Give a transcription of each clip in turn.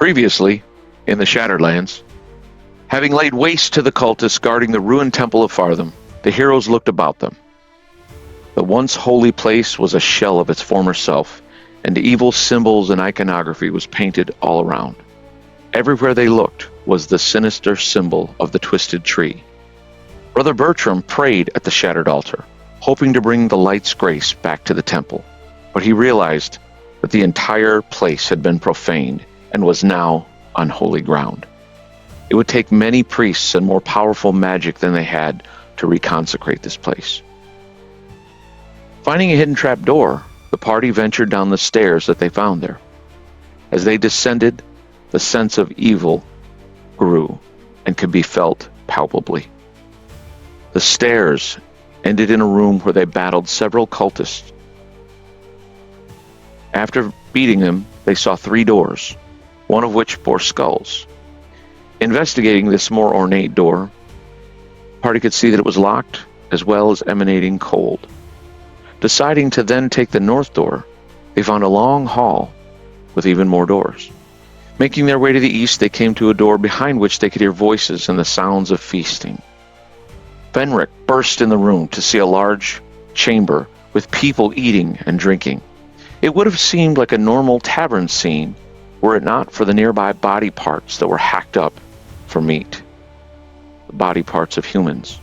Previously, in the Shattered Lands, having laid waste to the cultists guarding the ruined temple of Fartham, the heroes looked about them. The once holy place was a shell of its former self, and evil symbols and iconography was painted all around. Everywhere they looked was the sinister symbol of the twisted tree. Brother Bertram prayed at the shattered altar, hoping to bring the light's grace back to the temple, but he realized that the entire place had been profaned and was now unholy ground. It would take many priests and more powerful magic than they had to reconsecrate this place. Finding a hidden trap door, the party ventured down the stairs that they found there. As they descended, the sense of evil grew and could be felt palpably. The stairs ended in a room where they battled several cultists. After beating them, they saw 3 doors, one of which bore skulls. Investigating this more ornate door, the party could see that it was locked as well as emanating cold. Deciding to then take the north door, they found a long hall with even more doors. Making their way to the east, they came to a door behind which they could hear voices and the sounds of feasting. Fenric burst in the room to see a large chamber with people eating and drinking. It would have seemed like a normal tavern scene were it not for the nearby body parts that were hacked up for meat. The body parts of humans.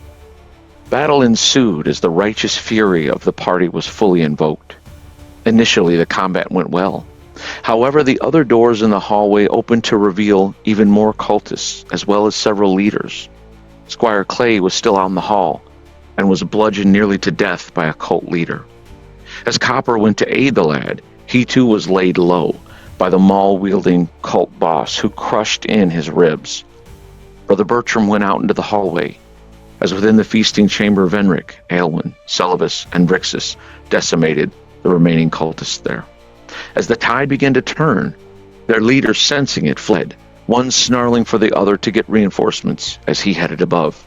Battle ensued as the righteous fury of the party was fully invoked. Initially, the combat went well. However, the other doors in the hallway opened to reveal even more cultists, as well as several leaders. Squire Clay was still out in the hall, and was bludgeoned nearly to death by a cult leader. As Copper went to aid the lad, he too was laid low by the maul-wielding cult boss who crushed in his ribs. Brother Bertram went out into the hallway, as within the feasting chamber Venric, Aelwyn, Celibus, and Brixus decimated the remaining cultists there. As the tide began to turn, their leader, sensing it, fled, one snarling for the other to get reinforcements as he headed above.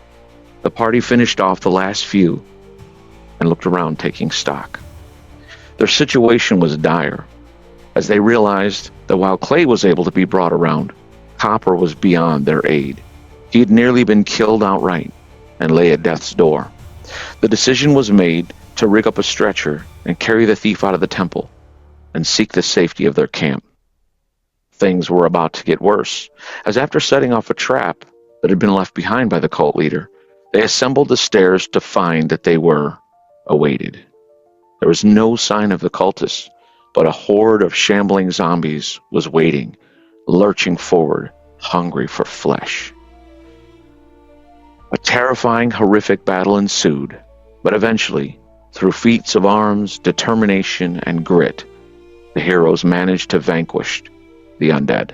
The party finished off the last few and looked around taking stock. Their situation was dire, as they realized that while Clay was able to be brought around, Copper was beyond their aid. He had nearly been killed outright and lay at death's door. The decision was made to rig up a stretcher and carry the thief out of the temple and seek the safety of their camp. Things were about to get worse, as after setting off a trap that had been left behind by the cult leader, they assembled the stairs to find that they were awaited. There was no sign of the cultists, but a horde of shambling zombies was waiting, lurching forward, hungry for flesh. A terrifying, horrific battle ensued, but eventually, through feats of arms, determination, and grit, the heroes managed to vanquish the undead.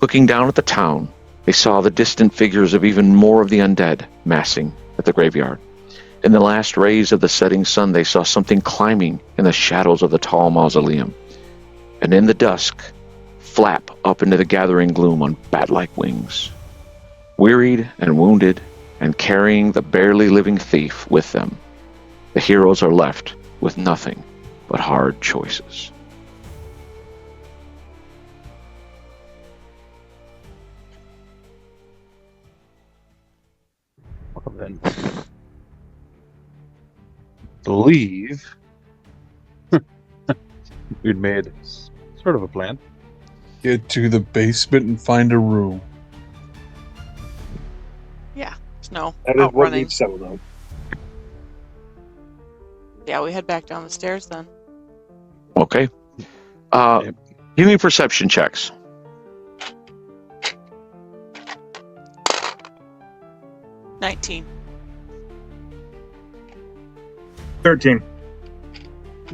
Looking down at the town, they saw the distant figures of even more of the undead massing at the graveyard. In the last rays of the setting sun, they saw something climbing in the shadows of the tall mausoleum, and in the dusk, flap up into the gathering gloom on bat-like wings. Wearied and wounded, and carrying the barely living thief with them, the heroes are left with nothing but hard choices. Well then, believe we'd made sort of a plan. Get to the basement and find a room. Yeah, there's no That is what outrunning. we've settled on. Yeah, we head back down the stairs then. Okay. Yep. Give me perception checks. $19. 13.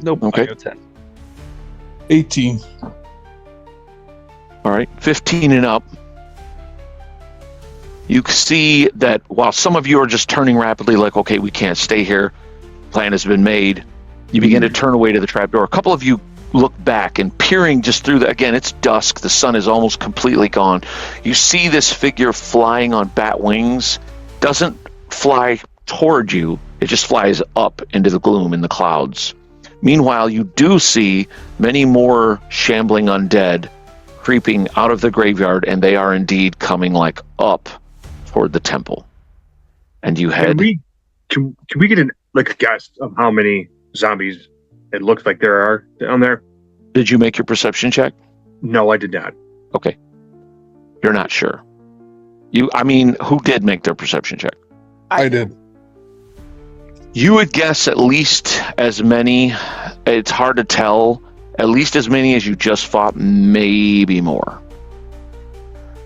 Nope. Okay. I got 10. 18. All right, 15 and up. You see that while some of you are just turning rapidly, like, okay, we can't stay here, plan has been made, you begin to turn away to the trapdoor. A couple of you look back and peering just through again, it's dusk, the sun is almost completely gone. You see this figure flying on bat wings, doesn't fly toward you, it just flies up into the gloom in the clouds. Meanwhile, you do see many more shambling undead creeping out of the graveyard, and they are indeed coming like up toward the temple. And you head. Can we get a guess of how many zombies it looks like there are down there? Did you make your perception check? No, I did not. Okay. You're not sure. Who did make their perception check? I did. You would guess at least as many. It's hard to tell. At least as many as you just fought, maybe more.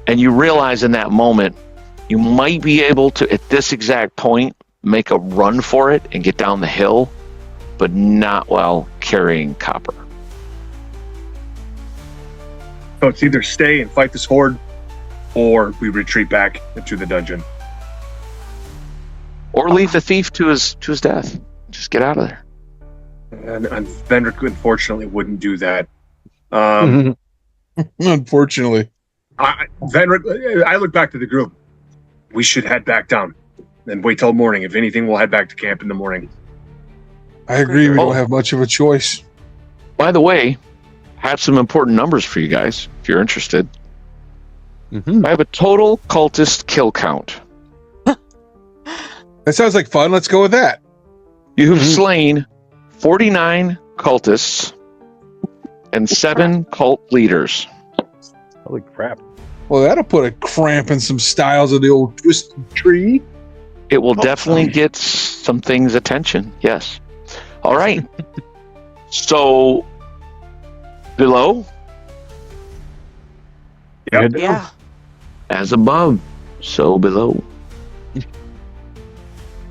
And you realize in that moment, you might be able to, at this exact point, make a run for it and get down the hill, but not while carrying copper. So it's either stay and fight this horde, or we retreat back into the dungeon. Or leave the thief to his death. Just get out of there. And Vendrick, unfortunately, wouldn't do that. Unfortunately. Vendrick, I look back to the group. We should head back down and wait till morning. If anything, we'll head back to camp in the morning. I agree. We don't have much of a choice. By the way, I have some important numbers for you guys, if you're interested. Mm-hmm. I have a total cultist kill count. That sounds like fun. Let's go with that. You have slain 49 cultists and 7 cult leaders. Holy crap. Well, that'll put a cramp in some styles of the old twisted tree. It will definitely get some things' attention. Yes. All right. So, below, Yep. Yeah. as above, so below.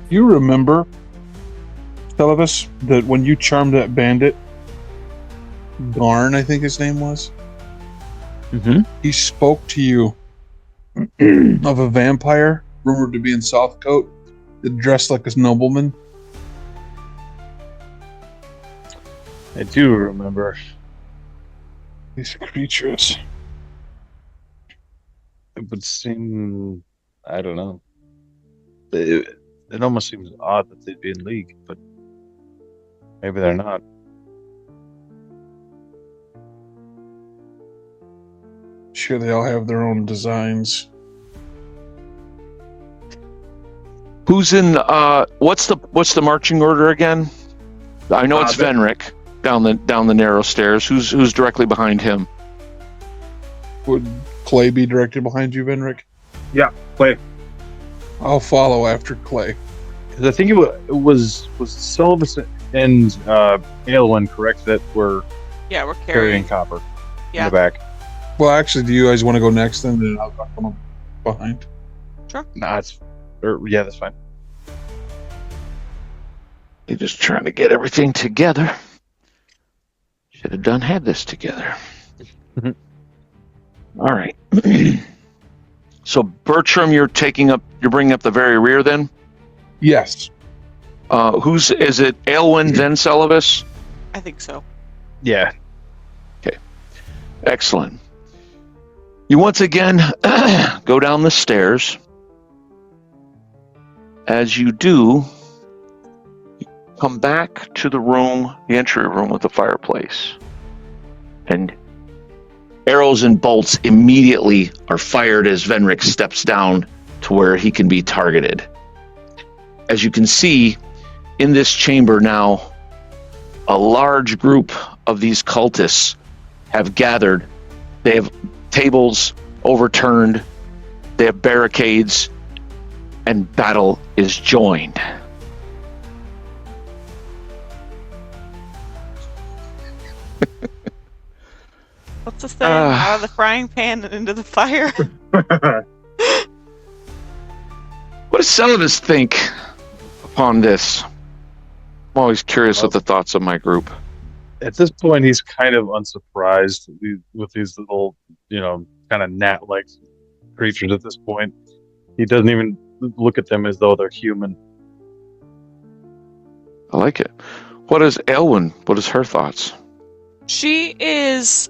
You remember, Celibus, that when you charmed that bandit, Garn, I think his name was, he spoke to you of a vampire rumored to be in Southcote that dressed like a nobleman. I do remember. These creatures. It would seem, I don't know. It almost seems odd that they'd be in league, but maybe they're not. Sure, they all have their own designs. Who's in? What's the marching order again? I know it's Venric down the narrow stairs. Who's directly behind him? Would Clay be directly behind you, Venric? Yeah, Clay. I'll follow after Clay. Because I think it was Sullivan and Aylwin, correct, that were Yeah, we're carrying carrying. copper in Yeah. the back. Well, actually, do you guys want to go next then? Then I'll come up behind. Nah, that's fine. They're just trying to get everything together. Should have had this together. All right. So Bertram, you're bringing up the very rear then? Yes. Is it Aylwin then Celibus? I think so. Yeah. Excellent. You once again go down the stairs. As you do, you come back to the entry room with the fireplace. And arrows and bolts immediately are fired as Venric steps down to where he can be targeted. As you can see, in this chamber now, a large group of these cultists have gathered. They have tables overturned, they have barricades, and battle is joined. What's the saying? Out of the frying pan and into the fire. What does some of us think upon this? I'm always curious with the thoughts of my group. At this point, he's kind of unsurprised with these little, kind of gnat-like creatures at this point. He doesn't even look at them as though they're human. I like it. What is Aylwin? What is her thoughts? She is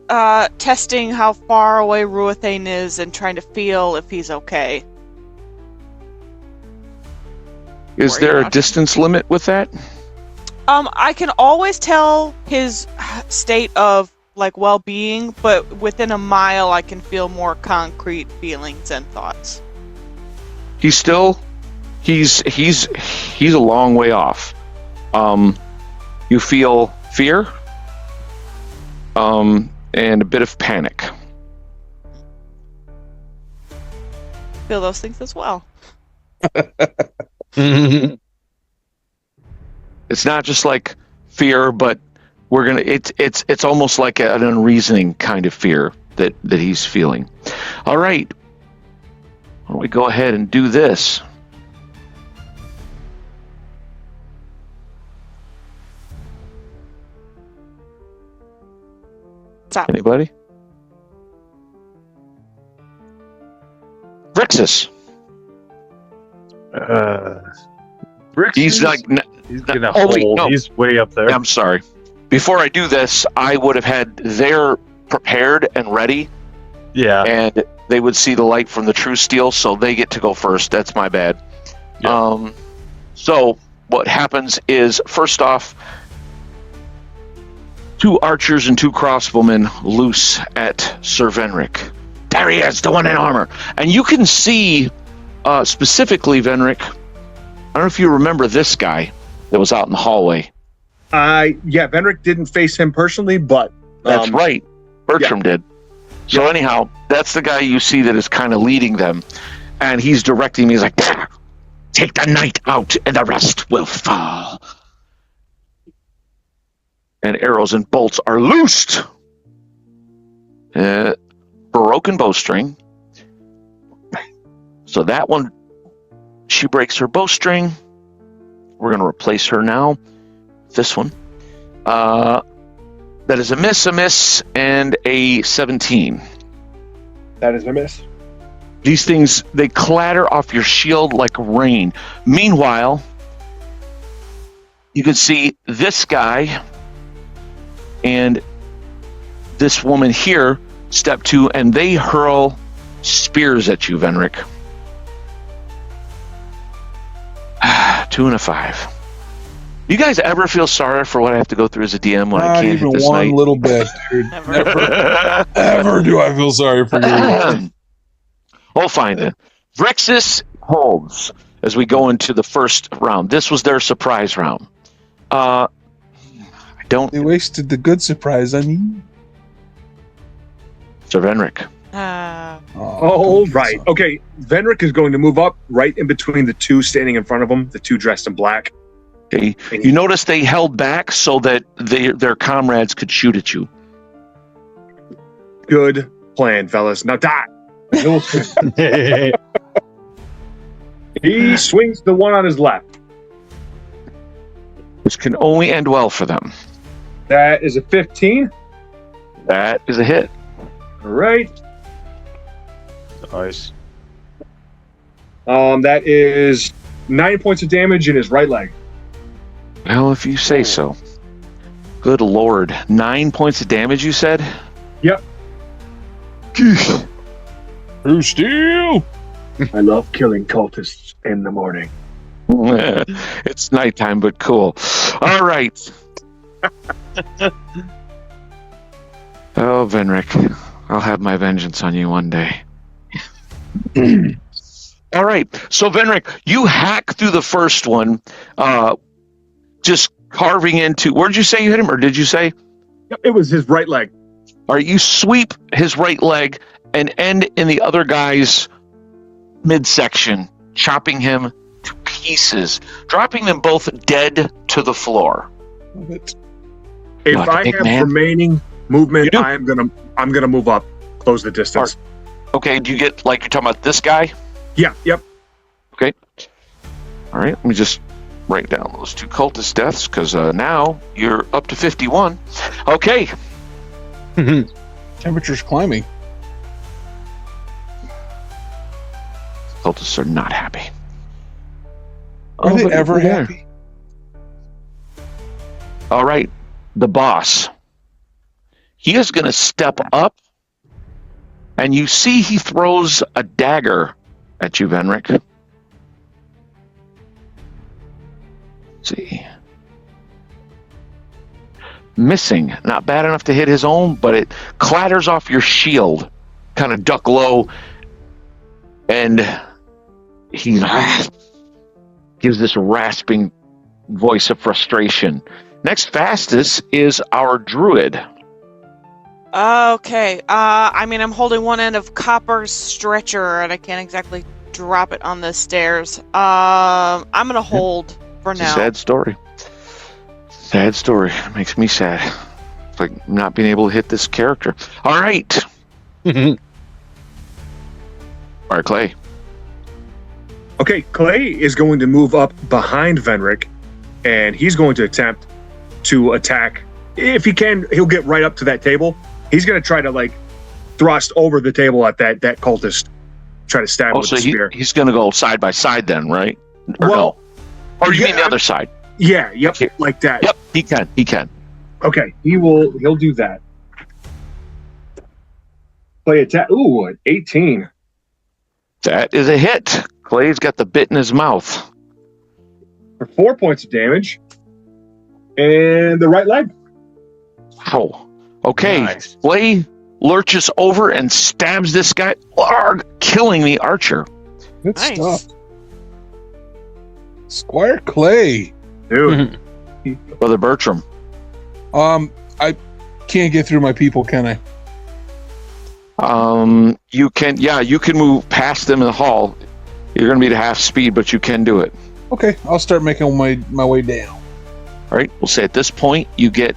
testing how far away Ruathane is and trying to feel if he's okay. Is there a distance limit with that? I can always tell his state of like well-being, but within a mile I can feel more concrete feelings and thoughts. He's a long way off. You feel fear, and a bit of panic. Feel those things as well. It's not just like fear, but it's almost like an unreasoning kind of fear that he's feeling. All right. Why don't we go ahead and do this? Stop. Anybody? Brixus. Brix He's like, he's gonna oh, wait, hold. no. He's way up there. I'm sorry. Before I do this, I would have had their prepared and ready, Yeah. and they would see the light from the true steel, so they get to go first. That's my bad. Yeah. So what happens is, first off, 2 archers and 2 crossbowmen loose at Sir Venric. There he is, the one in armor. And you can see, specifically, Venric, I don't know if you remember this guy that was out in the hallway. Yeah, Venric didn't face him personally, but That's right. Bertram did. So anyhow, that's the guy you see that is kind of leading them. And he's directing me. He's like, take the knight out and the rest will fall. And arrows and bolts are loosed. Broken bowstring. So that one, she breaks her bowstring. We're going to replace her now. This one. That is a miss, and a 17. that is a miss. These things, they clatter off your shield like rain. Meanwhile, you can see this guy and this woman here step 2, and they hurl spears at you, Venric. 2 and a 5. You guys ever feel sorry for what I have to go through as a DM when I Not can't even hit this one night? little bit, dude. Never. Ever do I feel sorry for you? We'll find it. Vrixis holds as we go into the first round. This was their surprise round. I don't. They wasted the good surprise on you. Sir Venric. Oh, right. Okay, Venric is going to move up right in between the 2 standing in front of him, the 2 dressed in black. Okay. You notice they held back so that their comrades could shoot at you. Good plan, fellas. Now die. He swings the one on his left. Which can only end well for them. That is a 15. That is a hit. All right. Nice. That is 9 points of damage in his right leg. Well, if you say so. Good lord. 9 points of damage, you said? Yep. True steel. I love killing cultists in the morning. It's nighttime, but cool. All right. Oh, Venric. I'll have my vengeance on you one day. All right. So, Venric, you hack through the first one, just carving into... Where did you say you hit him, or did you say? Yep, it was his right leg. All right, you sweep his right leg and end in the other guy's midsection, chopping him to pieces, dropping them both dead to the floor. Love it. If Like a I big have man? remaining movement, You do. I'm gonna move up, close the distance. Okay, do you get, like, you're talking about this guy? Yeah, yep. Okay. All right, let me just write down those 2 cultist deaths, because now you're up to 51. Okay. Temperature's climbing. Cultists are not happy. Are they but ever we're there. happy? All right, the boss. He is going to step up, and you see he throws a dagger at you, Venric. Let's see. missing. Not bad enough to hit his own, but it clatters off your shield. Kind of duck low, and he gives this rasping voice of frustration. Next fastest is our druid. Okay. I mean, I'm holding one end of Copper's stretcher, and I can't exactly drop it on the stairs. I'm gonna hold for It's now. a sad story. Sad story. It makes me sad. It's like not being able to hit this character. All right. All right, Clay. Okay, Clay is going to move up behind Venric, and he's going to attempt to attack. If he can, he'll get right up to that table. He's going to try to like thrust over the table at that cultist, try to stab him with So the spear. he's going to go side by side then, right? Or Well, no? Or you mean yeah, the other side? Yeah, yep, Here. like that. Yep, he can. He can. Okay, he'll do that. Play attack. Ooh, an 18. That is a hit. Clay's got the bit in his mouth. For 4 points of damage. And the right leg. Wow. Okay. Nice. Clay lurches over and stabs this guy, killing the archer. Good Nice. stuff. Squire Clay. Dude. Brother Bertram. I can't get through my people, can I? You can move past them in the hall. You're going to be at half speed, but you can do it. Okay, I'll start making my way down. All right. We'll say at this point you get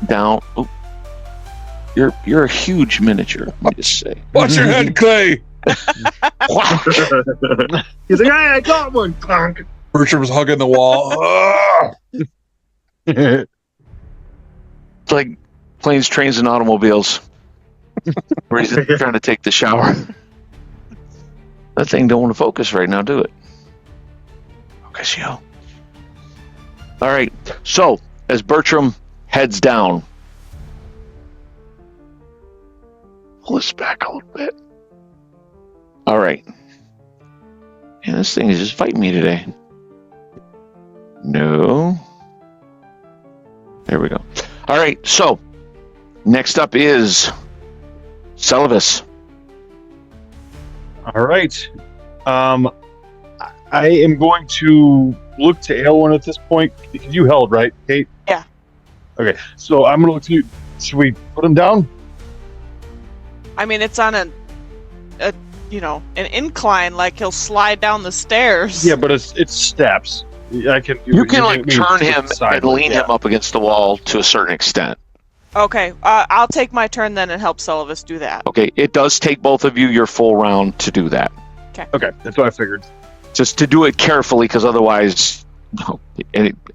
down. Oh, you're a huge miniature. Let me just say. Watch your head, Clay. He's like, hey, I got one. Clonk. Bertram's hugging the wall. Ah! It's like planes, trains, and automobiles. Where he's trying to take the shower. That thing don't want to focus right now, do it? Focus, you. All right. So as Bertram heads down, pull this back a little bit. All right. Man, this thing is just fighting me today. No. There we go. All right. So next up is Celibus. All right. I am going to look to Aylwin at this point. Because you held, right, Kate? Yeah. Okay. So I'm going to look to you. Should we put him down? I mean, it's on an incline, like he'll slide down the stairs. Yeah, but it's steps. I can. You can like we turn flip him sideways, and lean yeah. him up against the wall to a certain extent. Okay, I'll take my turn then and help Celibus do that. Okay, it does take both of you your full round to do that. Okay, that's what I figured. Just to do it carefully, because otherwise,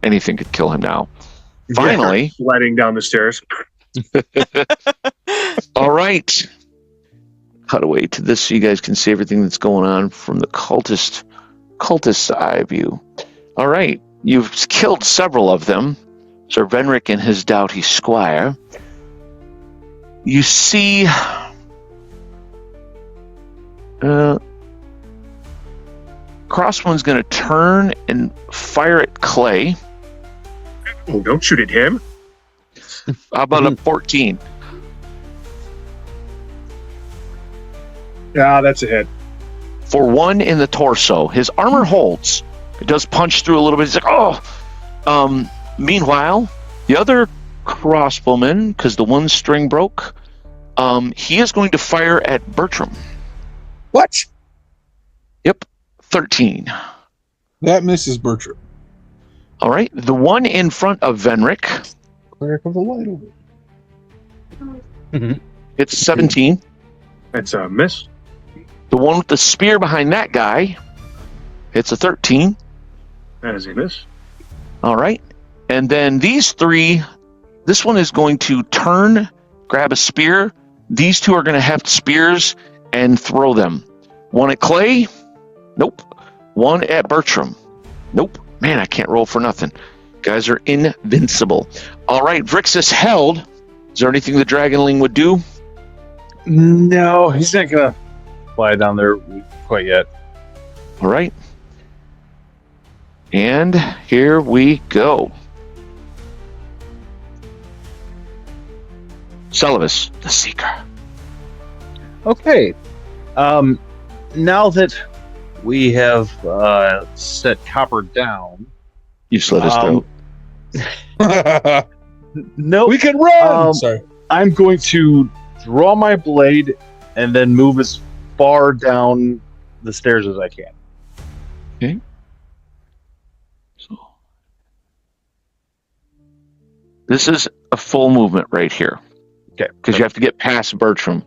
anything could kill him now. Finally, Sliding down the stairs. all right. Cut away to this so you guys can see everything that's going on from the cultist's eye view. All right, you've killed several of them. Sir Venric and his doughty squire. You see Crossbone's going to turn and fire at Clay. Oh, don't shoot at him. How about a 14? Yeah, that's a hit. For one in the torso. His armor holds. It does punch through a little bit. He's like, oh. Meanwhile, the other crossbowman, because the one string broke, he is going to fire at Bertram. What? Yep, 13. That misses Bertram. All right, the one in front of Venric, Cleric of the Light over. it's 17. That's a miss. The one with the spear behind that guy, it's a 13. That is a miss. All right, and then these three, this one is going to turn, grab a spear. These two are going to heft spears and throw them. One at Clay, nope. One at Bertram, nope. Man, I can't roll for nothing. Guys are invincible. All right, Vrixis held. Is there anything the Dragonling would do? No, he's not gonna fly down there quite yet. All right. And here we go. Celovus, the Seeker. Okay. Now that we have set Copper down, You slit his throat. no, We can run. Sorry. I'm going to draw my blade and then move as far down the stairs as I can. So this is a full movement right here. Okay. Because you have to get past Bertram.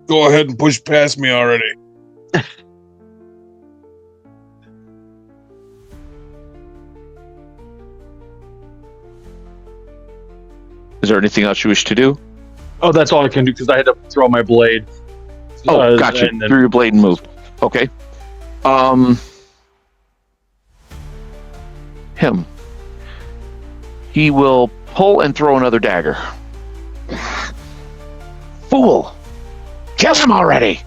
Go ahead and push past me already. Is there anything else you wish to do? Oh, that's all I can do because I had to throw my blade. Oh, gotcha. And then- Threw your blade and moved. Okay. Him. He will pull and throw another dagger. Fool! Kill him already!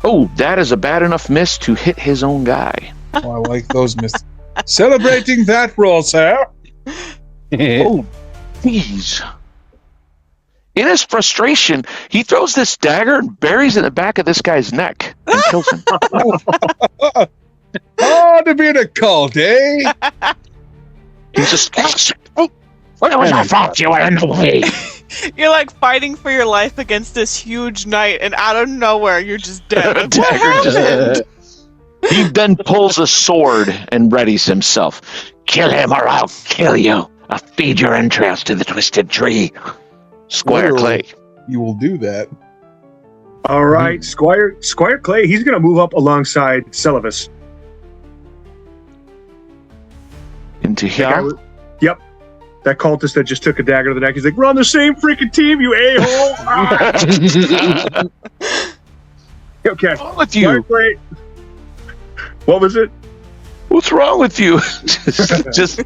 Oh, that is a bad enough miss to hit his own guy. Oh, I like those misses. Celebrating that roll, sir. Oh, please. In his frustration, he throws this dagger and buries it in the back of this guy's neck and kills him. Oh, to be in a cult, eh? He's just... Oh, what was my fault? You were in the way. You're like fighting for your life against this huge knight, and out of nowhere, you're just dead. Like, what Dagger just- happened? He then pulls a sword and readies himself. Kill him or I'll kill you. I'll feed your entrails to the twisted tree. Squire Literally. Clay. You will do that. All right, Squire Clay. He's going to move up alongside Celovus. Into That guy here. was- Yep. That cultist that just took a dagger to the neck. He's like, we're on the same freaking team, you a-hole. Ah. Okay. What's wrong with Squire you? Clay. What was it? What's wrong with you? just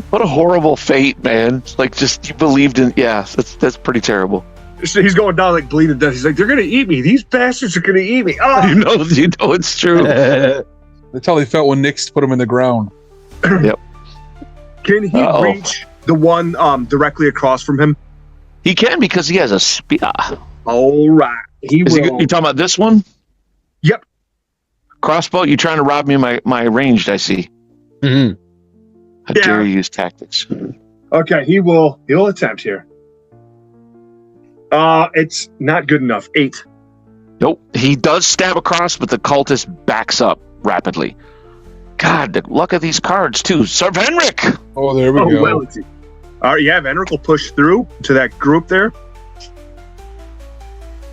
what a horrible fate, man. It's like just you believed in. Yeah, that's pretty terrible. So he's going down like bleeding to death. He's like, they're going to eat me. These bastards are going to eat me. Oh. You know it's true. That's how he felt when Nix put him in the ground. Can he Uh-oh. reach the one directly across from him? He can because he has a spear. All right. You talking about this one? Yep. Crossbow. You trying to rob me of my ranged? I see. Mhm. How Yeah. dare you use tactics? Okay, he'll attempt here. It's not good enough. 8. Nope. He does stab across, but the cultist backs up rapidly. God, the luck of these cards too. Sir Venric. Oh, there we go. Well, let's see. All right, yeah, Venric will push through to that group there.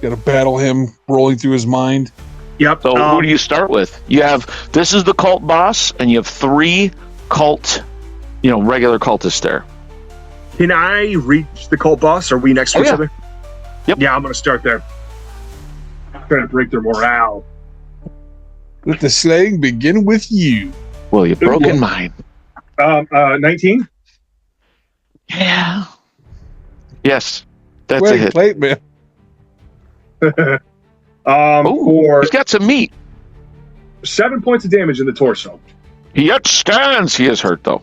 Got to battle him rolling through his mind. Yep. So who do you start with? You have this is the cult boss, and you have 3 cult, regular cultists there. Can I reach the cult boss? Are we next to Oh, each yeah. other? Yep. Yeah, I'm going to start there. I'm trying to break their morale. Let the slaying begin with you. Well, you broken mine. 19? Yeah. Yes, that's a Wait, hit. plate, man. Oh, For he's got some meat. 7 points of damage in the torso. He yet stands. He is hurt though,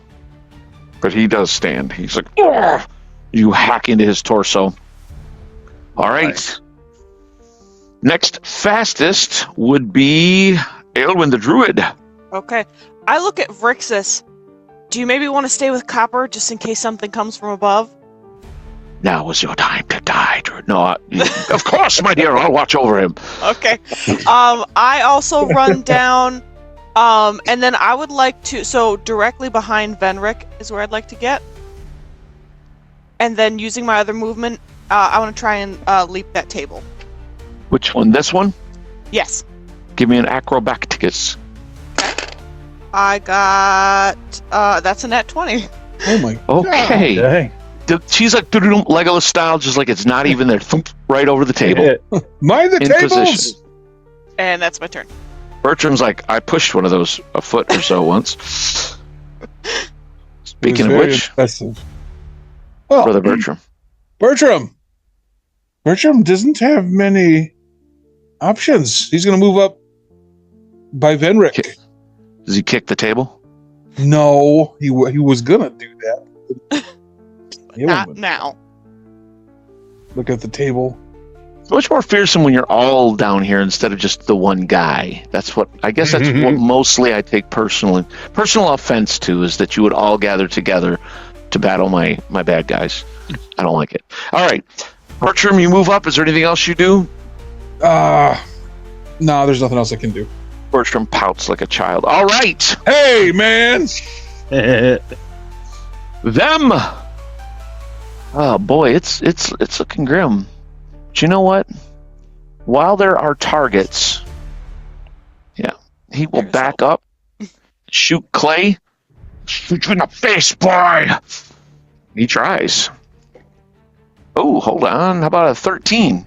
but he does stand. He's like, "Ugh." You hack into his torso. All right. Next fastest would be Aelwyn the Druid. Okay. I look at Vrixis. Do you maybe want to stay with Copper just in case something comes from above? Now is your time to die, Druid. No, of course, my dear. I'll watch over him. Okay. I also run down, and then I would like to, so directly behind Venric is where I'd like to get. And then using my other movement, I want to try and leap that table. Which one? This one? Yes. Give me an acrobatics. I got, that's a net 20. Oh my. Okay. Dang. She's like Legolas style, just like it's not even there. Thump, right over the table. Mind the In tables. position. And that's my turn. Bertram's like, I pushed one of those a foot or so once. It Speaking was of very which, impressive. Oh, Brother Bertram. Bertram doesn't have many options. He's going to move up by Venric. Okay. Does he kick the table? No, he was going to do that. but Yeah, not but- now. Look at the table. It's much more fearsome when you're all down here instead of just the one guy. That's what I guess that's what mostly I take personal offense to, is that you would all gather together to battle my bad guys. I don't like it. All right, Bertram, you move up. Is there anything else you do? No, there's nothing else I can do. Bertram pouts like a child. All right, Hey, man! them. Oh boy, it's looking grim. But you know what? While there are targets, yeah, he will back up, shoot Clay, shoot you in the face, boy. He tries. Oh, hold on. How about a 13?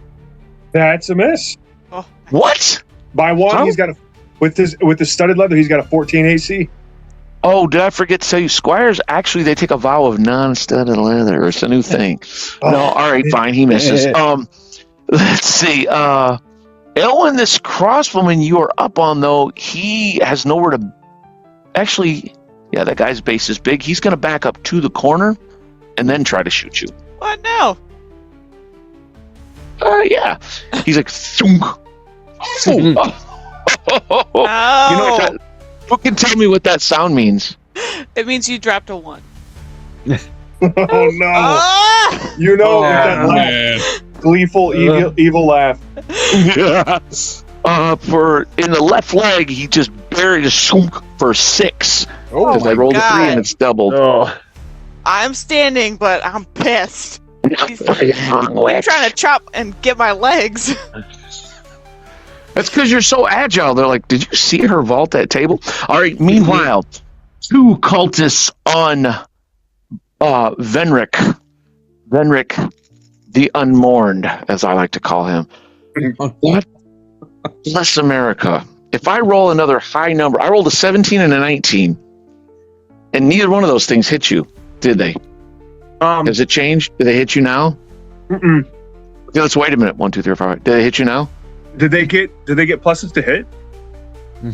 That's a miss. Oh, What? By one, How? he's got with the studded leather, he's got a 14 AC. Oh, did I forget to tell you? Squires, actually, they take a vow of non-studded leather. It's a new thing. No, all right, fine. He misses. Let's see. Elwin, this crossbowman you are up on, though, he has nowhere to... Actually, yeah, that guy's base is big. He's going to back up to the corner and then try to shoot you. what now? Yeah. He's like, thunk. Oh, You know what? Who can tell me what that sound means? it means you dropped a 1. Oh no! Ah! You know Oh, that laugh, man. gleeful, evil laugh. For in the left leg, he just buried a shunk for 6. Oh, Because I my rolled a 3 God. and it's doubled. Oh, I'm standing, but I'm pissed. He's That's trying to chop and get my legs. because you're so agile. They're like, did you see her vault that table? All right. Meanwhile, 2 cultists on Venric. Venric, the Unmourned, as I like to call him. What? Bless America. If I roll another high number, I rolled a 17 and a 19, and neither one of those things hit you, did they? Has it changed? Did they hit you now? Mm-mm. Okay, let's wait a minute. 1, 2, 3, 4, 5. Did they hit you now? Did they get pluses to hit?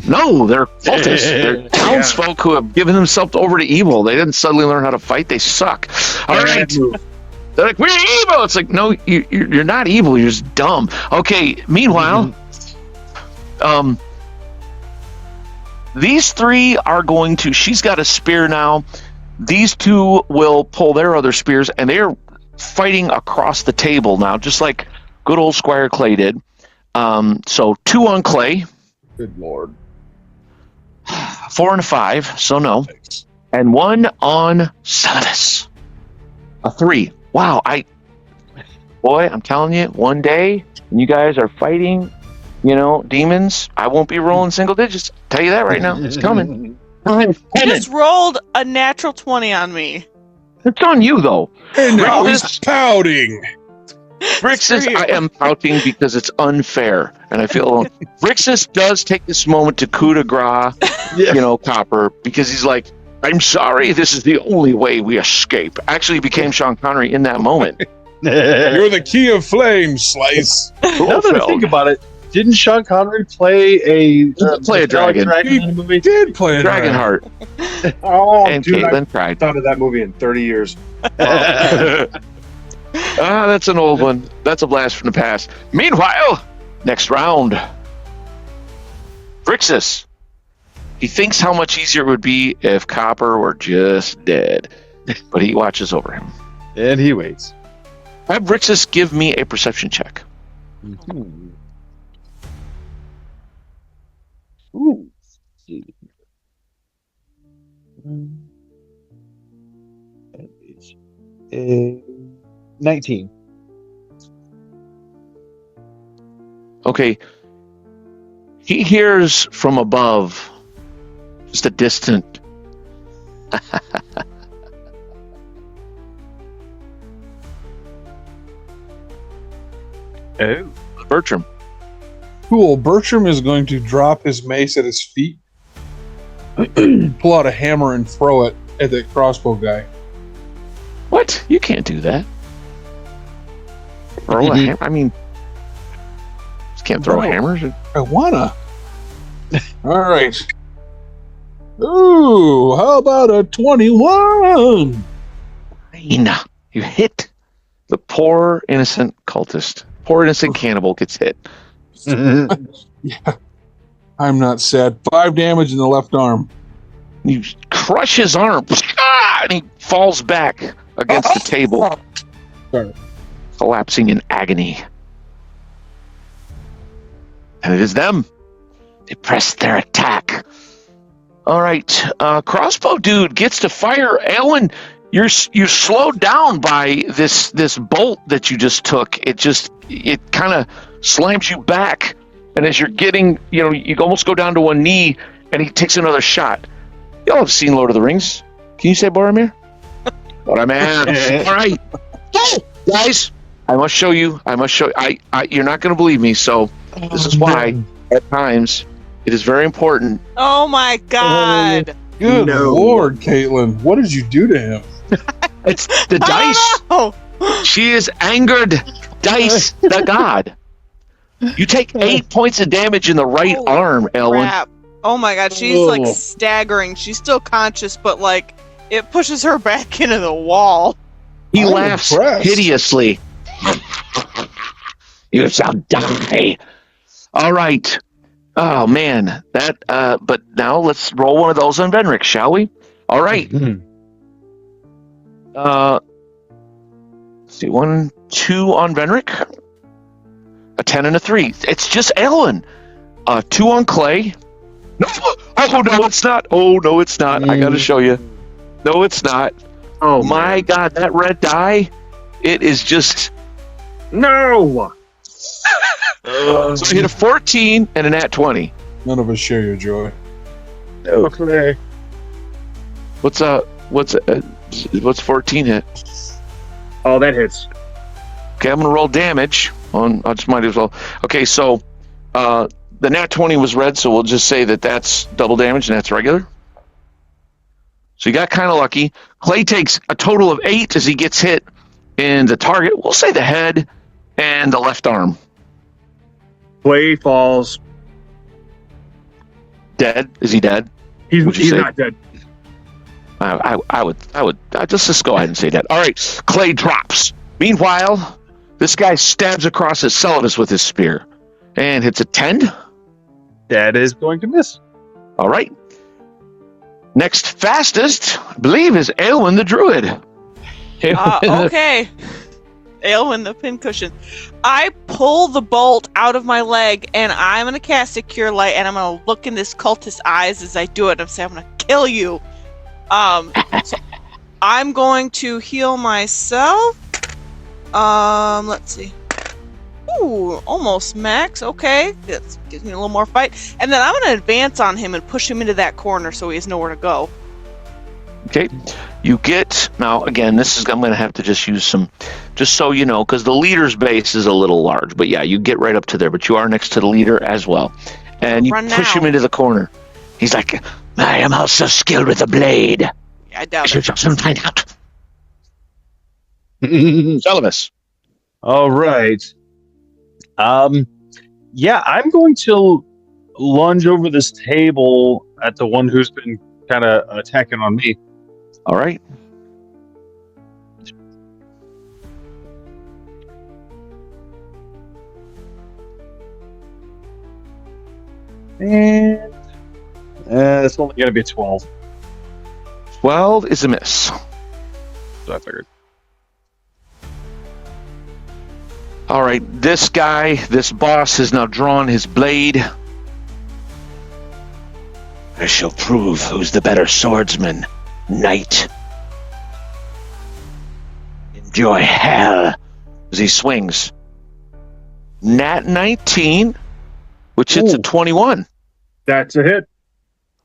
No, they're cultists. They're townsfolk who have given themselves over to evil. They didn't suddenly learn how to fight. They suck. All right. They're like, we're evil. It's like, no, you're not evil. You're just dumb. Okay. Meanwhile, these 3 are going to. She's got a spear now. These 2 will pull their other spears, and they're fighting across the table now, just like good old Squire Clay did. So 2 on Clay. Good lord. 4 and a 5, so no. And 1 on Celibus. A 3. Wow, I'm telling you, one day when you guys are fighting, demons, I won't be rolling single digits. Tell you that right now. It's coming. You just rolled a natural 20 on me. It's on you, though. And now Rick he's pouting. Says, I am pouting because it's unfair, and I feel alone. Rixus does take this moment to coup de grace, Copper, because he's like, I'm sorry, this is the only way we escape. Actually, he became Sean Connery in that moment. You're the key of flame, Slice. now that I think about it, didn't Sean Connery play a dragon. in the movie? Did play a Dragonheart. Oh, And dude, I Caitlin cried. thought of that movie in 30 years. That's an old one. That's a blast from the past. Meanwhile, next round. Brixus. He thinks how much easier it would be if Copper were just dead. But he watches over him. And he waits. Have Brixus give me a perception check. Ooh. That is a 19. Okay. He hears from above just a distant Oh. Bertram. Cool. Bertram is going to drop his mace at his feet, pull out a hammer and throw it at the crossbow guy. What? You can't do that. Roll a hammer? I mean, just can't throw No. hammers. I wanna. All right. Ooh, how about a 21? Fine. You hit the poor innocent cultist. Poor innocent cannibal gets hit. Yeah. I'm not sad. 5 damage in the left arm. You crush his arm, and he falls back against the table, Sorry. collapsing in agony. And it is them. They press their attack. All right, crossbow dude gets to fire. Aylwin, you're slowed down by this bolt that you just took. It kind of slams you back, and as you're getting, you almost go down to one knee, and he takes another shot. Y'all have seen Lord of the Rings. Can you say Boromir? Boromir. All right, guys, I must show you. You're not going to believe me, so this is why at times it is very important. Oh my god! Good No. Lord, Caitlin. What did you do to him? It's the dice. Oh, She is angered. Dice, the god. You take 8 points of damage in the right Holy arm, Elwyn. crap. Oh my god, she's like staggering. She's still conscious, but like it pushes her back into the wall. He I'm laughs impressed. hideously. You shall die. All right. Oh man, but now let's roll one of those on Venric, shall we? All right. Let's see, 1, 2 on Venric. A 10 and a 3. It's just Elwyn. 2 on Clay. No, oh no, it's not. Oh no, it's not. I gotta show you. No, it's not. Oh My God, that red die. It is just. no! So you hit a 14 and a nat 20. None of us share your joy. Okay. What's 14 hit? Oh, that hits. Okay, I'm gonna roll damage on. I just might as well. Okay, so the nat 20 was red, so we'll just say that that's double damage and that's regular. So you got kind of lucky. Clay takes a total of 8 as he gets hit in the target. We'll say the head and the left arm. Clay falls. Dead? Is he dead? He's Would you say? not dead. I would just go ahead and say that. All right, Clay drops. Meanwhile, this guy stabs across his Celadus with his spear and hits a 10. That is going to miss. All right. Next fastest, I believe, is Aylwin the Druid. Okay. Aylwin the pincushion. I pull the bolt out of my leg and I'm gonna cast a Cure Light and I'm gonna look in this cultist's eyes as I do it. I'm saying I'm gonna kill you. So I'm going to heal myself. Let's see. Ooh, almost max. Okay, that gives me a little more fight. And then I'm gonna advance on him and push him into that corner so he has nowhere to go. Okay. You get, now again, I'm going to have to just use some, just so you know, because the leader's base is a little large. But yeah, you get right up to there, but you are next to the leader as well. And you Run push now. him into the corner. He's like, I am also skilled with the blade. Yeah, I doubt You it. should soon find out. Celadus. All right. Yeah, I'm going to lunge over this table at the one who's been kind of attacking on me. All right. And it's only going to be 12. 12 is a miss. So I figured. All right, this guy, this boss, has now drawn his blade. I shall prove who's the better swordsman, knight. Enjoy hell as he swings. Nat 19, which hits a Ooh. 21. That's a hit.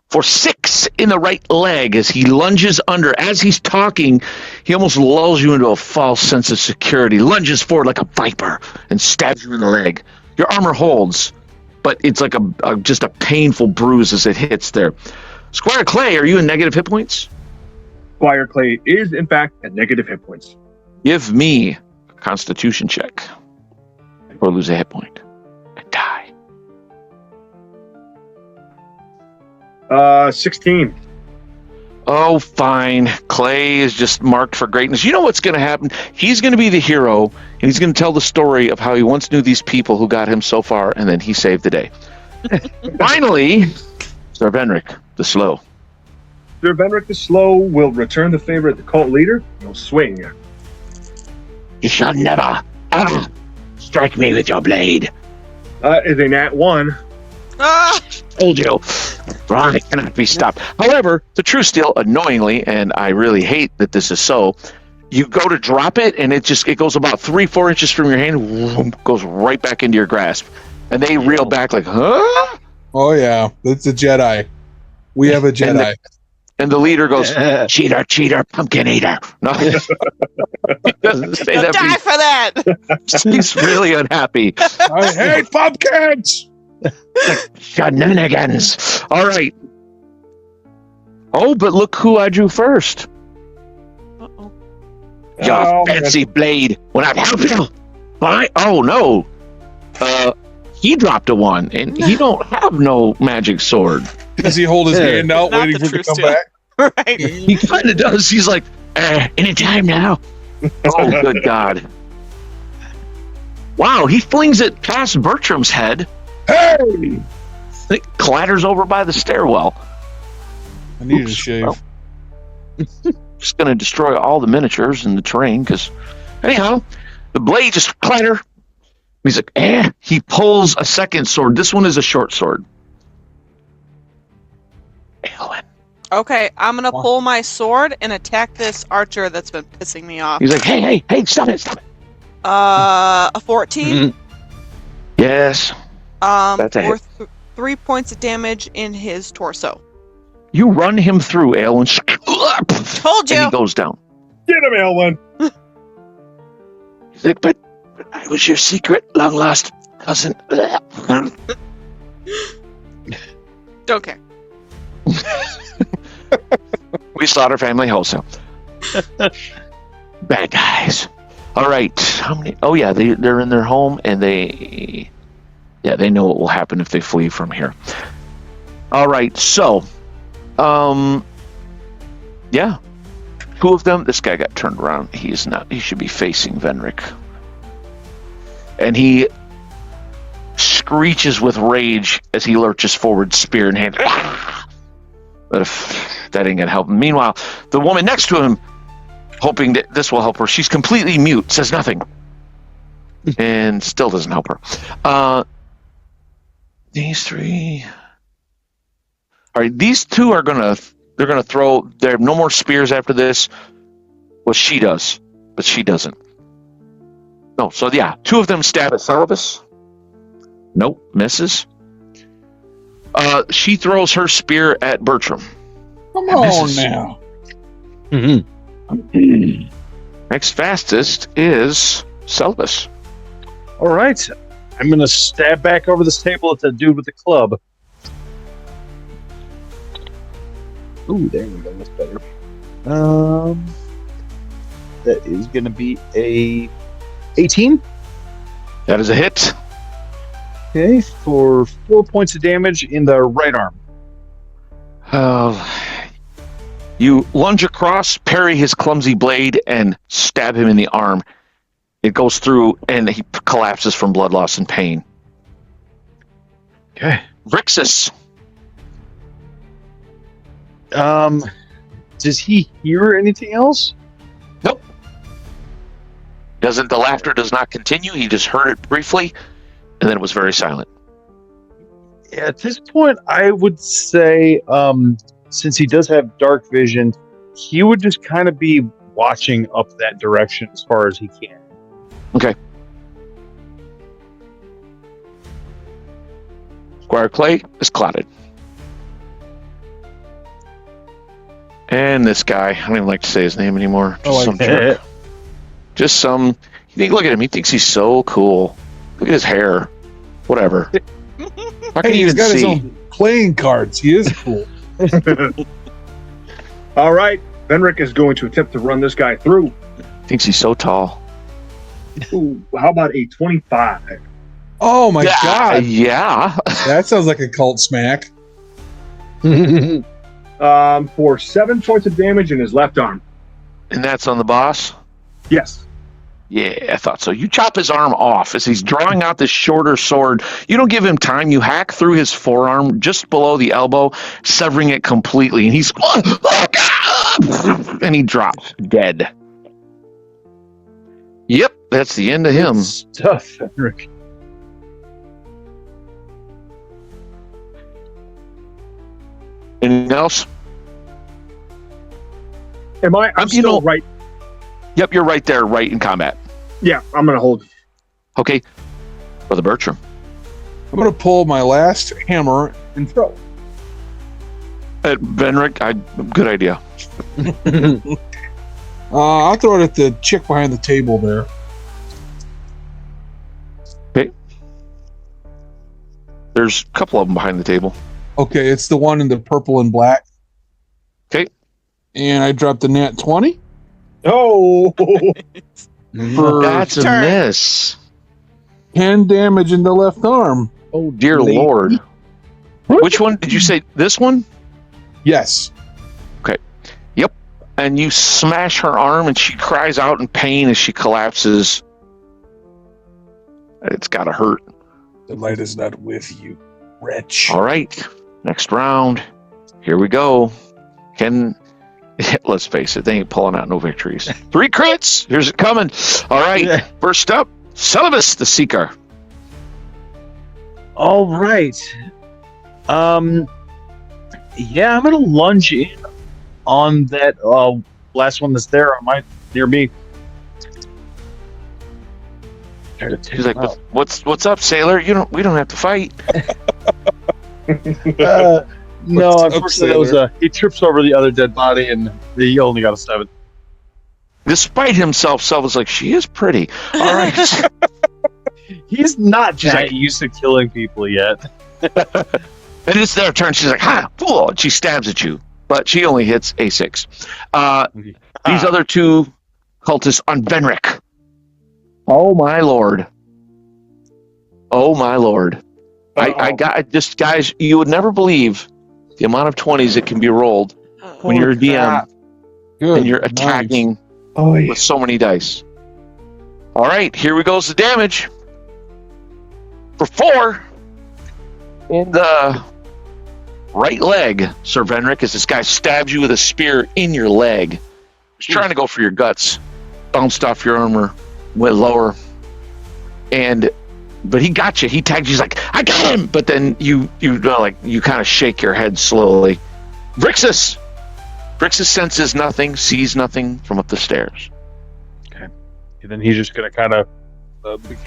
For 6 in the right leg as he lunges under. As he's talking, he almost lulls you into a false sense of security, lunges forward like a viper, and stabs you in the leg. Your armor holds, but it's like just a painful bruise as it hits there. Squire Clay, are you in negative hit points? Squire Clay is, in fact, at negative hit points. Give me a constitution check, or lose a hit point and die. 16. Oh, fine. Clay is just marked for greatness. You know what's going to happen? He's going to be the hero, and he's going to tell the story of how he once knew these people who got him so far, and then he saved the day. Finally, Sir Venric, the Slow. Sir Venric the Slow will return the favor at the cult leader. He'll swing. You shall never, ever strike me with your blade. Is a nat 1. Ah! Told you. Ron, it cannot be stopped. However, the true steel, annoyingly, and I really hate that this is so, you go to drop it, and it goes about 3-4 inches from your hand, whoom, goes right back into your grasp. And they reel back like, huh? Oh, yeah. It's a Jedi. We have a Jedi. And the leader goes, cheater, cheater, pumpkin eater. No, he doesn't say You'll that. die for that! He's really unhappy. I hate pumpkins! Shenanigans. All right. Oh, but look who I drew first. Uh-oh. Your fancy blade will not help you. Why? Oh, no. He dropped a 1, and he don't have no magic sword. Does he hold his hand out Not waiting the for it to true come steel. back? Right. He kind of does. He's like, anytime now. Oh, good God. Wow, he flings it past Bertram's head. Hey! It clatters over by the stairwell. I need to Oops. shave. Well, just going to destroy all the miniatures in the terrain, because anyhow, the blade just clatter. He's like, He pulls a second sword. This one is a short sword. Aelin. Okay, I'm gonna pull my sword and attack this archer that's been pissing me off. He's like, hey, stop it. A 14. Yes. That's a hit. For 3 points of damage in his torso. You run him through, Aelin. Told you. And he goes down. Get him, Elwin. He's like, but I was your secret, long lost cousin. Don't care. We slaughter family wholesale. Bad guys. All right. How many? Oh yeah, they're in their home, and they know what will happen if they flee from here. All right. So, yeah, 2 of them. This guy got turned around. He is not. He should be facing Venric, and he screeches with rage as he lurches forward, spear in hand. But if that ain't gonna help him. Meanwhile, the woman next to him, hoping that this will help her, she's completely mute, says nothing, and still doesn't help her. These 3. All right, these 2 are gonna throw. There are no more spears after this. Well, she does, but she doesn't. No, so yeah, 2 of them stab at Celibus. Nope, misses. She throws her spear at Bertram. Come And on misses. now. Next fastest is Celibus. All right. I'm going to stab back over this table at the dude with the club. Ooh, there we go. That's better. That is going to be a 18. That is a hit. Okay, for 4 points of damage in the right arm. You lunge across, parry his clumsy blade, and stab him in the arm. It goes through, and he collapses from blood loss and pain. Okay. Rixus. Does he hear anything else? Nope. The laughter does not continue. He just heard it briefly, and then it was very silent. Yeah, at this point, I would say, since he does have dark vision, he would just kind of be watching up that direction as far as he can. Okay. Squire Clay is clotted. And this guy, I don't even like to say his name anymore. Just some jerk. Just some. Look at him. He thinks he's so cool. Look at his hair. Whatever. I can Hey, even he's got his see. own playing cards. He is cool. All right. Venric is going to attempt to run this guy through. Thinks he's so tall. Ooh, how about a 25? Oh my god. Yeah. That sounds like a cult smack. for 7 points of damage in his left arm. And that's on the boss? Yes. Yeah, I thought so. You chop his arm off as he's drawing out this shorter sword. You don't give him time. You hack through his forearm just below the elbow, severing it completely. And he's... and he drops dead. Yep, that's the end of him. Good stuff, Henrik. Anything else? I'm still right. Yep, you're right there, right in combat. Yeah, I'm going to hold. Okay. Brother Bertram. I'm going to pull my last hammer and throw. Benric, good idea. I'll throw it at the chick behind the table there. Okay. There's a couple of them behind the table. Okay, it's the one in the purple and black. Okay. And I dropped the nat 20. Oh! That's a Turn. miss. 10 damage in the left arm. Oh, dear Lady. Lord. Which one did you say? This one? Yes. Yep. And you smash her arm and she cries out in pain as she collapses. It's got to hurt. The light is not with you, wretch. All right. Next round. Here we go. Let's face it, they ain't pulling out no victories. 3 crits. Here's it coming. All right. First up, Celibus the Seeker. All right. Yeah, I'm gonna lunge in on that last one that's there near me. Try to take He's like, him out. "What's up, sailor? We don't have to fight." No, What's up, unfortunately, sailor? he trips over the other dead body, and he only got a 7. Despite himself, Celibus like, she is pretty. All right. He's not She's that like- used to killing people yet. And it's their turn. She's like, "Ha, fool!" And she stabs at you, but she only hits a 6. These other 2 cultists on Venric. Oh my lord! Oh my lord! I got just guys. You would never believe the amount of 20s that can be rolled when you're a DM Good. and you're Nice. attacking Oh, with so many dice. All right, here we goes the damage. For 4 in the right leg, Sir Venric, as this guy stabs you with a spear in your leg. He's trying to go for your guts. Bounced off your armor, went lower. But he got you. He tagged you. He's like, "I got him!" But then you kind of shake your head slowly. Vrixus senses nothing, sees nothing from up the stairs. And then he's just gonna kind of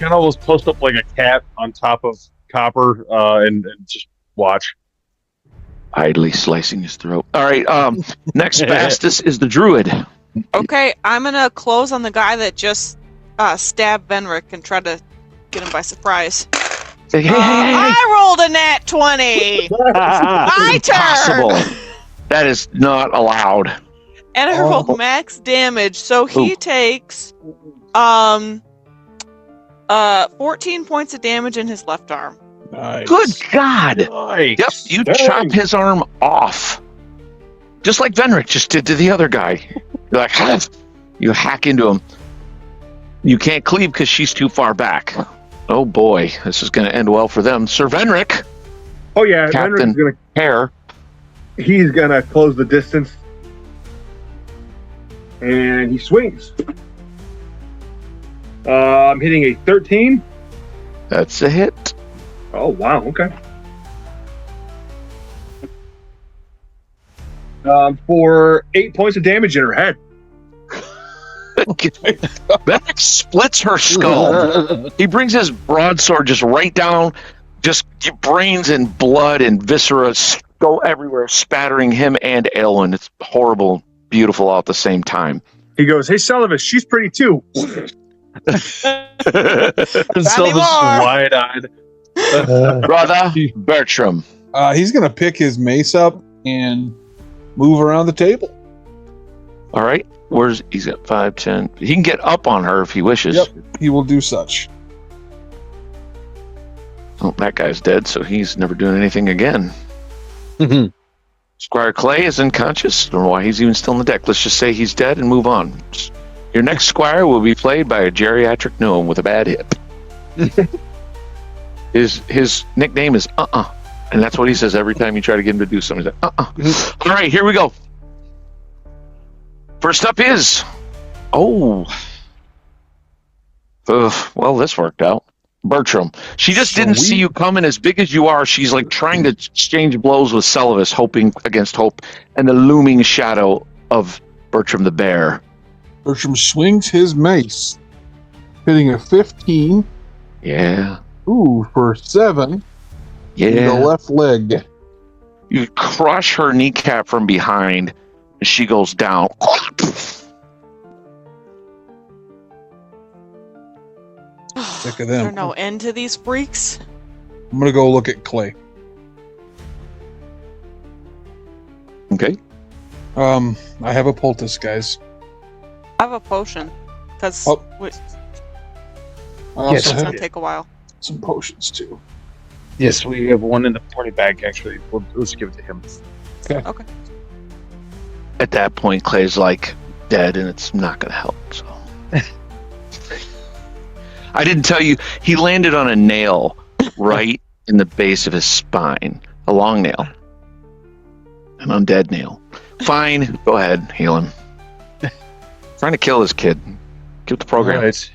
almost post up like a cat on top of Copper and just watch. Idly slicing his throat. All right. Next fastest is the druid. Okay, I'm gonna close on the guy that just stabbed Venric and try to get him by surprise. Say, hey, I rolled a nat 20. My turn. Impossible. That is not allowed. And I rolled max damage, so he takes 14 points of damage in his left arm. Nice. Good God. Nice. Yep, you chop his arm off. Just like Venric just did to the other guy. You're like, "Ha!" You hack into him. You can't cleave because she's too far back. Oh boy, this is going to end well for them. Sir Venric, Oh yeah, Captain. hair. he's gonna close the distance, and he swings. I'm hitting a 13. That's a hit. Oh wow, okay. For 8 points of damage in her head. Venric splits her skull. He brings his broadsword just right down, just brains and blood and viscera go everywhere, spattering him and Aelwyn. It's horrible, beautiful all at the same time. He goes, "Hey, Celibus, she's pretty too." So just wide-eyed. Brother Bertram. He's going to pick his mace up and move around the table. All right. He's at 5, 10. He can get up on her if he wishes. Yep. He will do such. Oh, that guy's dead, so he's never doing anything again. Squire Clay is unconscious. Don't know why he's even still on the deck. Let's just say he's dead and move on. Your next squire will be played by a geriatric gnome with a bad hip. His nickname is and that's what he says every time you try to get him to do something. He's like, All right, here we go. First up is well, this worked out. Bertram. She just didn't see you coming. As big as you are, she's like trying to exchange blows with Celovus, hoping against hope, and the looming shadow of Bertram the bear. Bertram swings his mace, hitting a 15. Yeah. Ooh, for 7. Yeah. In the left leg. You crush her kneecap from behind, and she goes down. Sick of Is there them. no end to these freaks? I'm gonna go look at Clay. Okay. I have a poultice, guys. I have a potion. Because Oh. it's I also Yes. have going to take a while. some potions too. Yes, we have one in the party bag, actually. Let's give it to him. Okay. At that point, Clay's like dead, and it's not going to help. So, I didn't tell you he landed on a nail right in the base of his spine, a long nail, an undead nail. Fine, go ahead, heal him. Trying to kill this kid. Give the program. All right.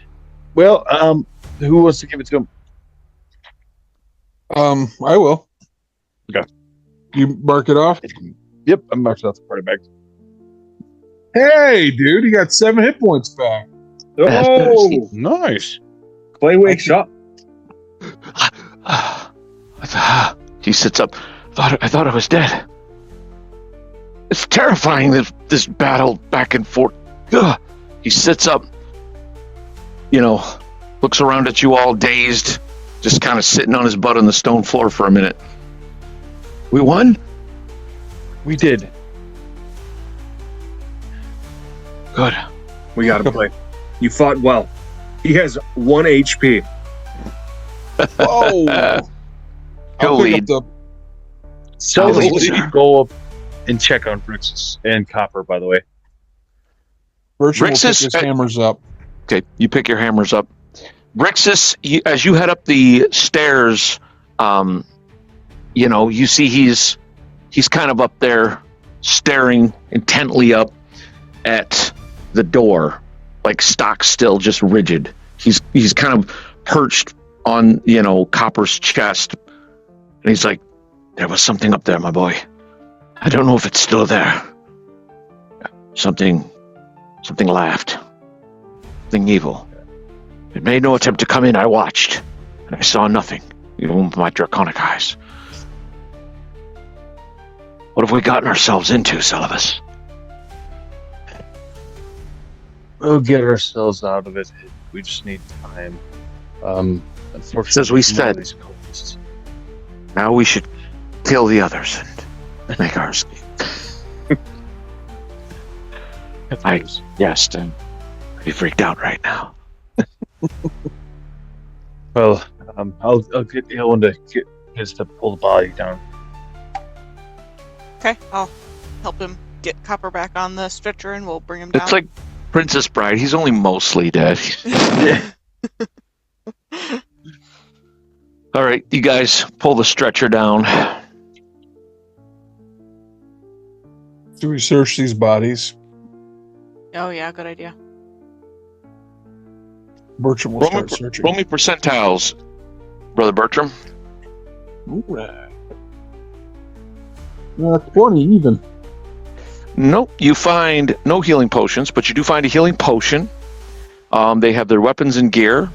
Well, who wants to give it to him? I will. Okay. You mark it off? Yep, I'm marking out the party bag. Hey, dude, you got 7 hit points back. Oh, Nice. Clay wakes up. He sits up. I thought I was dead. It's terrifying, this battle back and forth. Ugh. He sits up, looks around at you all dazed, just kind of sitting on his butt on the stone floor for a minute. We won? We did. Good. We got him, Clay. You fought well. He has 1 HP. Oh, He'll I'll pick lead. up So I'll leave let's it there. go up and check on Brixus and Copper, by the way. Bertram will pick Rixus, his hammers up. Okay, you pick your hammers up. Brixus, as you head up the stairs, you see he's kind of up there staring intently up at the door, like stock still, just rigid. He's kind of perched on, Copper's chest, and he's like, there was something up there, my boy. I don't know if it's still there. Something laughed. Something evil. It made no attempt to come in. I watched, and I saw nothing, even with my draconic eyes. What have we gotten ourselves into, Celovus? We'll get ourselves out of it. We just need time. Unfortunately, As we said. these cultists- Now we should kill the others and make our escape. Yes, I'm pretty freaked out right now. Well, I'll get Ellen to get his to pull the body down. Okay, I'll help him get Copper back on the stretcher and we'll bring him down. It's like Princess Bride. He's only mostly dead. All right, you guys pull the stretcher down. Do we search these bodies? Oh yeah, good idea. Bertram will start searching. Roll me percentiles, Brother Bertram. Alright. 20 even. Nope, you find no healing potions, but you do find a healing potion. They have their weapons and gear,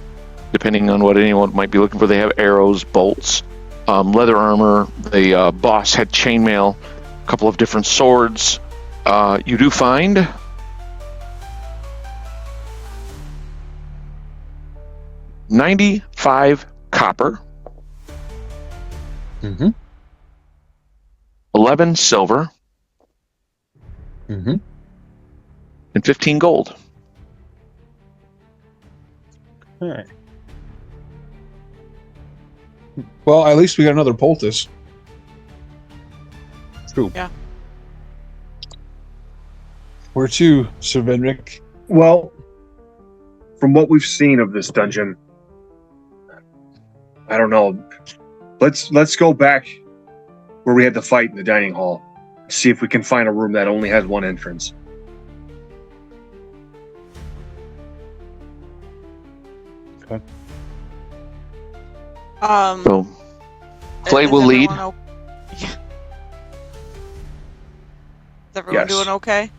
depending on what anyone might be looking for. They have arrows, bolts, leather armor. The boss had chainmail, a couple of different swords. You do find 95 copper, 11 silver, and 15 gold. All right. Well, at least we got another poultice. True. Yeah. Where to, Sir Venric? Well, from what we've seen of this dungeon, I don't know. Let's go back where we had the fight in the dining hall. See if we can find a room that only has one entrance. So Clay is will lead. everyone Yeah. Is everyone Yes. doing okay?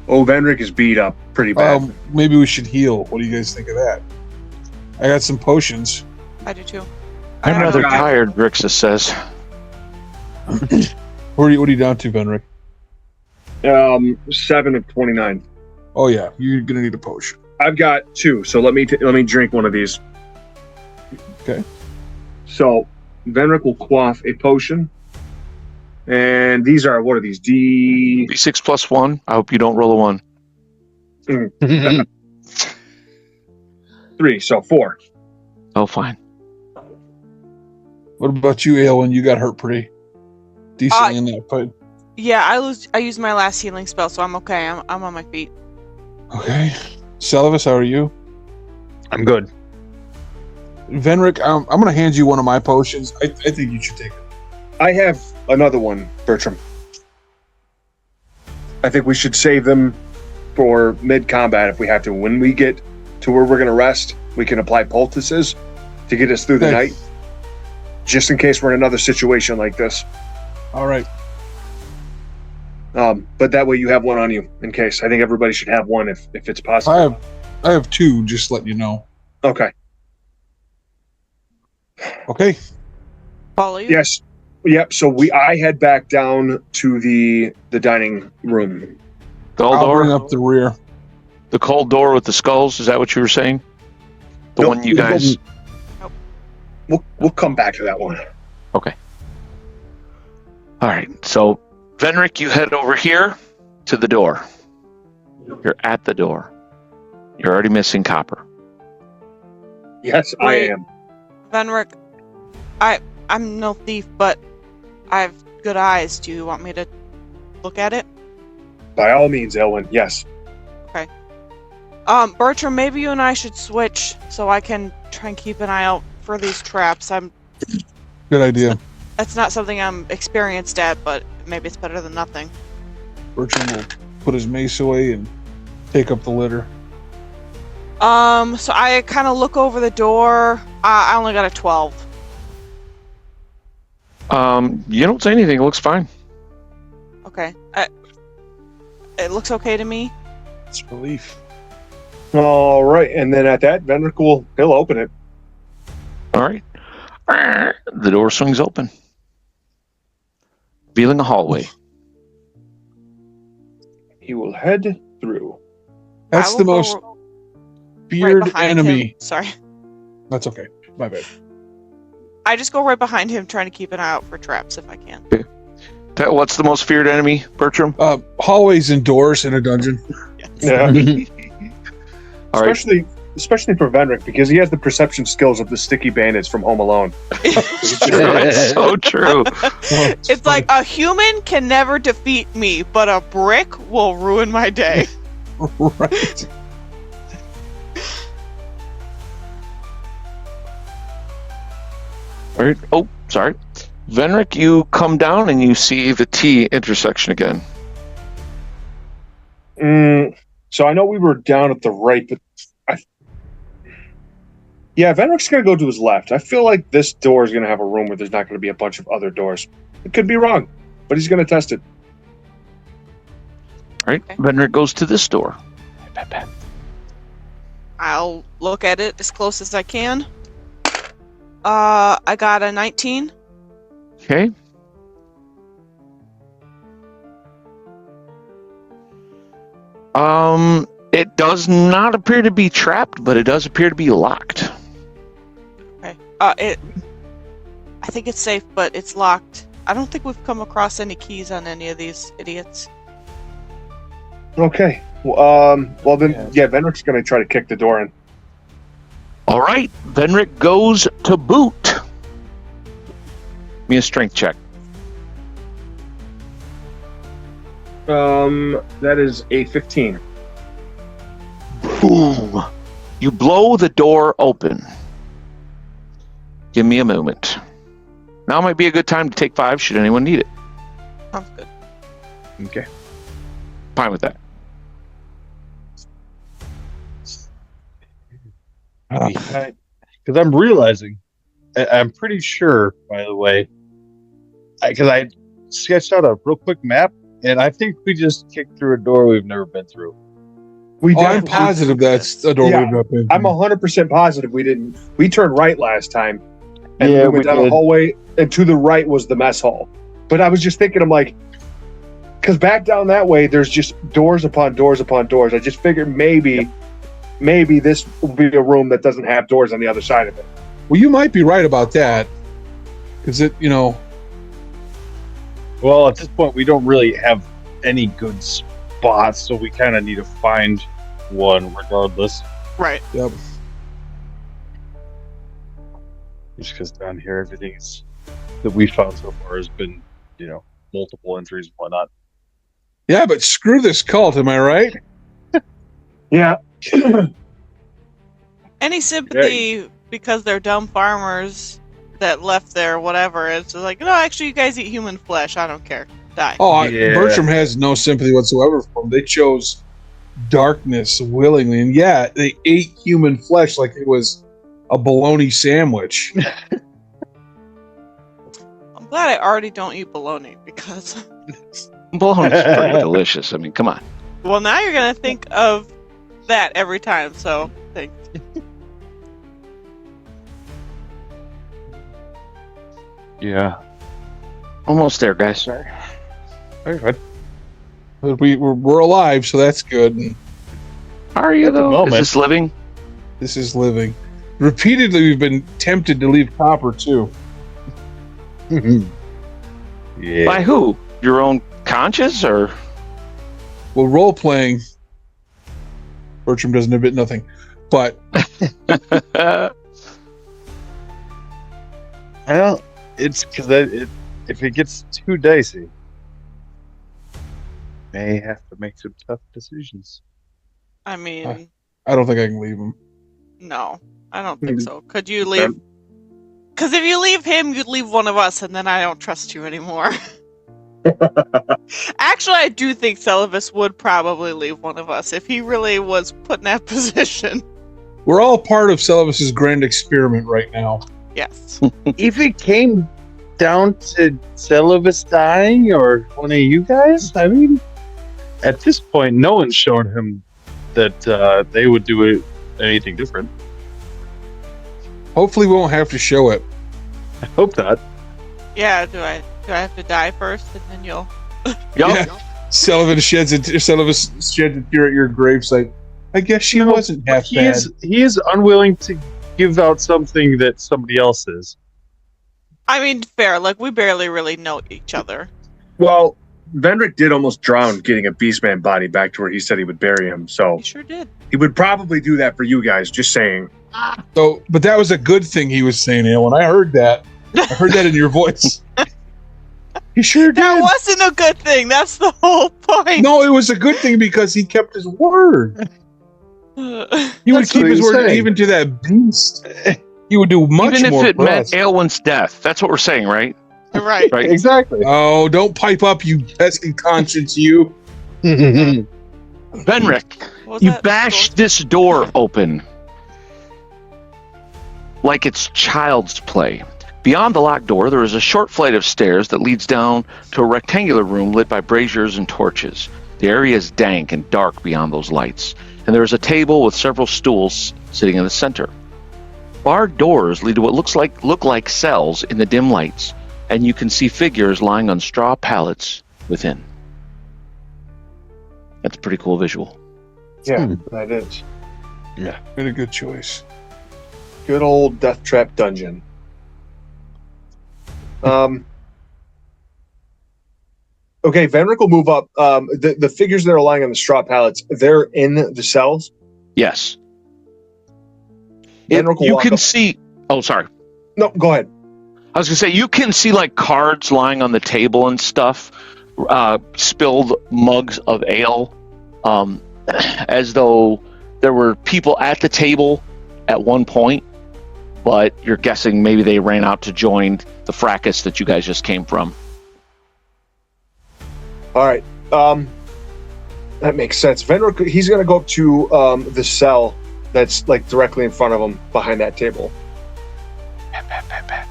Oh, Venric is beat up pretty bad. Maybe we should heal. What do you guys think of that? I got some potions. I do too. I'm I don't rather know. tired, Rixa says. What are you down to, Venric? 7 of 29. Oh yeah, you're gonna need a potion. I've got 2, so let me drink one of these. Okay. So Venric will quaff a potion, and these are, what are these? D6 plus 1. I hope you don't roll a 1. 3, so 4. Oh, fine. What about you, Aelwyn? You got hurt pretty decently in that fight. Yeah, I used my last healing spell, so I'm okay. I'm on my feet. Okay. Celibus, how are you? I'm good. Venric, I'm going to hand you one of my potions. I think you should take it. I have another one, Bertram. I think we should save them for mid-combat if we have to. When we get to where we're going to rest, we can apply poultices to get us through the Okay. night, just in case we're in another situation like this. All right. But that way you have one on you in case. I think everybody should have one if it's possible. I have 2, just let you know. Okay. Okay. Follow you? Yes. Yep. So I head back down to the dining room. Skull I'll bring door? up the rear. The cold door with the skulls? Is that what you were saying? The Nope. one you guys... We'll come back to that one. Okay. All right. So, Venric, you head over here to the door. You're at the door. You're already missing copper. Yes, I Wait. am. Venric, I'm no thief, but I have good eyes. Do you want me to look at it? By all means, Elwyn. Yes. Bertram, maybe you and I should switch so I can try and keep an eye out for these traps. Good idea. That's not something I'm experienced at, but maybe it's better than nothing. Bertram will put his mace away and take up the litter. So I kind of look over the door. I only got a 12. You don't say anything. It looks fine. Okay. It looks okay to me. It's relief. All right, and then at that, Venric he'll open it. All right. The door swings open, revealing a hallway. He will head through. That's I the will most go feared behind enemy. him. Sorry. That's okay. My bad. I just go right behind him, trying to keep an eye out for traps if I can. What's the most feared enemy, Bertram? Hallways and doors in a dungeon. Yeah. All right. Especially for Venric, because he has the perception skills of the sticky bandits from Home Alone. It's so true. It's like a human can never defeat me, but a brick will ruin my day. Right. All right. Oh, sorry. Venric, you come down and you see the T intersection again. So I know we were down at the right, but Venric's going to go to his left. I feel like this door is going to have a room where there's not going to be a bunch of other doors. It could be wrong, but he's going to test it. All right. Okay. Venric goes to this door. I'll look at it as close as I can. I got a 19. Okay. It does not appear to be trapped, but it does appear to be locked. Okay. I think it's safe, but it's locked. I don't think we've come across any keys on any of these idiots. Okay. Well then, Venric's going to try to kick the door in. All right. Venric goes to boot. Give me a strength check. That is a 15. Boom. You blow the door open. Give me a moment. Now might be a good time to take 5 should anyone need it. Sounds good. Okay. Fine with that. Because I'm realizing, I'm pretty sure, by the way, because I sketched out a real quick map, and I think we just kicked through a door we've never been through. I'm positive that's a door we've not been I'm through. 100% positive we didn't. We turned right last time, and Yeah, we went we down did. a hallway, and to the right was the mess hall. But I was just thinking, I'm like, because back down that way, there's just doors upon doors upon doors. I just figured maybe this will be a room that doesn't have doors on the other side of it. Well, you might be right about that. Because Well, at this point, we don't really have any good spots, so we kind of need to find one regardless. Right. yep. Just because down here, everything that we found so far has been, multiple entries and whatnot. Yeah, but screw this cult, am I right? Yeah. Any sympathy because they're dumb farmers that left their whatever. It's just like, no, actually, you guys eat human flesh. I don't care. Die. Oh, Yeah. Bertram has no sympathy whatsoever for them. They chose darkness willingly, and yeah, they ate human flesh like it was a bologna sandwich. I'm glad I already don't eat bologna because, Bologna's pretty delicious. I mean, come on. well, now you're going to think of that every time. So, thanks. Yeah. Almost there, guys. Very good. But we're alive, so that's good. And How are you, At the though? Is moment. this living? this is living. Repeatedly, we've been tempted to leave Copper too. Yeah. By who? Your own conscience, or? Well, role playing, Bertram doesn't admit nothing, but Well, it's because if it gets too dicey, may have to make some tough decisions. I mean, I don't think I can leave him. no, I don't think so. Could you leave? Because if you leave him, you'd leave one of us, and then I don't trust you anymore. Actually, I do think Celovus would probably leave one of us if he really was put in that position. We're all part of Celovus's grand experiment right now. Yes. If it came down to Celovus dying or one of you guys, I mean, at this point, no one's shown him that they would do anything different. Hopefully, we won't have to show it. I hope not. Yeah. Do I have to die first, and then you'll? Yeah. Celovus sheds a tear at your gravesite. I guess she wasn't half He bad. he is unwilling to give out something that somebody else is. I mean, fair. Like we barely really know each other. Well, Vendrick did almost drown getting a Beastman body back to where he said he would bury him. So You sure did. he would probably do that for you guys. Just saying. So, but that was a good thing he was saying, Alan. I heard that. I heard that in your voice. He sure did. That wasn't a good thing. That's the whole point. No, it was a good thing because he kept his word. He would That's keep what his he's word saying. even to that beast. He would do much Even if more it for meant us. Aelwyn's death. That's what we're saying, right? Right. Right. Exactly. Oh, don't pipe up, you pesky conscience, you. Benric, What was you that? bash this door open like it's child's play. Beyond the locked door, there is a short flight of stairs that leads down to a rectangular room lit by braziers and torches. The area is dank and dark beyond those lights, and there is a table with several stools sitting in the center. Barred doors lead to what look like cells in the dim lights, and you can see figures lying on straw pallets within. That's a pretty cool visual. Yeah, that is. Made a good choice. Good old Death Trap Dungeon. Okay, Venric will move up. The figures that are lying on the straw pallets, they're in the cells. Yes. Venric will You walk can up. see... Oh, sorry. No, go ahead. I was going to say, you can see like cards lying on the table and stuff, spilled mugs of ale, as though there were people at the table at one point, but you're guessing maybe they ran out to join the fracas that you guys just came from. All right. That makes sense. Venric, he's going to go up to the cell that's like directly in front of him behind that table. Pat.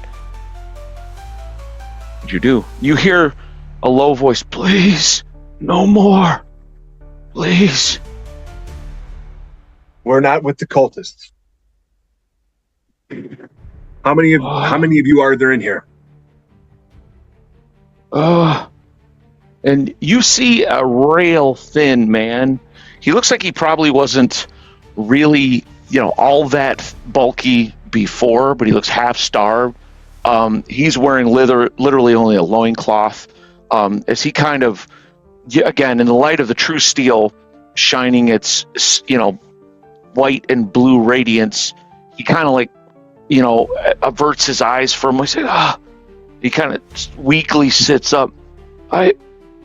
What you do? You hear a low voice, please, no more. Please. We're not with the cultists. How many of you are there in here? And you see a rail thin man. He looks like he probably wasn't really, all that bulky before, but he looks half starved. He's wearing literally only a loincloth. As he kind of, again, in the light of the true steel shining its, white and blue radiance, he kind of averts his eyes from. He kind of weakly sits up.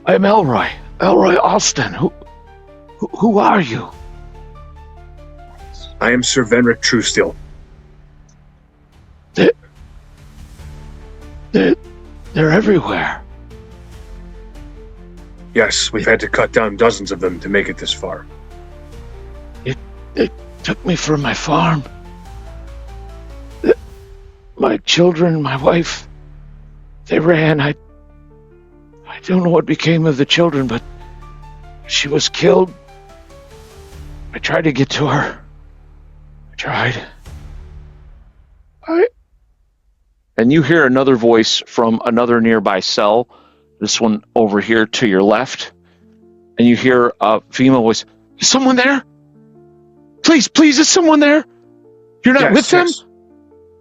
I'm Elroy Alston. Who are you? I am Sir Venric Truesteel. They're everywhere. Yes, we've had to cut down dozens of them to make it this far. They took me from my farm. My children, my wife, they ran. I don't know what became of the children, but she was killed. I tried to get to her. And you hear another voice from another nearby cell, this one over here to your left, and you hear a female voice, is someone there? Please, is someone there? You're not with them? Yes.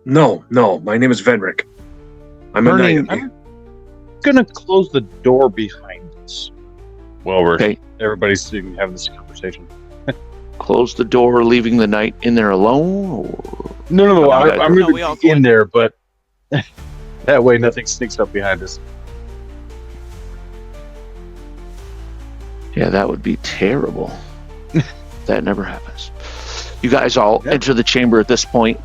No, my name is Venric. I'm a knight. I'm gonna close the door behind us. Well, everybody's having this conversation. Close the door, leaving the knight in there alone? Or... No. I'm we really all in there, but that way nothing sneaks up behind us. Yeah, that would be terrible. That never happens. You guys all enter the chamber at this point.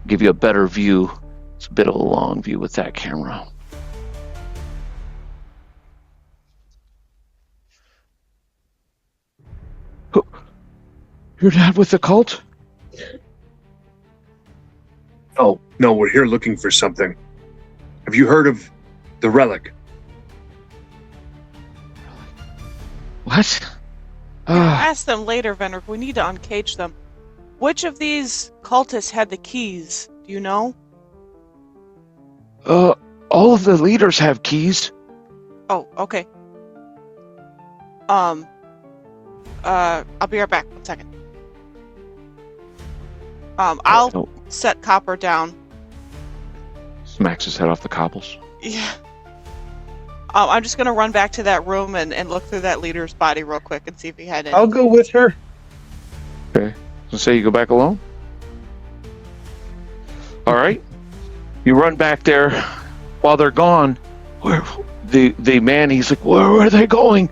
Give you a better view. It's a bit of a long view with that camera. You're not with the cult? No, we're here looking for something. Have you heard of the relic? What? Ask them later, Venric. We need to uncage them. Which of these cultists had the keys? Do you know? All of the leaders have keys. Oh, okay. I'll be right back. 1 second. I'll set Copper down. Smacks his head off the cobbles. Yeah. I'm just gonna run back to that room and look through that leader's body real quick and see if he had any. I'll go with her. Okay. So say you go back alone? All right. You run back there. While they're gone, the man, he's like, where are they going?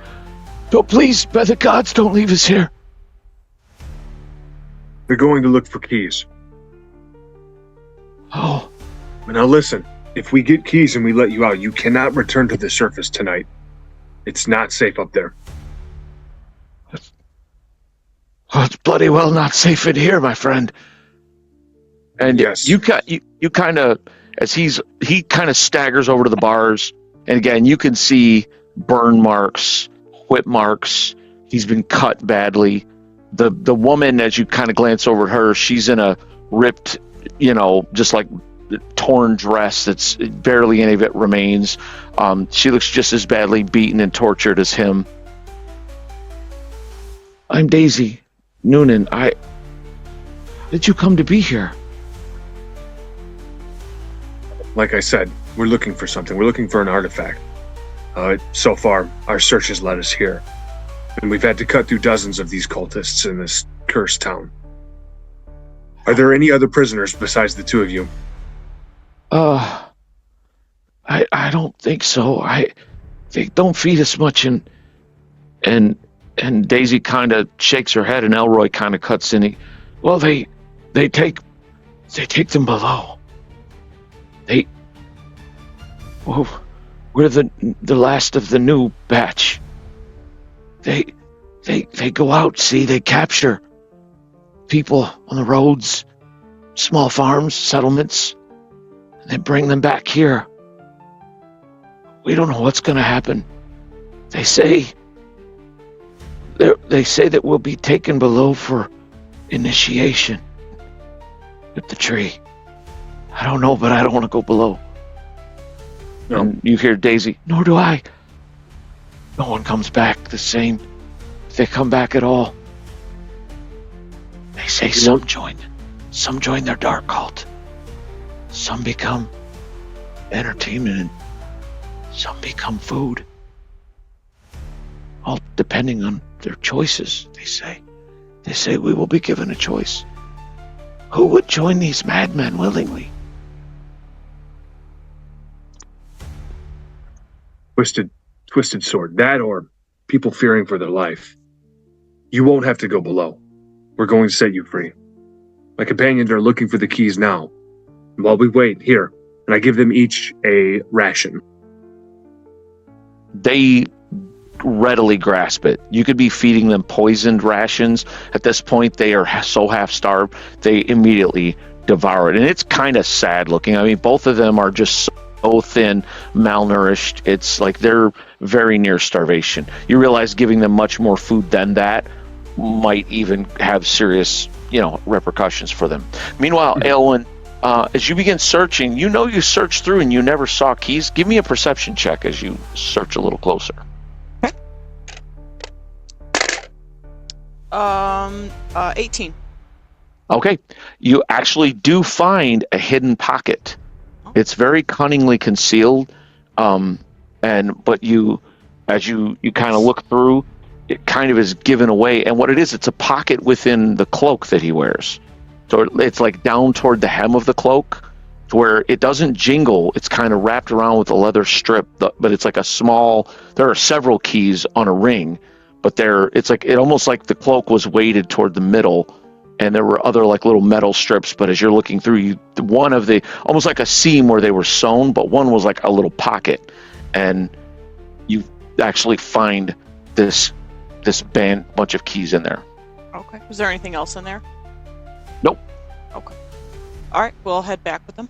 Don't, please, by the gods, don't leave us here. They're going to look for keys. Oh. Now listen, if we get keys and we let you out, you cannot return to the surface tonight. It's not safe up there. It's bloody well not safe in here, my friend. And yes. you kind of, as he kind of staggers over to the bars, and again, you can see burn marks, whip marks. He's been cut badly. The woman, as you kind of glance over at her, she's in a ripped, just like torn dress that's barely any of it remains. She looks just as badly beaten and tortured as him. I'm Daisy Noonan. How did you come to be here? Like I said, we're looking for something. We're looking for an artifact. So far, our search has led us here. And we've had to cut through dozens of these cultists in this cursed town. Are there any other prisoners besides the two of you? I I don't think so. They don't feed us much, and Daisy kind of shakes her head, and Elroy kind of cuts in. They take them below. We're the last of the new batch. They go out. See, they capture people on the roads, small farms, settlements, and they bring them back here. We don't know what's going to happen. They say that we'll be taken below for initiation with the tree. I don't know, but I don't want to go below. No. And you hear Daisy, nor do I. No one comes back the same. If they come back at all. They say some join their dark cult. Some become entertainment, and some become food. All depending on their choices, they say. They say we will be given a choice. Who would join these madmen willingly? Twisted sword. That or people fearing for their life. You won't have to go below. We're going to set you free. My companions are looking for the keys now. And while we wait, here, and I give them each a ration. They readily grasp it. You could be feeding them poisoned rations. At this point, they are so half-starved, they immediately devour it. And it's kind of sad looking. I mean, both of them are just so thin, malnourished. It's like they're very near starvation. You realize giving them much more food than that might even have serious, repercussions for them. Meanwhile, Aylwin, as you begin searching, you searched through and you never saw keys. Give me a perception check as you search a little closer. 18. Okay. You actually do find a hidden pocket. It's very cunningly concealed. But you, as you kind of look through, it kind of is given away. And what it is, it's a pocket within the cloak that he wears. So it's like down toward the hem of the cloak, to where it doesn't jingle. It's kind of wrapped around with a leather strip, but it's like a small. There are several keys on a ring, but it almost like the cloak was weighted toward the middle, and there were other like little metal strips. But as you're looking through, one of the almost like a seam where they were sewn, but one was like a little pocket, and you actually find this bunch of keys in there. Okay. Was there anything else in there? Nope. Okay. All right. We'll head back with them.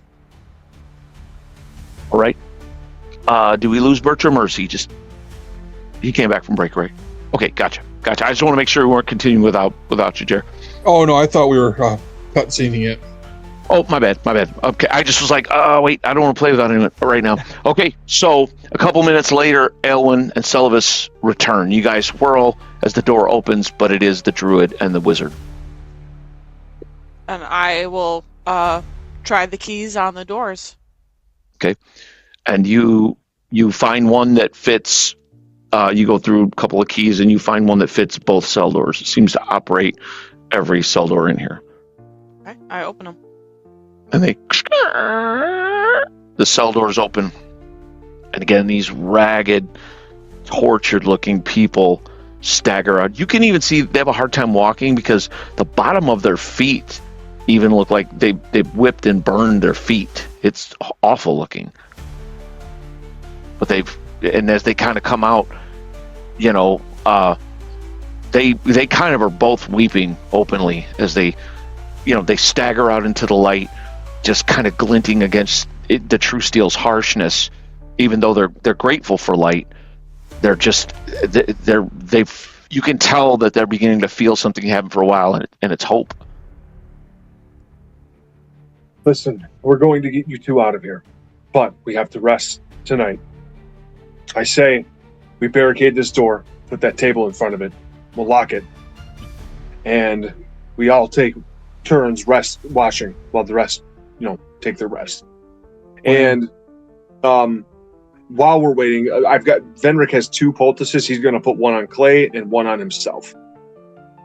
All right. Do we lose Bertram, or is he came back from break, right? Okay, gotcha. I just want to make sure we weren't continuing without you, Jer. Oh no, I thought we were cutscening it. Oh, my bad. Okay, I just was like, wait, I don't want to play without him right now. Okay, so a couple minutes later, Aylwin and Celivis return. You guys whirl as the door opens, but it is the druid and the wizard. And I will try the keys on the doors. Okay, and you find one that fits. You go through a couple of keys, and you find one that fits both cell doors. It seems to operate every cell door in here. Okay, I open them. And the cell doors open. And again, these ragged, tortured-looking people stagger out. You can even see they have a hard time walking because the bottom of their feet even look like they whipped and burned their feet. It's awful looking. But as they kind of come out, they kind of are both weeping openly as they stagger out into the light, just kind of glinting against the True Steel's harshness. Even though they're grateful for light, they're just you can tell that they're beginning to feel something you haven't for a while, and it's hope. Listen, we're going to get you two out of here, but we have to rest tonight. I say we barricade this door, put that table in front of it, we'll lock it, and we all take turns washing while the rest, take their rest. And while we're waiting, Venric has 2 poultices. He's going to put one on Clay and one on himself.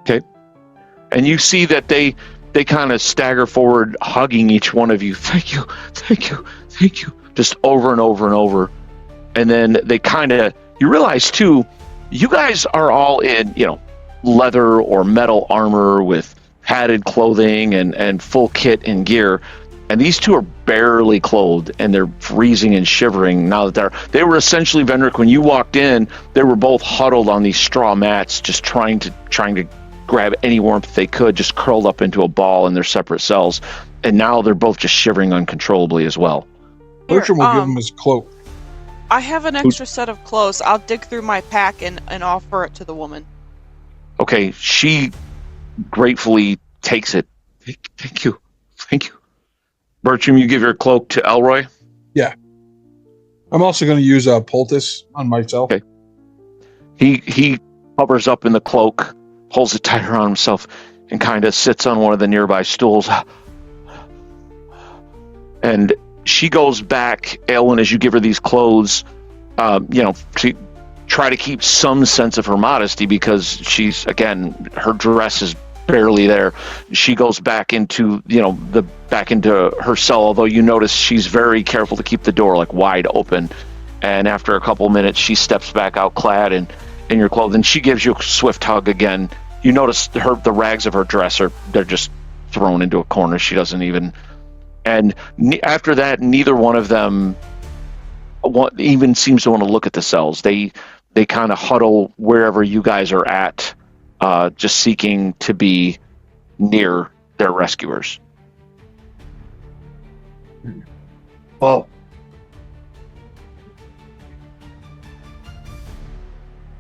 Okay. And you see that they kind of stagger forward, hugging each one of you. Thank you, just over and over and over. And then they kind of, you realize too, you guys are all in, leather or metal armor with padded clothing and full kit and gear. And these two are barely clothed, and they're freezing and shivering now that they were essentially, Vendrick, when you walked in, they were both huddled on these straw mats, just trying to grab any warmth they could, just curled up into a ball in their separate cells. And now they're both just shivering uncontrollably as well. Bertram will give him his cloak. I have an extra set of clothes. I'll dig through my pack and offer it to the woman. Okay, she gratefully takes it. Thank you. Bertram, you give your cloak to Elroy? Yeah. I'm also going to use a poultice on myself. Okay. He hovers up in the cloak, pulls it tight around himself, and kind of sits on one of the nearby stools. And she goes back, Aelwyn, as you give her these clothes, to try to keep some sense of her modesty, because she's, again, her dress is barely there. She goes back into her cell, although you notice she's very careful to keep the door wide open. And after a couple minutes, she steps back out clad in your clothing. She gives you a swift hug again. You notice the rags of her dress they're just thrown into a corner. She doesn't even. And after that, neither one of them even seems to want to look at the cells. They kind of huddle wherever you guys are at, just seeking to be near their rescuers. Well,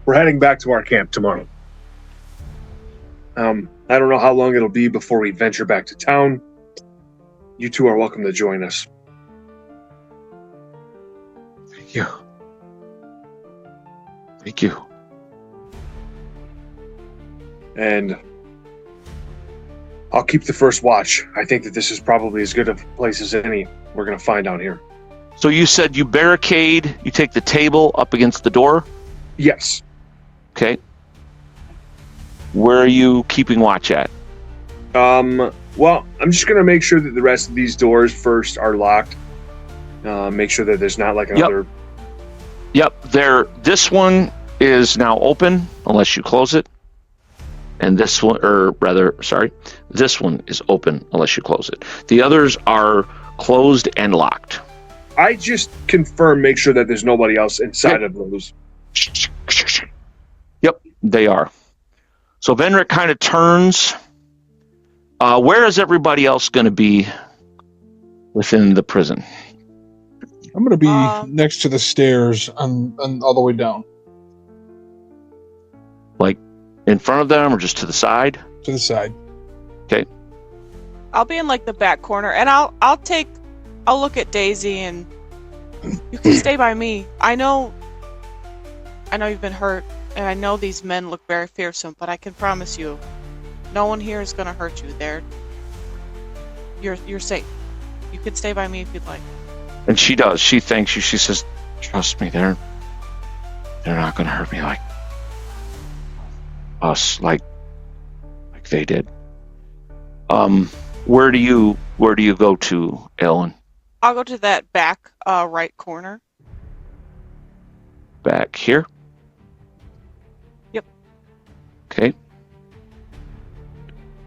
we're heading back to our camp tomorrow. I don't know how long it'll be before we venture back to town. You two are welcome to join us. Thank you. And I'll keep the first watch. I think that this is probably as good a place as any we're going to find out here. So you said you barricade, you take the table up against the door? Yes. Okay. Where are you keeping watch at? Well, I'm just going to make sure that the rest of these doors first are locked. Make sure that there's not another... Yep. This one is now open, unless you close it. And this one is open, unless you close it. The others are closed and locked. I just make sure that there's nobody else inside of those. Yep, they are. So Venric kind of turns. Where is everybody else going to be within the prison? I'm going to be next to the stairs and all the way down. Like in front of them or just to the side? To the side. Okay. I'll be in the back corner, and I'll look at Daisy, and you can stay by me. I know you've been hurt, and I know these men look very fearsome, but I can promise you, no one here is going to hurt you. You're safe. You can stay by me if you'd like. And she does. She thanks you. She says, "Trust me, they're not going to hurt me like us, like they did." Where do you go to, Ellen? I'll go to that back right corner. Back here? Yep. Okay.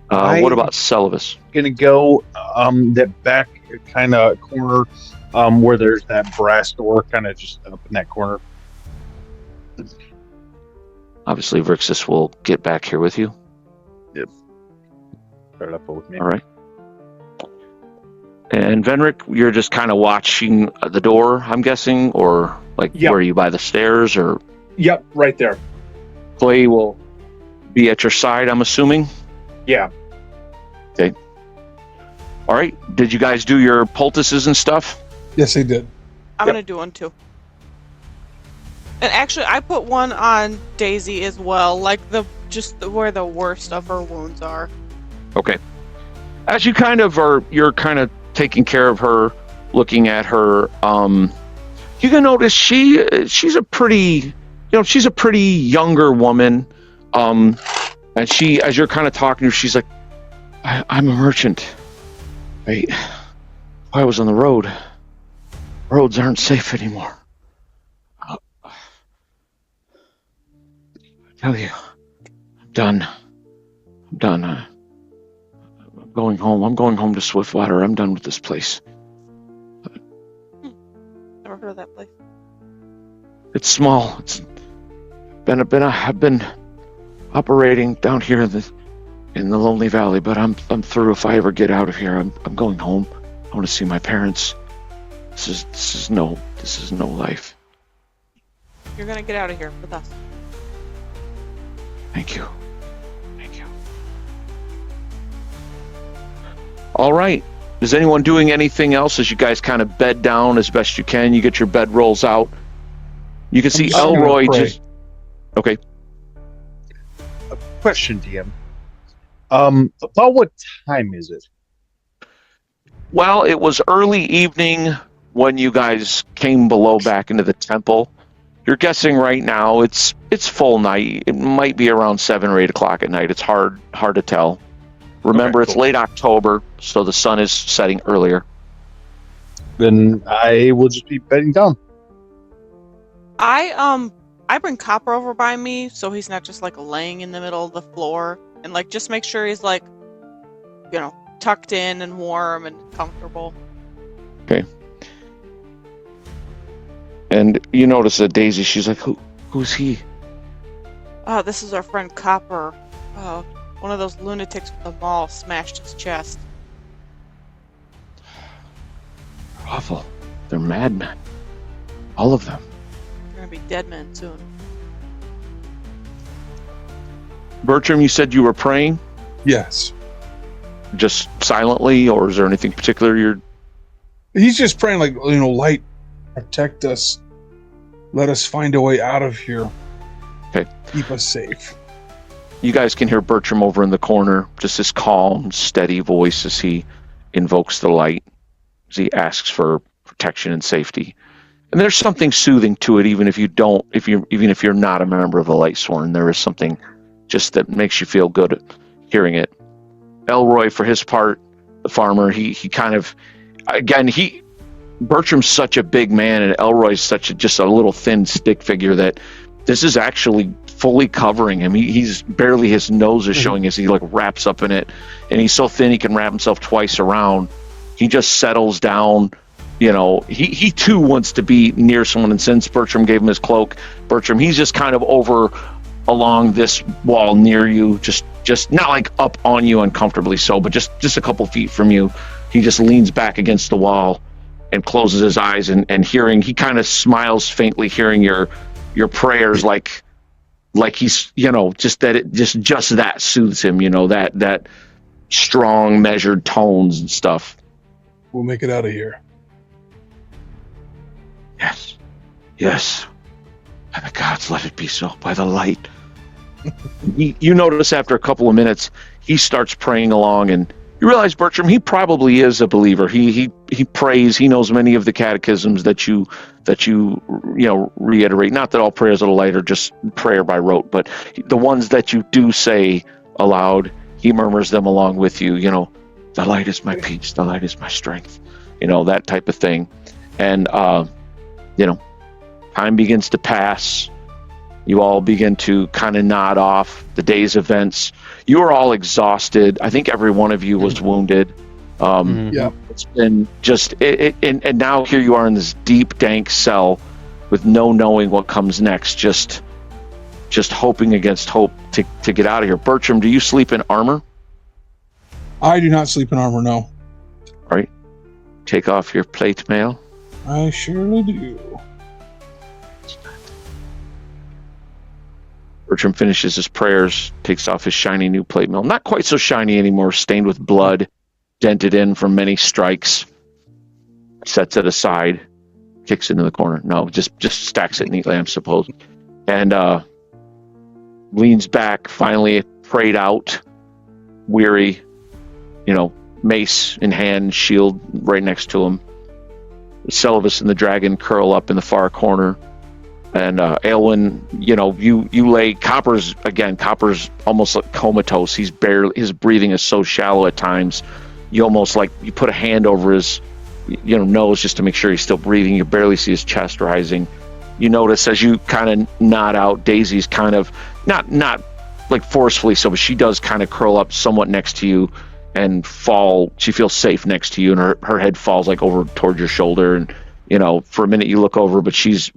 What about Celibus? Gonna go that back kind of corner where there's that brass door, kind of just up in that corner. Obviously, Vrixis will get back here with you. Yep. Start up with me. All right. And Venric, you're just kind of watching the door, I'm guessing, or Yep. Were you by the stairs, or? Yep, right there. Clay will be at your side, I'm assuming. Yeah. Okay. All right. Did you guys do your poultices and stuff? Yes, they did. I'm going to do one too. And actually, I put one on Daisy as well, where the worst of her wounds are. Okay. As you're kind of taking care of her, looking at her, you can notice she's a pretty younger woman. And she, as you're kind of talking to her, she's like, I'm a merchant. I was on the road. Roads aren't safe anymore. tell you, I'm done. I'm going home. I'm going home to Swiftwater. I'm done with this place. Never heard of that place. It's small. I've been operating down here in the Lonely Valley, but I'm through. If I ever get out of here, I'm going home. I want to see my parents. This is no life. You're gonna get out of here with us. Thank you. All right. Is anyone doing anything else as you guys kind of bed down as best you can? You get your bed rolls out. You can see just gonna Elroy pray. just... Okay. Question, DM. About what time is it? Well, it was early evening when you guys came below back into the temple. You're guessing right now it's full night. It might be around 7 or 8 o'clock at night. It's hard to tell. Remember, Okay, it's cool. late October, so the sun is setting earlier. Then I will just be bedding down. I bring Copper over by me so he's not just like laying in the middle of the floor, and like just make sure he's like, you know, tucked in and warm and comfortable. Okay. And you notice that Daisy, she's like, who's he? Oh, this is our friend Copper. Oh, one of those lunatics with the maul smashed his chest. They're awful. They're madmen. All of them. They're gonna be dead men soon. Bertram, you said you were praying Yes. just silently, or is there anything particular you're... He's just praying, like, light, protect us. Let us find a way out of here. Okay. Keep us safe. You guys can hear Bertram over in the corner, just his calm, steady voice as he invokes the light, as he asks for protection and safety. And there's something soothing to it, even if you're not a member of the Light Sworn. There is something just that makes you feel good hearing it. Elroy, for his part, the farmer, he kind of, again, Bertram's such a big man, and Elroy's just a little thin stick figure that this is actually fully covering him. He's barely, his nose is showing as he like wraps up in it, and he's so thin he can wrap himself twice around. He just settles down. He too wants to be near someone, and since Bertram gave him his cloak, he's just kind of over along this wall near you, just not like up on you uncomfortably so, but just a couple feet from you. He just leans back against the wall and closes his eyes, and hearing, he kind of smiles faintly, hearing your prayers, like he's, just that soothes him, that strong measured tones and stuff. We'll make it out of here. Yes. By the gods, let it be so. By the light. You notice after a couple of minutes, he starts praying along, and you realize, Bertram, he probably is a believer. He prays. He knows many of the catechisms that you reiterate. Not that all prayers of the light are just prayer by rote, but the ones that you do say aloud, he murmurs them along with you. The light is my peace. The light is my strength. That type of thing. And time begins to pass. You all begin to kind of nod off the day's events. You are all exhausted. I think every one of you was wounded. Yeah. It's been just and now here you are in this deep, dank cell with no knowing what comes next. Just hoping against hope to get out of here. Bertram, do you sleep in armor? I do not sleep in armor, no. All right. Take off your plate mail. I surely do. Bertram finishes his prayers, takes off his shiny new plate mail. Not quite so shiny anymore, stained with blood, dented in from many strikes. Sets it aside, kicks it into the corner. No, just stacks it neatly, I suppose. And leans back, finally prayed out, weary, mace in hand, shield right next to him. Celovus and the dragon curl up in the far corner. And Aelwyn, you lay. Copper's almost like comatose. His breathing is so shallow at times. You almost you put a hand over his nose just to make sure he's still breathing. You barely see his chest rising. you notice as you kind of nod out, Daisy's kind of not like forcefully so, but she does kind of curl up somewhat next to you and fall. She feels safe next to you, and her head falls like over towards your shoulder. And for a minute you look over, but she's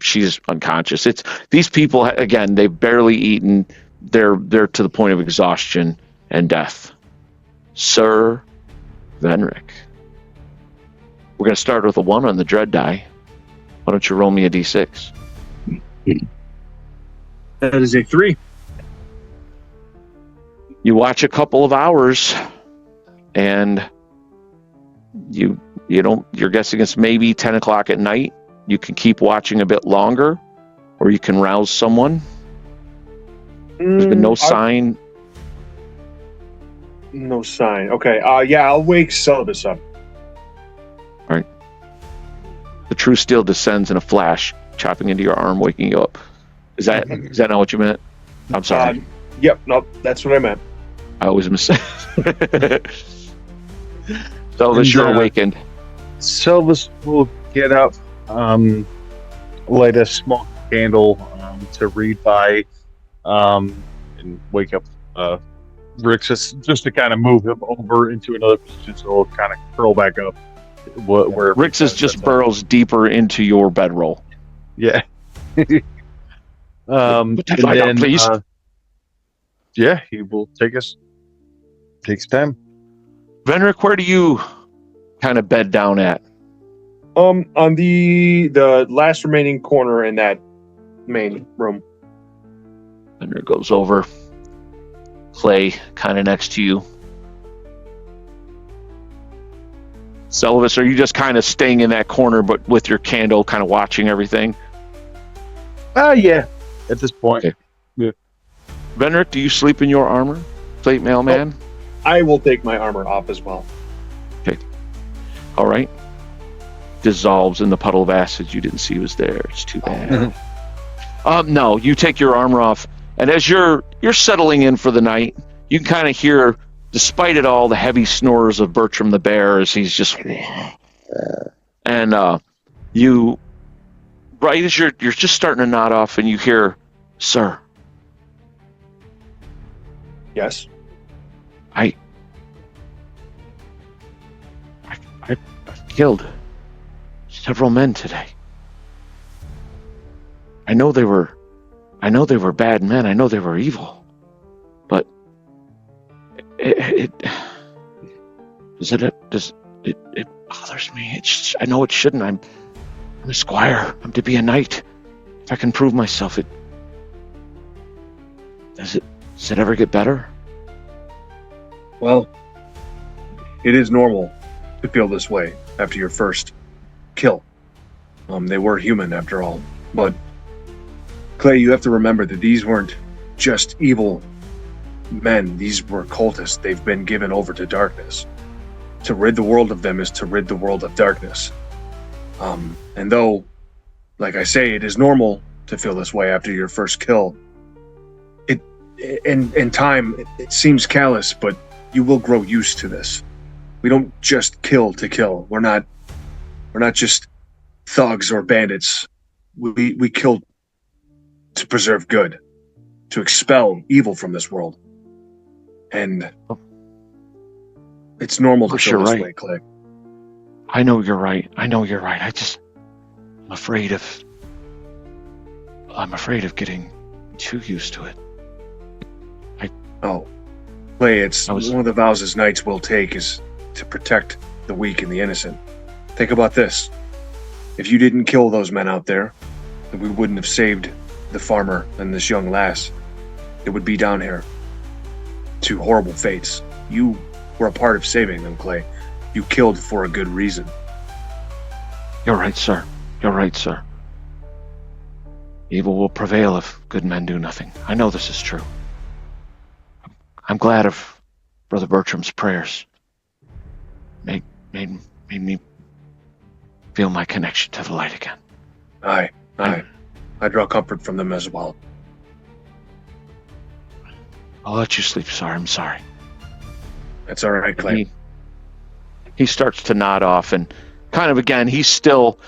unconscious. It's these people again. They've barely eaten. They're to the point of exhaustion and death. Sir Venric, we're going to start with a 1 on the dread die. Why don't you roll me a d6? That is a 3. You watch a couple of hours, and you're guessing it's maybe 10 o'clock at night. You can keep watching a bit longer, or you can rouse someone. There's been no sign. No sign. Okay. Yeah, I'll wake Celibus up. All right. The true steel descends in a flash, chopping into your arm, waking you up. Is that not what you meant? I'm sorry. Yep. Nope. That's what I meant. I always mistake. Celibus, you're awakened. Celibus will get up, light a small candle to read by, and wake up Rix just to kind of move him over into another position so he'll kind of curl back up. Where Rix just burrows deeper into your bedroll. Yeah. Put that light out, please. Yeah, he will takes time. Venric, where do you kind of bed down at? On the last remaining corner in that main room. Venric goes over. Clay kind of next to you. Celibus, are you just kind of staying in that corner but with your candle kind of watching everything? Yeah, at this point. Okay. Yeah. Venric, do you sleep in your armor? Plate mailman? I will take my armor off as well. Okay. All right. Dissolves in the puddle of acid you didn't see was there. It's too bad. No, you take your armor off, and as you're settling in for the night, you can kind of hear, despite it all, the heavy snores of Bertram the bear as he's just, and you, right as you're just starting to nod off, and you hear, "Sir." Yes. I killed several men today. I know they were bad men. I know they were evil, but it bothers me. I know it shouldn't. I'm a squire. I'm to be a knight. If I can prove myself, does it ever get better? Well, it is normal to feel this way after your first kill. They were human after all. But, Clay, you have to remember that these weren't just evil men. These were cultists. They've been given over to darkness. To rid the world of them is to rid the world of darkness. And though, like I say, it is normal to feel this way after your first kill, in time, it seems callous, but you will grow used to this. We don't just kill to kill. We're not just thugs or bandits. We kill to preserve good, to expel evil from this world. And it's normal to feel this way, Clay. I know you're right. I'm afraid of getting too used to it. Clay, it's one of the vows as knights will take is to protect the weak and the innocent. Think about this. If you didn't kill those men out there, then we wouldn't have saved the farmer and this young lass. It would be down here to horrible fates. You were a part of saving them, Clay. You killed for a good reason. You're right, sir. Evil will prevail if good men do nothing. I know this is true. I'm glad of Brother Bertram's prayers. Made me feel my connection to the light again. I draw comfort from them as well. I'll let you sleep, sir. I'm sorry. That's all right, Clay. He starts to nod off, and kind of again, he's still,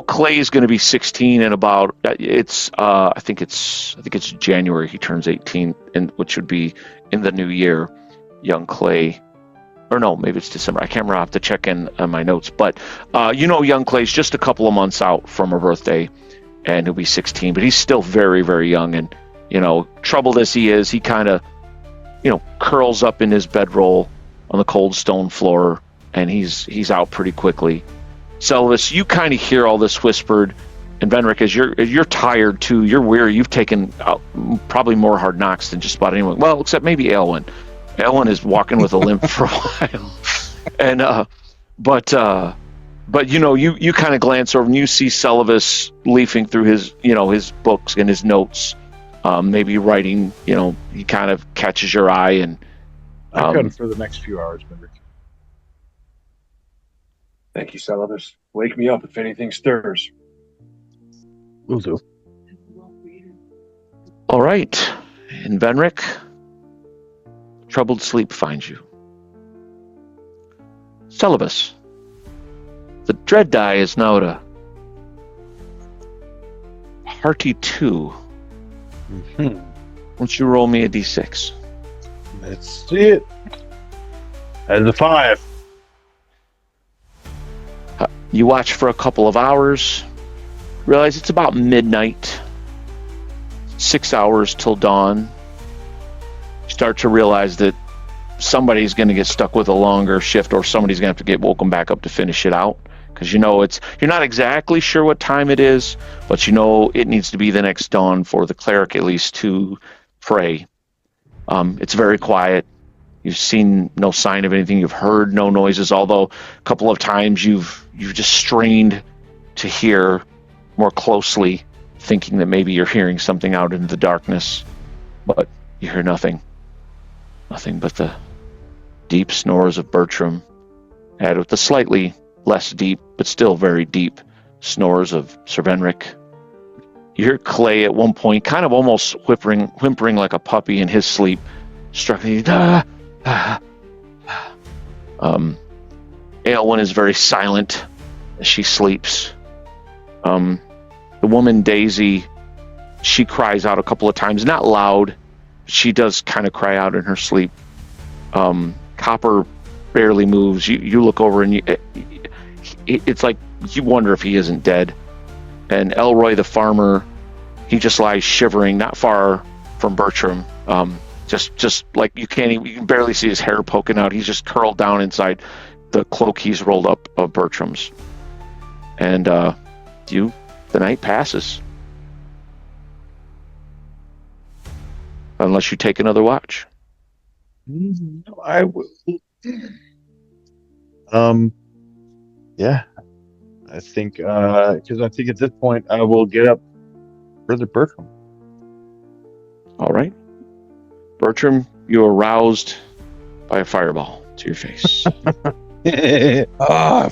Clay's going to be 16 in about I think it's January he turns 18, and which would be in the new year. Young Clay, or no, maybe it's December. I can't remember. I have to check in on my notes, but young Clay's just a couple of months out from her birthday, and he'll be 16. But he's still very, very young, and troubled as he is, he kind of curls up in his bedroll on the cold stone floor, and he's out pretty quickly. Selvus, you kind of hear all this whispered, and Venric, as you're tired too, you're weary. You've taken probably more hard knocks than just about anyone. Well, except maybe Aelwyn. Aelwyn is walking with a limp for a while, and but you kind of glance over and you see Selvus leafing through his his books and his notes, maybe writing. He kind of catches your eye, and I've got it for the next few hours, Venric. Thank you, Selvus. Wake me up if anything stirs. Will do. All right, and Venric, troubled sleep finds you. Selvus, the dread die is now at a hearty 2. Mm-hmm. Why don't you roll me a d6? Let's see it. As a 5. You watch for a couple of hours, realize it's about midnight, 6 hours till dawn. You start to realize that somebody's going to get stuck with a longer shift, or somebody's going to have to get woken back up to finish it out, because you're not exactly sure what time it is, but it needs to be the next dawn for the cleric at least to pray. It's very quiet. You've seen no sign of anything. You've heard no noises, although a couple of times you've just strained to hear more closely, thinking that maybe you're hearing something out in the darkness, but you hear nothing. Nothing but the deep snores of Bertram, added with the slightly less deep, but still very deep, snores of Sir Venric. You hear Clay at one point, kind of almost whimpering like a puppy in his sleep, struggling. Aelwyn is very silent as she sleeps. The woman Daisy, she cries out a couple of times, not loud. She does kind of cry out in her sleep. Copper barely moves. You look over and it's like you wonder if he isn't dead. And Elroy the farmer, he just lies shivering not far from Bertram. Just like you can barely see his hair poking out. He's just curled down inside the cloak he's rolled up of Bertram's. And the night passes. Unless you take another watch. I will. Yeah. I think, because I think at this point I will get up further Bertram. All right. Bertram, you are roused by a fireball to your face. It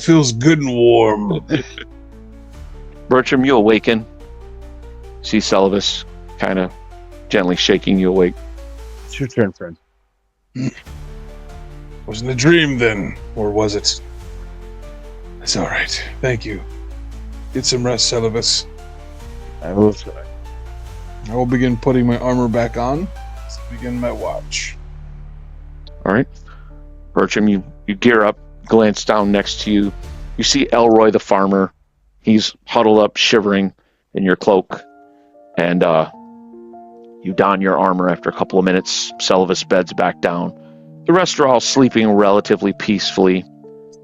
feels good and warm. Bertram, you awaken. See Selvus kind of gently shaking you awake. It's your turn, friend. Wasn't a dream then, or was it? It's all right. Thank you. Get some rest, Selvus. I will try. I will begin putting my armor back on. Let's begin my watch. All right. Bertram, you gear up, glance down next to you. You see Elroy the farmer. He's huddled up, shivering in your cloak. And you don your armor after a couple of minutes. Selvus beds back down. The rest are all sleeping relatively peacefully.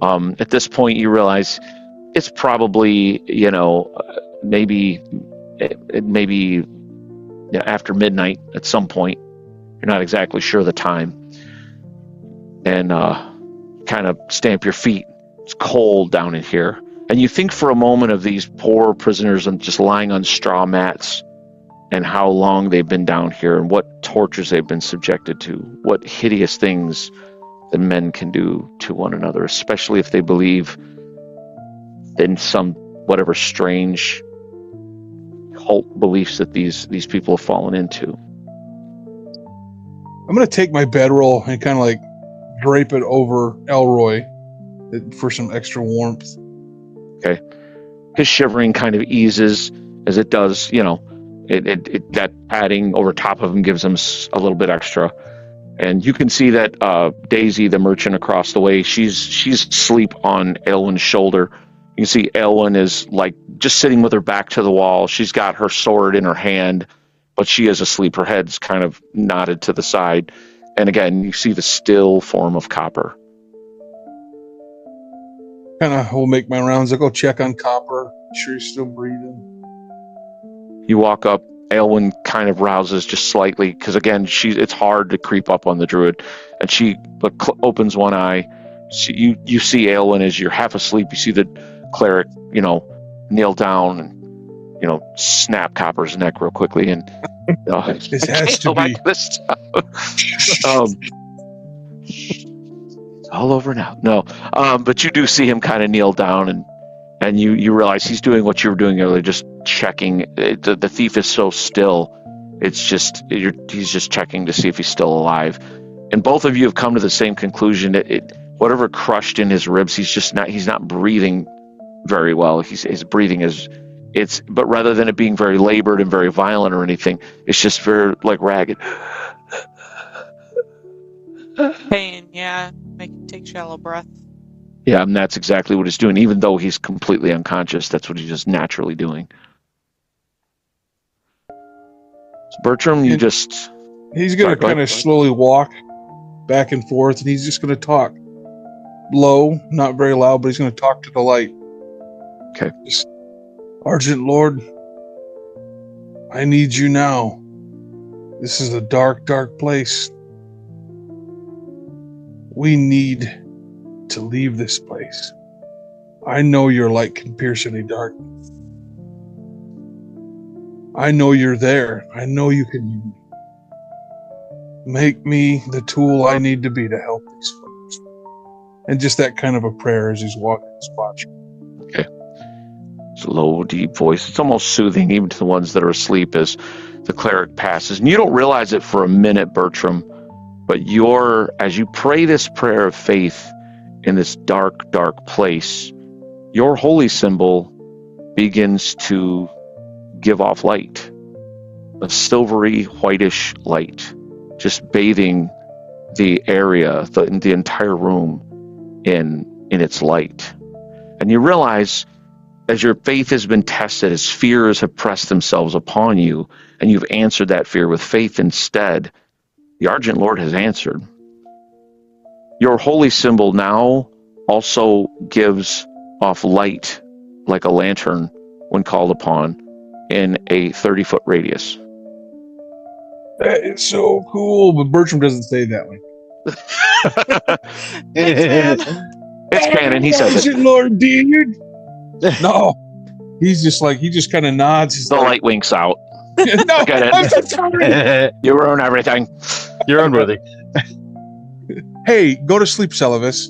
At this point, you realize it's probably, maybe after midnight at some point. You're not exactly sure the time. And kind of stamp your feet. It's cold down in here. And you think for a moment of these poor prisoners and just lying on straw mats and how long they've been down here and what tortures they've been subjected to, what hideous things that men can do to one another, especially if they believe in some whatever strange cult beliefs that these people have fallen into. I'm going to take my bedroll and kind of like drape it over Elroy for some extra warmth. Okay. His shivering kind of eases as it does, that padding over top of him gives him a little bit extra. And you can see that Daisy, the merchant across the way, she's asleep on Elwyn's shoulder. You can see Elwyn is like just sitting with her back to the wall. She's got her sword in her hand, but she is asleep. Her head's kind of nodded to the side. And again, you see the still form of Copper. Kind of will make my rounds. I'll go check on Copper. Sure he's still breathing. You walk up. Elwyn kind of rouses just slightly because again, it's hard to creep up on the druid, and she opens one eye. You see Elwyn as you're half asleep. You see the cleric, kneel down and snap Copper's neck real quickly, and this has to be this. It's all over now. No, but you do see him kind of kneel down and you realize he's doing what you were doing earlier, just checking. The thief is so still. It's just he's just checking to see if he's still alive. And both of you have come to the same conclusion. Whatever crushed in his ribs, he's not breathing very well. His breathing but rather than it being very labored and very violent or anything, it's just very like ragged. Pain, yeah. Make him take shallow breaths. Yeah, and that's exactly what he's doing. Even though he's completely unconscious, that's what he's just naturally doing. So Bertram, he's going to kind of slowly walk back and forth, and he's just going to talk low, not very loud, but he's going to talk to the light. Okay. Argent Lord, I need you now. This is a dark, dark place. We need to leave this place. I know your light can pierce any darkness. I know you're there. I know you can use me. Make me the tool I need to be to help these folks. And just that kind of a prayer as he's walking his posture. Okay. It's a low, deep voice. It's almost soothing even to the ones that are asleep as the cleric passes. And you don't realize it for a minute, Bertram, but as you pray this prayer of faith in this dark, dark place, your holy symbol begins to give off light, a silvery, whitish light, just bathing the area, the entire room in its light. And you realize, as your faith has been tested, as fears have pressed themselves upon you, and you've answered that fear with faith instead, the Argent Lord has answered. Your holy symbol now also gives off light like a lantern when called upon in a 30-foot radius. That is so cool, but Bertram doesn't say that way. It's canon, he says it. Lord, dude. No. He just kind of nods. The light winks out. No, Get it. I'm so sorry. You ruin everything. You're unworthy. Hey, go to sleep, Celovus.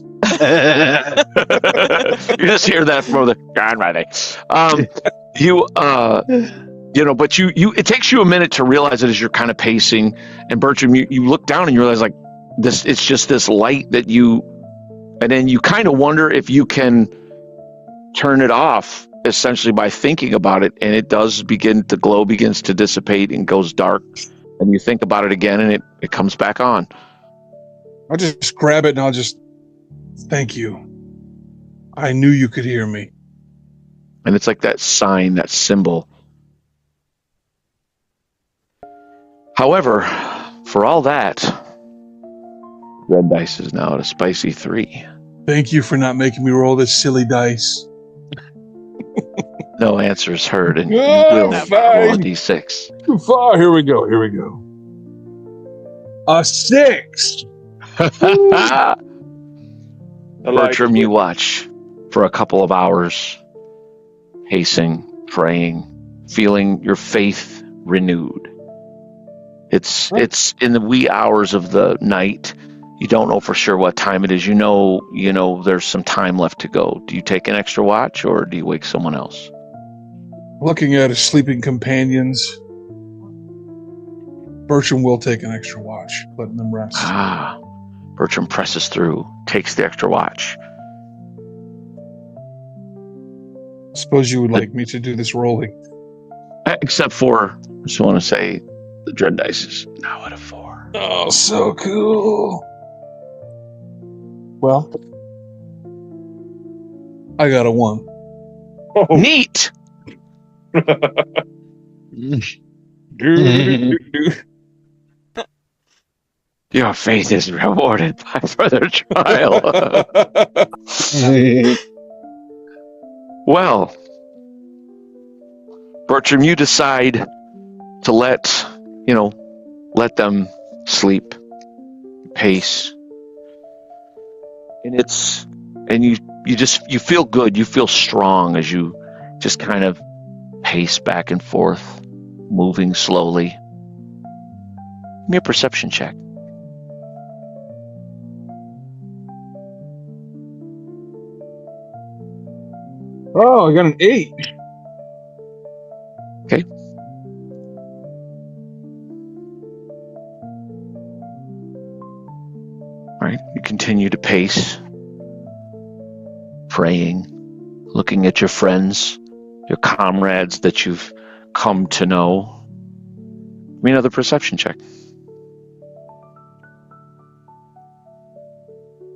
You just hear that from the God, right? But it takes you a minute to realize it as you're kind of pacing. And Bertram, you look down and you realize like this, it's just this light and then you kind of wonder if you can turn it off essentially by thinking about it. And it does the glow begins to dissipate and goes dark. And you think about it again and it comes back on. I'll just grab it and I'll just thank you. I knew you could hear me. And it's like that sign, that symbol. However, for all that, red dice is now at a spicy 3. Thank you for not making me roll this silly dice. No answer is heard, and Oh, you will roll a d6. Too far. Here we go. A 6. Bertram, you watch for a couple of hours, pacing, praying, feeling your faith renewed. It's in the wee hours of the night. You don't know for sure what time it is. You know there's some time left to go. Do you take an extra watch or do you wake someone else? Looking at his sleeping companions, Bertram will take an extra watch, letting them rest. Bertram presses through, takes the extra watch. Suppose you would like me to do this rolling. Except for, I just want to say, the dread dice is now at a 4. Oh, so cool. Well, I got a 1. Oh, Neat! Your faith is rewarded by further trial. Well, Bertram, you decide to let them sleep, pace. And you feel good, you feel strong as you just kind of pace back and forth, moving slowly. Give me a perception check. Oh, I got an 8. Okay. All right, you continue to pace, praying, looking at your friends, your comrades that you've come to know. Give me another perception check.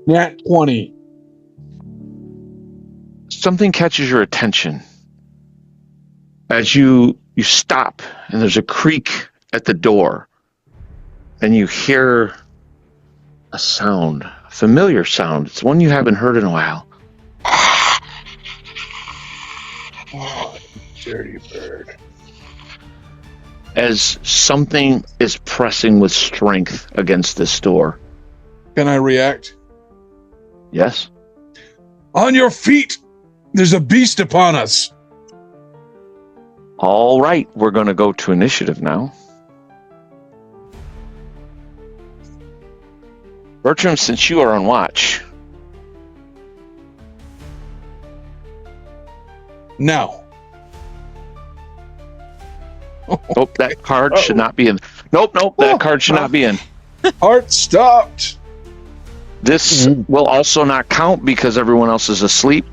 Nat 20. Something catches your attention as you stop, and there's a creak at the door, and you hear a sound, a familiar sound. It's one you haven't heard in a while. Oh, dirty bird. As something is pressing with strength against this door. Can I react? Yes? On your feet! There's a beast upon us! All right, we're going to go to initiative now. Bertram, since you are on watch. Now. Nope, that card should not be in. Nope, that card should not be in. Heart stopped! This will also not count because everyone else is asleep.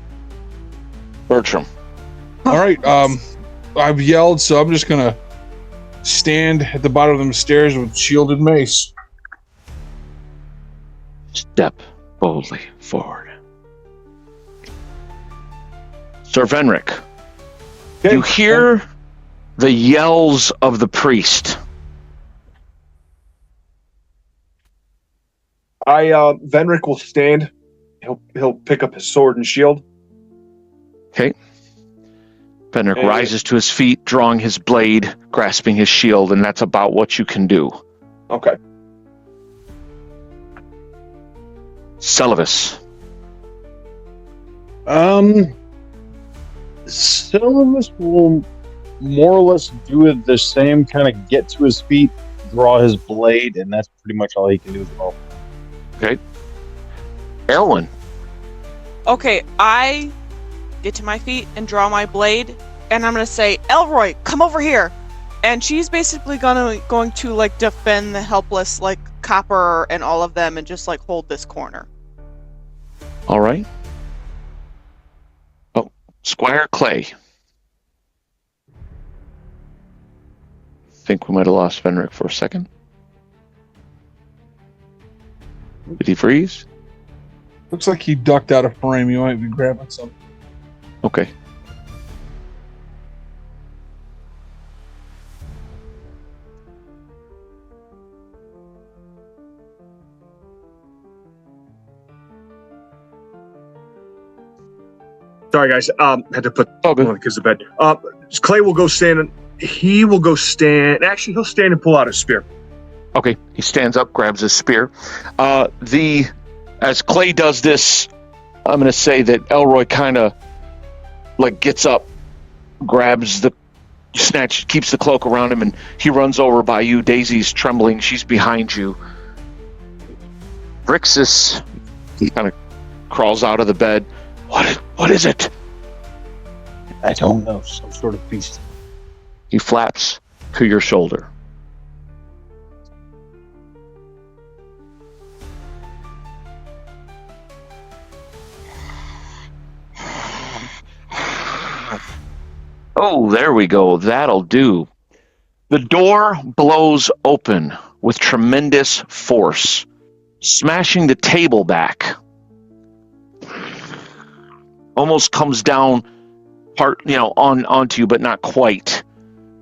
Bertram. Alright, I've yelled, so I'm just gonna stand at the bottom of the stairs with shielded mace. Step boldly forward. Sir Venric, Okay. you hear the yells of the priest. Venric will stand. He'll pick up his sword and shield. Okay. Venric And- rises to his feet, drawing his blade, grasping his shield, and that's about what you can do. Okay. Celavus. Sylvanus will more or less do the same, kind of get to his feet, draw his blade, and that's pretty much all he can do as well. Elwyn. Okay, I get to my feet and draw my blade, and I'm gonna say, Elroy, come over here. And she's basically going to like defend the helpless, like Copper and all of them, and just like hold this corner. All right. Oh, Squire Clay. Think we might have lost Venric for a second. Did he freeze? Looks like he ducked out of frame. You might be grabbing some. Okay. Sorry, guys. Had to put Oh, one good. of the kids to bed. Clay will go stand. He will go stand. Actually, he'll stand and pull out his spear. Okay. He stands up, grabs his spear. As Clay does this, I'm going to say that Elroy kind of like gets up, grabs the snatch, keeps the cloak around him, and he runs over by you. Daisy's trembling. She's behind you. Brixus kind of crawls out of the bed. What is it? I don't know, some sort of beast. He flaps to your shoulder. Oh, there we go. That'll do. The door blows open with tremendous force, smashing the table back. Almost comes down onto you, but not quite,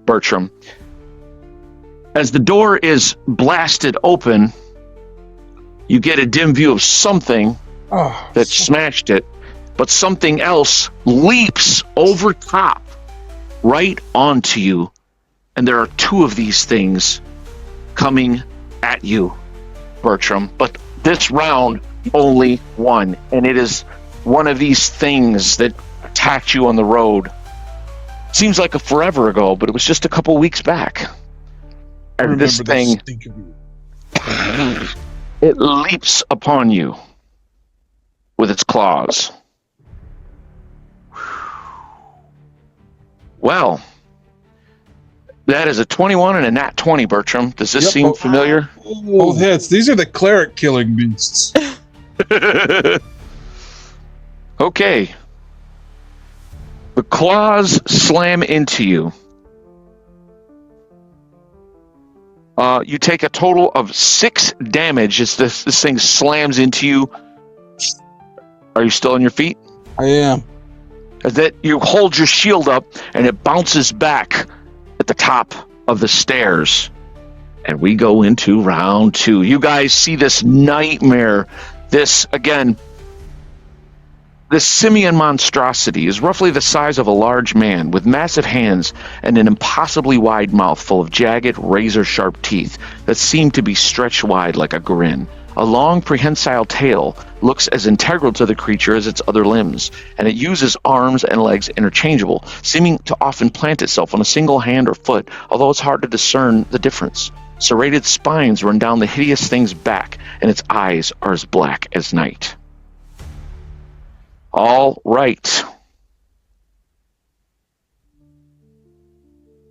Bertram. As the door is blasted open, you get a dim view of something that smashed it, but something else leaps over top right onto you. And there are two of these things coming at you, Bertram. But this round, only one. And it is one of these things that attacked you on the road. Seems like a forever ago, but it was just a couple weeks back. And this thing, it leaps upon you with its claws. Well, that is a 21 and a nat 20, Bertram. Does this seem familiar? Both hits. These are the cleric killing beasts. Okay. The claws slam into you. You take a total of 6 damage as this thing slams into you. Are you still on your feet? I am. That you hold your shield up and it bounces back at the top of the stairs. And we go into round 2. You guys see this nightmare. This simian monstrosity is roughly the size of a large man with massive hands and an impossibly wide mouth full of jagged, razor-sharp teeth that seem to be stretched wide like a grin. A long, prehensile tail looks as integral to the creature as its other limbs, and it uses arms and legs interchangeable, seeming to often plant itself on a single hand or foot, although it's hard to discern the difference. Serrated spines run down the hideous thing's back, and its eyes are as black as night. All right.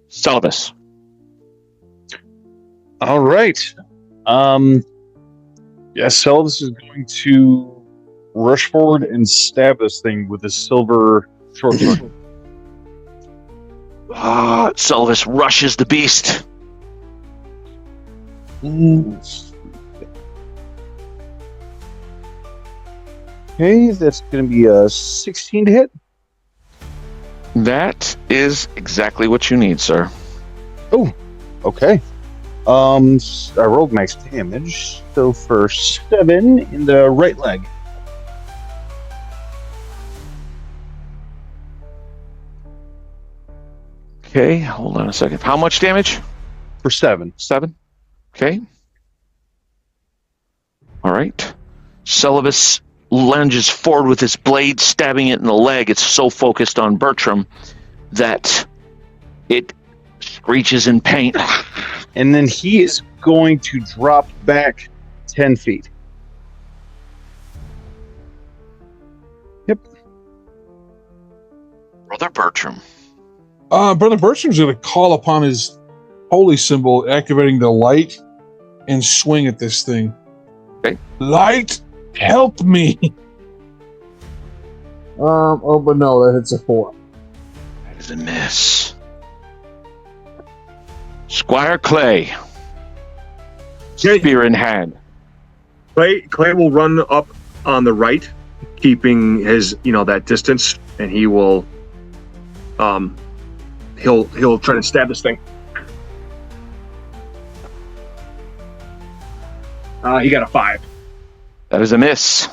Celibus. All right. Celibus is going to rush forward and stab this thing with his silver short sword. Celibus rushes the beast. Okay, that's going to be a 16 to hit. That is exactly what you need, sir. Oh, okay. I rolled max damage, so for 7 in the right leg. Okay, hold on a second. How much damage? For 7. 7. Okay. All right. Celibus lunges forward with his blade, stabbing it in the leg. It's so focused on Bertram that it screeches in pain. And then he is going to drop back 10 feet. Yep. Brother Bertram. Brother Bertram's going to call upon his holy symbol, activating the light, and swing at this thing. Okay. Light, help me! But no, that hits a 4. That is a miss. Squire Clay. Spear in hand. Clay will run up on the right, keeping his, that distance, and he will, he'll try to stab this thing. He got a 5. That is a miss.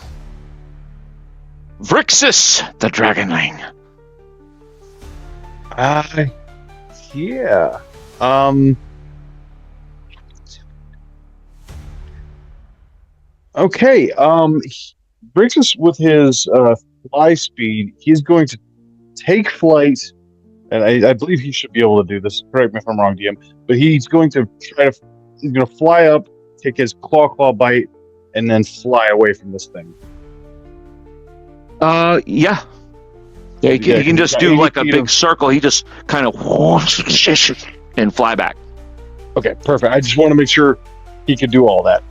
Vrixis, the Dragonling. Yeah. Okay. Vrixis, with his fly speed, he's going to take flight, and I believe he should be able to do this. Correct me if I'm wrong, DM. But he's going to fly up, take his claw bite, and then fly away from this thing. Yeah. He can just do like a big circle. He just kind of and fly back. Okay, perfect. I just want to make sure he could do all that.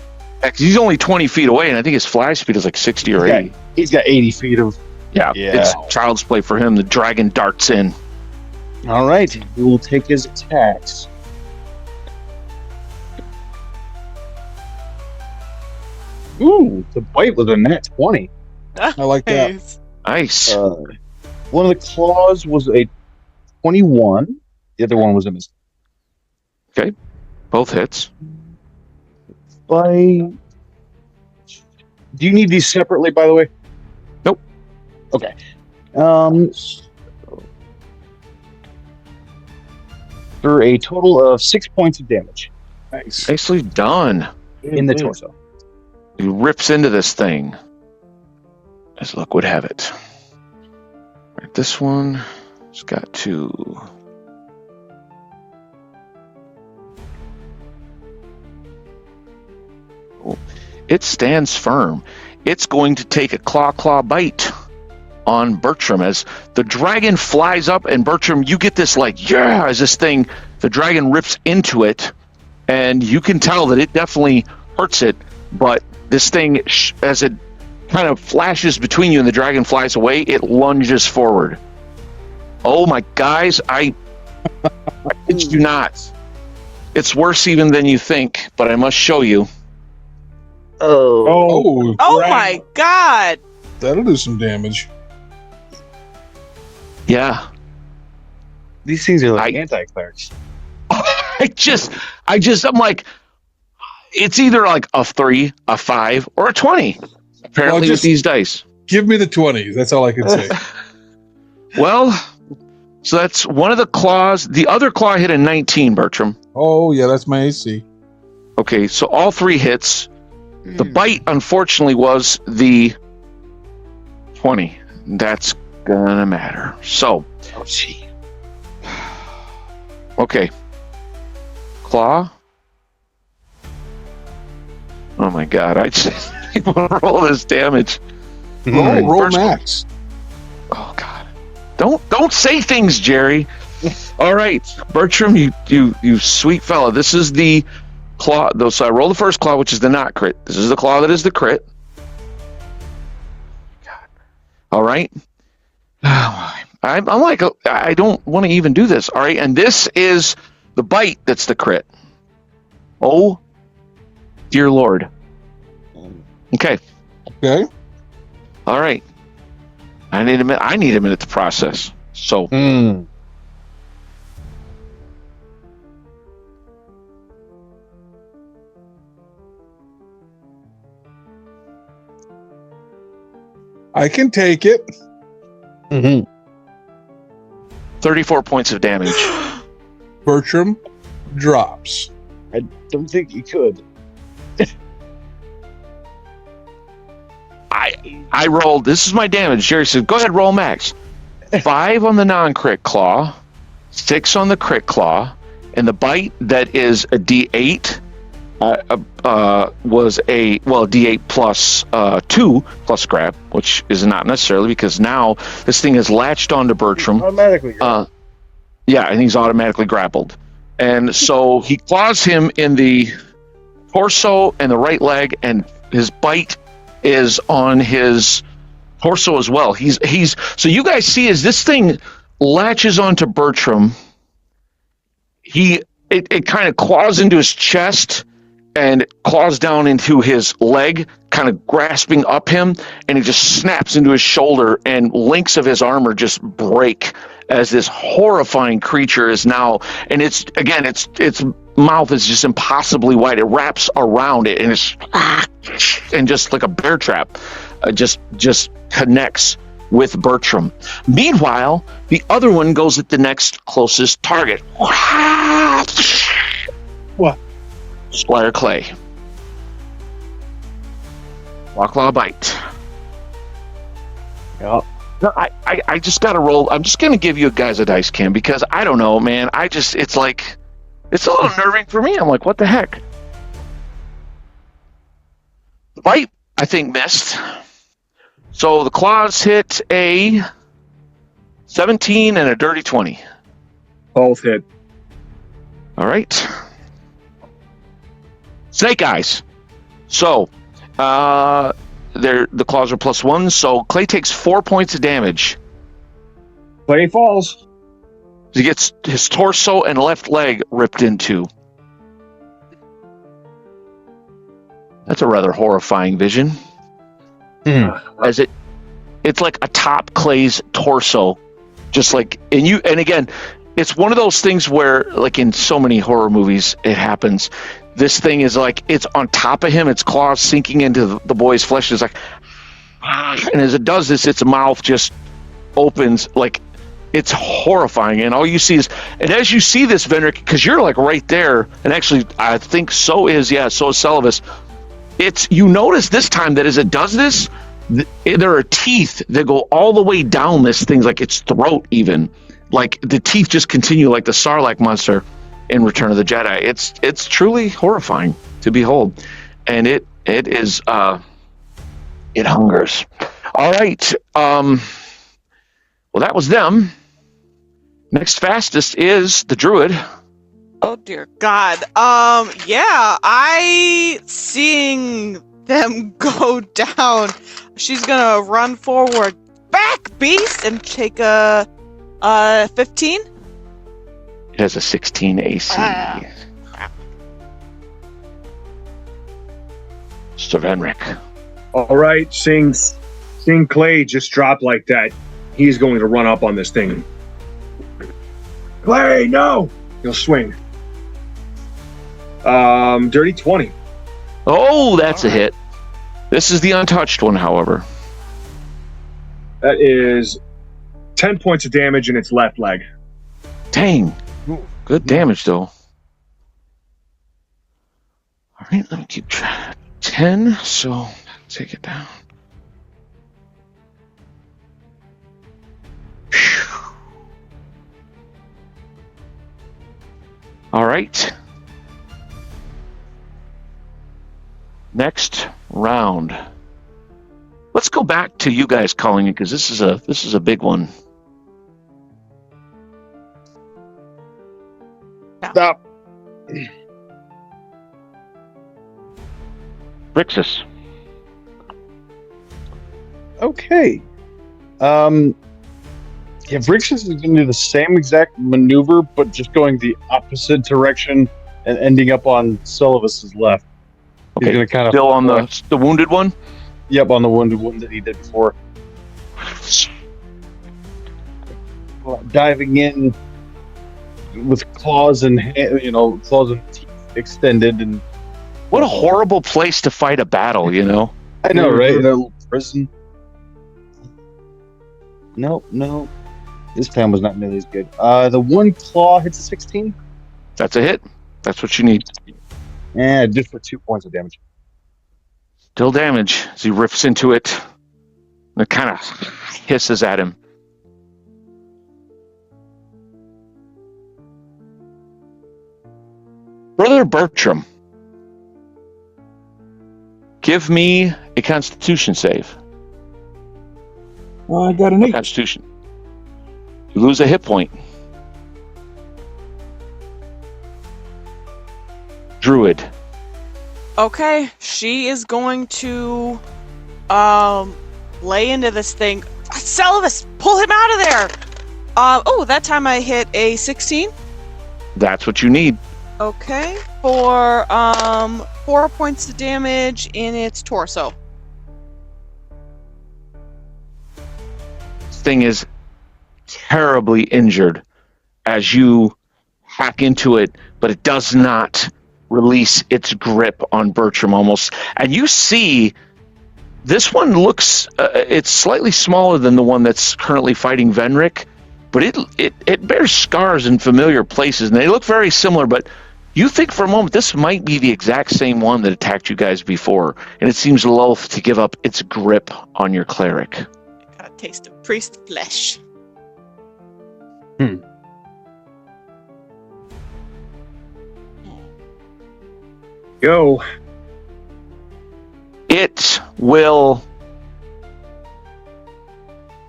He's only 20 feet away, and I think his fly speed is like 60 or 80. He's got 80 feet of... Yeah, it's child's play for him. The dragon darts in. All right, he will take his attacks. Ooh, the bite was a nat 20. I like that. Nice. Nice. One of the claws was a 21. The other one was a mistake. Both hits. Do you need these separately, by the way? Nope. Okay. For a total of 6 points of damage Nice. Nicely done. in the torso. He rips into this thing, as luck would have it. Right, this one has got to. It stands firm. It's going to take a claw bite on Bertram as the dragon flies up, and Bertram, you get this as this thing, the dragon rips into it, and you can tell that it definitely hurts it, but this thing, as it kind of flashes between you and the dragon flies away, it lunges forward. Oh my guys, I kid you not. It's worse even than you think, but I must show you. Oh, Oh my god! that'll do some damage. Yeah. These things are like anti-clerics. I'm like, it's either like a 3, a 5, or a 20. Apparently, with these dice. Give me the 20s. That's all I can say. Well, so that's one of the claws. The other claw hit a 19, Bertram. Oh, yeah, that's my AC. Okay, so all 3 hits. The bite, unfortunately, was the 20. That's gonna matter. So, okay. Claw. Oh my god, I just want to roll this damage. Roll First- max. Oh god. Don't say things, Jerry. All right, Bertram, you sweet fella. This is the claw. So I roll the first claw, which is the not crit. This is the claw that is the crit. God. All right. I'm like, I don't want to even do this. All right, and this is the bite that's the crit. Oh, dear Lord. Okay. Okay. All right. I need a minute to process. So. I can take it. 34 points of damage. Bertram drops. I don't think you could. I rolled. This is my damage. Jerry said, "Go ahead, roll max." 5 on the non-crit claw, 6 on the crit claw, and the bite that is a D8 was a D8 plus 2 plus grab, which is not necessarily because now this thing has latched onto Bertram. Automatically. Yeah, and he's automatically grappled, and so he claws him in the torso and the right leg, and his bite is on his torso as well. He's so you guys see as this thing latches onto Bertram, it kind of claws into his chest and claws down into his leg, kind of grasping up him, and it just snaps into his shoulder, and links of his armor just break as this horrifying creature is now, and its mouth is just impossibly wide. It wraps around it, and it's and just like a bear trap, just connects with Bertram. Meanwhile, the other one goes at the next closest target. What? Squire Clay. Claw bite. Yeah. No, I just gotta roll. I'm just gonna give you guys a dice cam because I don't know, man. It's like, it's a little nerving for me. I'm like, what the heck? The bite, I think, missed. So the claws hit a 17 and a dirty 20. Both hit. All right. Snake eyes. So, the claws are +1. So Clay takes 4 points of damage. Clay falls. He gets his torso and left leg ripped into. That's a rather horrifying vision. As it's like a top Clay's torso, just like, and again, it's one of those things where, like in so many horror movies, it happens. This thing is like, it's on top of him, its claws sinking into the boy's flesh. It's like, and as it does this, its mouth just opens. Like, it's horrifying. And all you see is, and as you see this, Venric, because you're like right there, and actually, I think so is Celovus. You notice this time that as it does this, there are teeth that go all the way down this thing, like its throat even. Like the teeth just continue, like the Sarlacc monster in Return of the Jedi. It's truly horrifying to behold. And it is, it hungers. All right. Well, that was them. Next fastest is the druid. Oh dear God. Yeah, seeing them go down, she's gonna run forward, back beast, and take a 15. It has a 16 AC. Mr. Venric. All right, seeing Clay just drop like that, he's going to run up on this thing. Clay, no! He'll swing. Dirty 20. Oh, that's a hit. This is the untouched one, however. That is 10 points of damage in its left leg. Dang. Good damage, though. All right, let me keep track. 10, so take it down. Whew. All right. Next round. Let's go back to you guys calling it, because this is a big one. Stop. Rixus. Okay. Yeah, Rixus is going to do the same exact maneuver, but just going the opposite direction and ending up on Celovus's left. He's Okay, going to kind of still on the wounded one? Yep, on the wounded one that he did before. Diving in with claws and claws and teeth extended, and What a horrible place to fight a battle, you know? I know, right? In a little prison. No. This time was not nearly as good. The one claw hits a 16. That's a hit. That's what you need. And just for 2 points of damage. Still damage as he rips into it. And it kind of hisses at him. Brother Bertram, give me a Constitution save. I got an 8. Constitution. You lose a hit point. Druid. Okay, she is going to lay into this thing. Celovus, pull him out of there! That time I hit a 16. That's what you need. Okay, for 4 points of damage in its torso. This thing is terribly injured as you hack into it, but it does not release its grip on Bertram almost. And you see this one looks it's slightly smaller than the one that's currently fighting Venric, but it bears scars in familiar places, and they look very similar, but you think for a moment this might be the exact same one that attacked you guys before, and it seems loath to give up its grip on your cleric. Got a taste of priest flesh. Go. It will,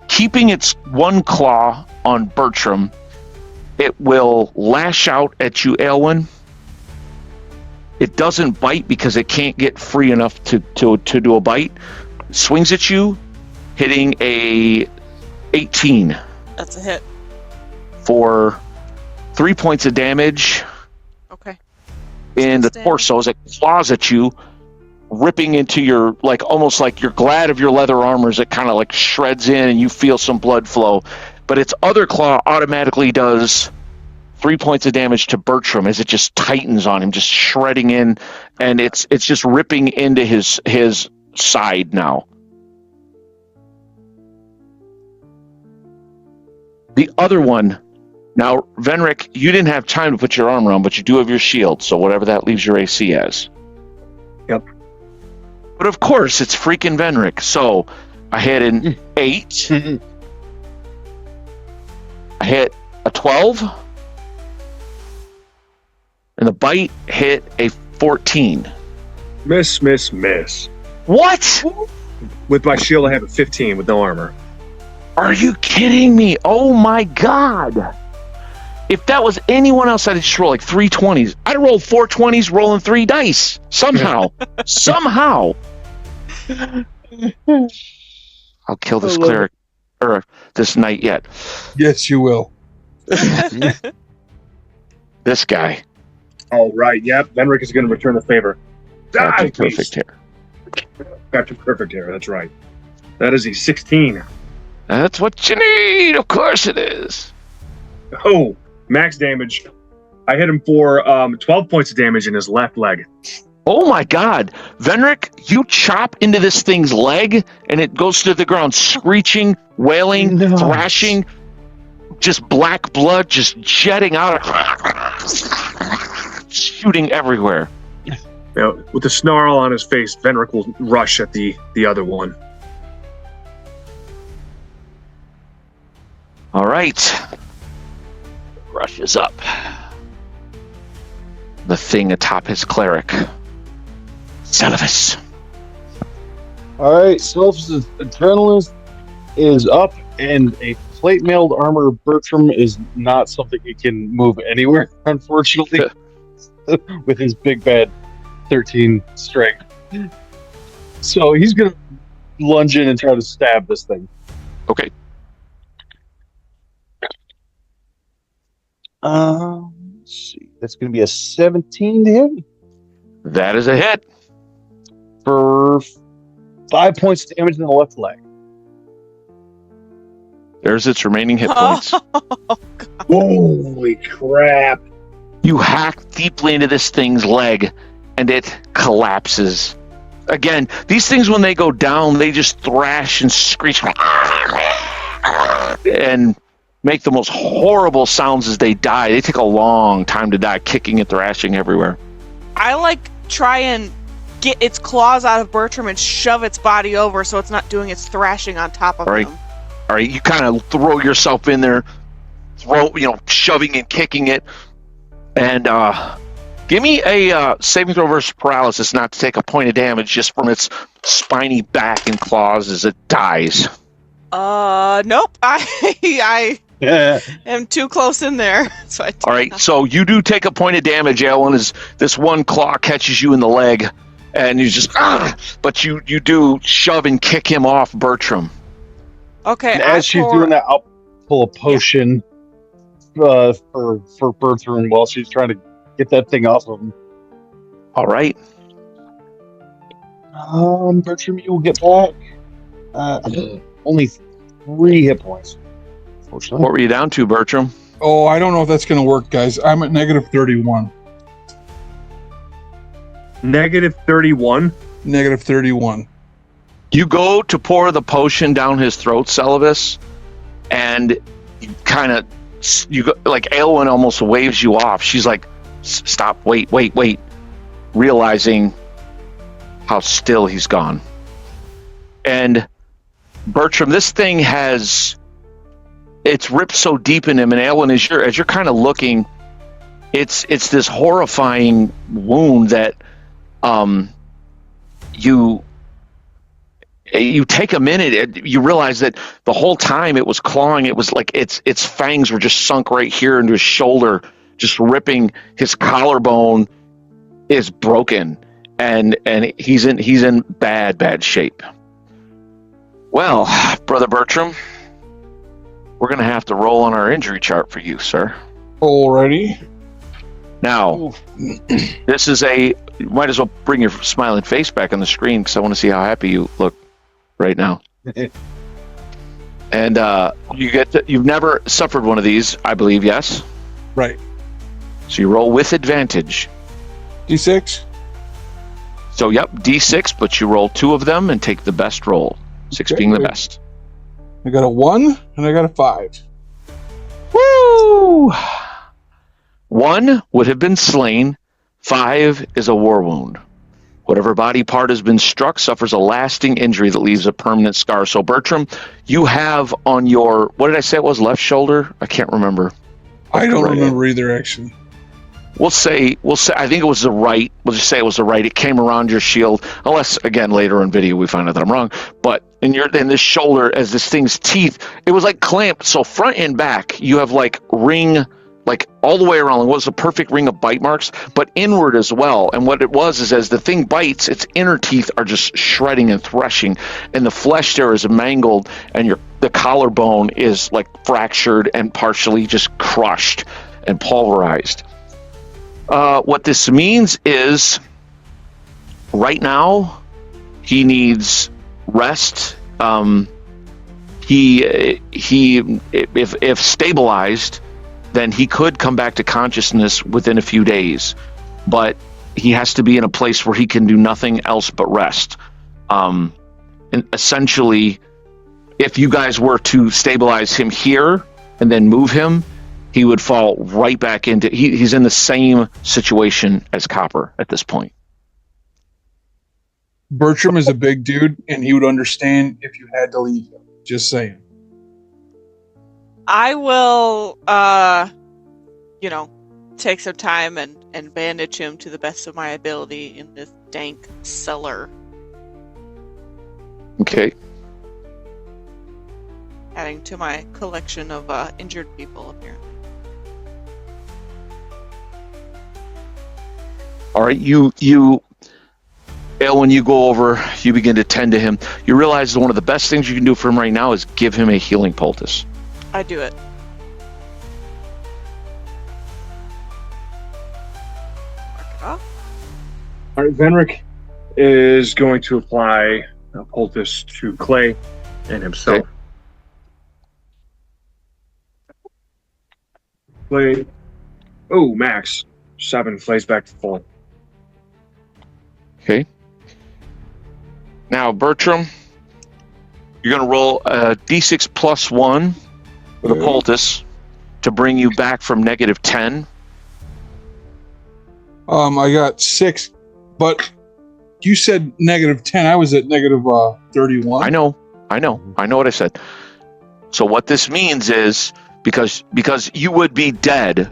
keeping its one claw on Bertram, it will lash out at you, Aelwyn. It doesn't bite because it can't get free enough to do a bite. Swings at you, hitting a 18 That's a hit. for 3 points of damage Okay. in the Stand. torso as it claws at you, ripping into your, like, almost like you're glad of your leather armor as it kind of like shreds in and you feel some blood flow. But its other claw automatically does 3 points of damage to Bertram as it just tightens on him, just shredding in, and it's just ripping into his side now. The other one, now, Venric, you didn't have time to put your armor on, but you do have your shield, so whatever that leaves your AC as. Yep. But of course, it's freaking Venric, so I hit an 8. I hit a 12. And the bite hit a 14. Miss. What? With my shield, I have a 15 with no armor. Are you kidding me? Oh my god. If that was anyone else, I'd just roll like 3 20s. I'd rolled 4 20s rolling 3 dice. Somehow. Somehow. I'll kill this cleric, or this knight yet. Yes, you will. This guy. All right, yep. Venric is going to return the favor. Captain Perfect Hair. Captain Perfect Hair, that's right. That is a 16. That's what you need. Of course it is. Oh, max damage. I hit him for 12 points of damage in his left leg. Oh my god. Venric, you chop into this thing's leg and it goes to the ground screeching, wailing, thrashing, just black blood just jetting out, shooting everywhere. With the snarl on his face, Venric will rush at the other one. All right. Rushes up. The thing atop his cleric. Celibus. All right, Sylph's adrenaline is up, and a plate mailed armor Bertram is not something he can move anywhere, unfortunately, with his big bad 13 strength. So he's gonna lunge in and try to stab this thing. Okay. Let's see. That's gonna be a 17 to hit That is a hit. for 5 points of damage in the left leg. There's its remaining hit points. Holy crap. You hack deeply into this thing's leg and it collapses. Again, these things, when they go down, they just thrash and screech and make the most horrible sounds as they die. They take a long time to die, kicking and thrashing everywhere. I try and get its claws out of Bertram and shove its body over so it's not doing its thrashing on top of him. All right, you kind of throw yourself in there, shoving and kicking it, and give me a saving throw versus paralysis, not to take a point of damage, just from its spiny back and claws as it dies. Nope. I am too close in there. So All right, so you do take a point of damage, Alan, as this one claw catches you in the leg, and you just but you do shove and kick him off Bertram. Okay. And as she's doing that, I'll pull a potion for Bertram while she's trying to get that thing off of him. All right. Bertram, you will get back only 3 hit points. Unfortunately. What were you down to, Bertram? Oh, I don't know if that's going to work, guys. I'm at negative 31. Negative 31. Negative 31. You go to pour the potion down his throat, Celibus, and you kind of, like, Aelwyn almost waves you off. She's like, stop, wait, realizing how still he's gone. And Bertram, this thing it's ripped so deep in him, and Aelwyn, as you're kind of looking, it's this horrifying wound that you take a minute, you realize that the whole time it was clawing, it was like its fangs were just sunk right here into his shoulder, just ripping. His collarbone is broken, and he's in bad shape. Well, Brother Bertram, we're going to have to roll on our injury chart for you, sir. Alrighty. Now, this is you might as well bring your smiling face back on the screen because I want to see how happy you look right now. And you've never suffered one of these, I believe, yes? Right. So you roll with advantage. D6? So, yep, D6, but you roll 2 of them and take the best roll. 6 being the best. I got a 1 and I got a 5. Woo! 1 would have been slain. 5 is a war wound. Whatever body part has been struck suffers a lasting injury that leaves a permanent scar. So, Bertram, you have on your, what did I say it was, left shoulder? I can't remember. I don't remember either, actually. We'll say, I think it was the right. We'll just say it was the right. It came around your shield, unless, again, later in video we find out that I'm wrong. But in this shoulder, as this thing's teeth, it was like clamped. So front and back, you have like ring, like all the way around. It was a perfect ring of bite marks, but inward as well. And what it was is as the thing bites, its inner teeth are just shredding and threshing, and the flesh there is mangled, and the collarbone is like fractured and partially just crushed and pulverized. What this means is, right now, he needs rest. If stabilized, then he could come back to consciousness within a few days, but he has to be in a place where he can do nothing else but rest. And essentially, if you guys were to stabilize him here and then move him, he would fall right back into... He's in the same situation as Copper at this point. Bertram is a big dude, and he would understand if you had to leave him. Just saying. I will, take some time and bandage him to the best of my ability in this dank cellar. Okay. Adding to my collection of injured people, apparently. All right, when you go over, you begin to tend to him. You realize that one of the best things you can do for him right now is give him a healing poultice. I do it. Mark it off. All right, Venric is going to apply a poultice to Clay and himself. Okay. Clay. Oh, max. 7 plays back to full. Okay. Now, Bertram, you're going to roll a d6 plus 1 with a poultice to bring you back from -10. I got 6, but you said -10. I was at -31. I know what I said. So what this means is, because you would be dead,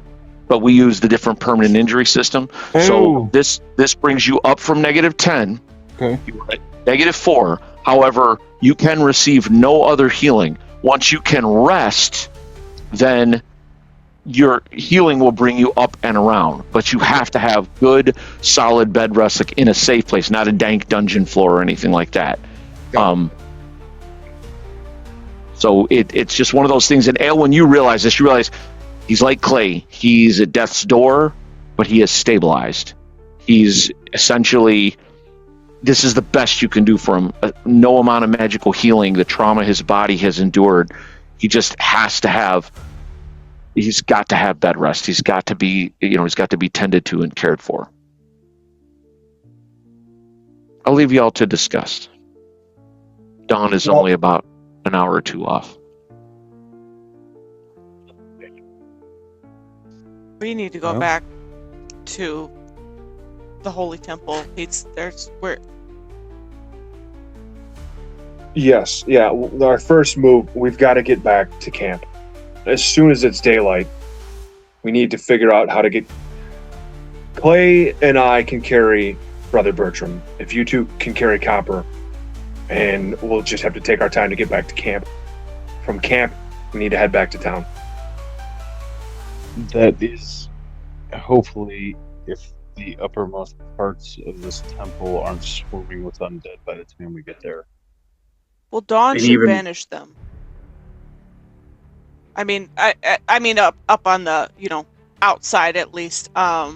but we use the different permanent injury system. Oh. So this brings you up from -10. Okay. You are at -4. However, you can receive no other healing. Once you can rest, then your healing will bring you up and around. But you have to have good, solid bed rest, like in a safe place, not a dank dungeon floor or anything like that. So it's just one of those things. And Ale, when you realize this, you realize he's like Clay. He's at death's door, but he is stabilized. He's essentially... This is the best you can do for him. No amount of magical healing, the trauma his body has endured. He just has to have... He's got to have bed rest. He's got to be, he's got to be tended to and cared for. I'll leave you all to discuss. Dawn is only about an hour or two off. We need to go back to the Holy Temple. Yes, yeah. Our first move, we've got to get back to camp. As soon as it's daylight, we need to figure out how to get... Clay and I can carry Brother Bertram. If you two can carry Copper, and we'll just have to take our time to get back to camp. From camp, we need to head back to town. That is, hopefully, if the uppermost parts of this temple aren't swarming with undead by the time we get there. Well, Dawn And should even- banish them. I mean, up on the, outside at least. Yeah,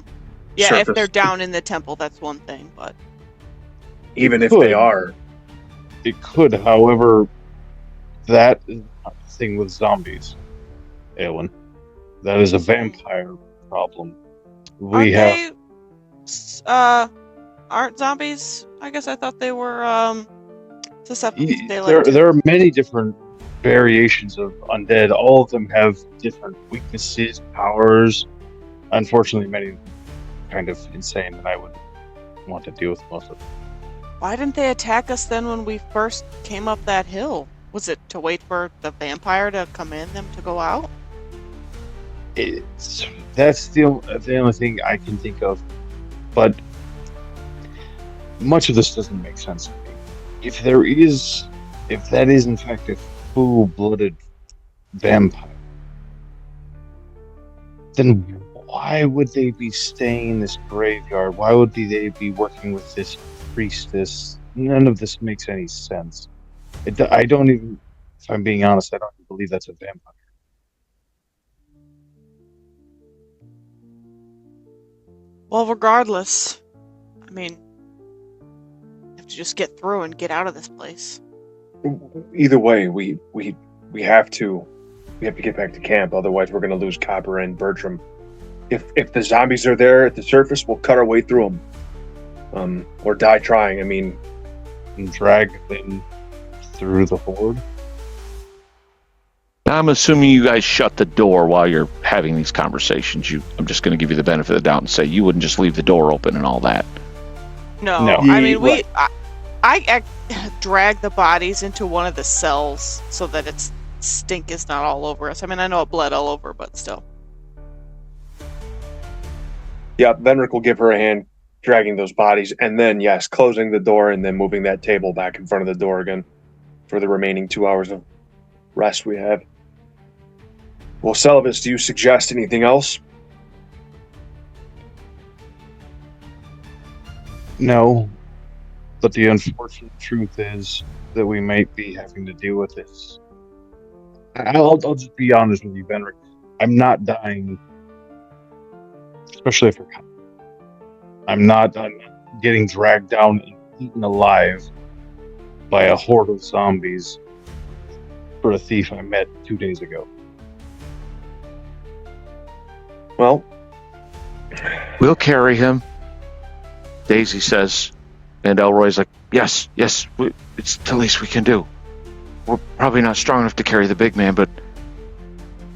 if Surface. they're down in the temple, that's one thing. But Even if Could. they are. It could, however, that is not the thing with zombies, Aelin. That is a vampire problem. We have. aren't zombies? I guess I thought they were susceptible to daylight. There, too. there are many different variations of undead. All of them have different weaknesses, powers. Unfortunately, many of them are kind of insane, and I would want to deal with most of them. Why didn't they attack us then when we first came up that hill? Was it to wait for the vampire to come in, them to go out? That's the only thing I can think of. But much of this doesn't make sense to me. If that is in fact a full-blooded vampire, then why would they be staying in this graveyard? Why would they be working with this priestess? None of this makes any sense. I don't even, if I'm being honest, I don't even believe that's a vampire. Well, regardless, I mean, you have to just get through and get out of this place. Either way, we have to get back to camp. Otherwise, we're going to lose Copper and Bertram. If the zombies are there at the surface, we'll cut our way through them, or die trying. I mean, And drag them through the horde. I'm assuming you guys shut the door while you're having these conversations. I'm just going to give you the benefit of the doubt and say you wouldn't just leave the door open and all that. No, No. I mean, Right. I drag the bodies into one of the cells so that its stink is not all over us. I mean, I know it bled all over, but still. yeah, Venric will give her a hand dragging those bodies, and then, yes, closing the door and then moving that table back in front of the door again for the remaining 2 hours of rest we have. Well, Celibus, do you suggest anything else? No, but the unfortunate truth is that we might be having to deal with this. I'll just be honest with you, Benric. I'm not dying, especially if I'm not getting dragged down and eaten alive by a horde of zombies for a thief I met 2 days ago. Well, We'll carry him, Daisy says. And Elroy's like, yes, it's the least we can do. We're probably not strong enough to carry the big man, but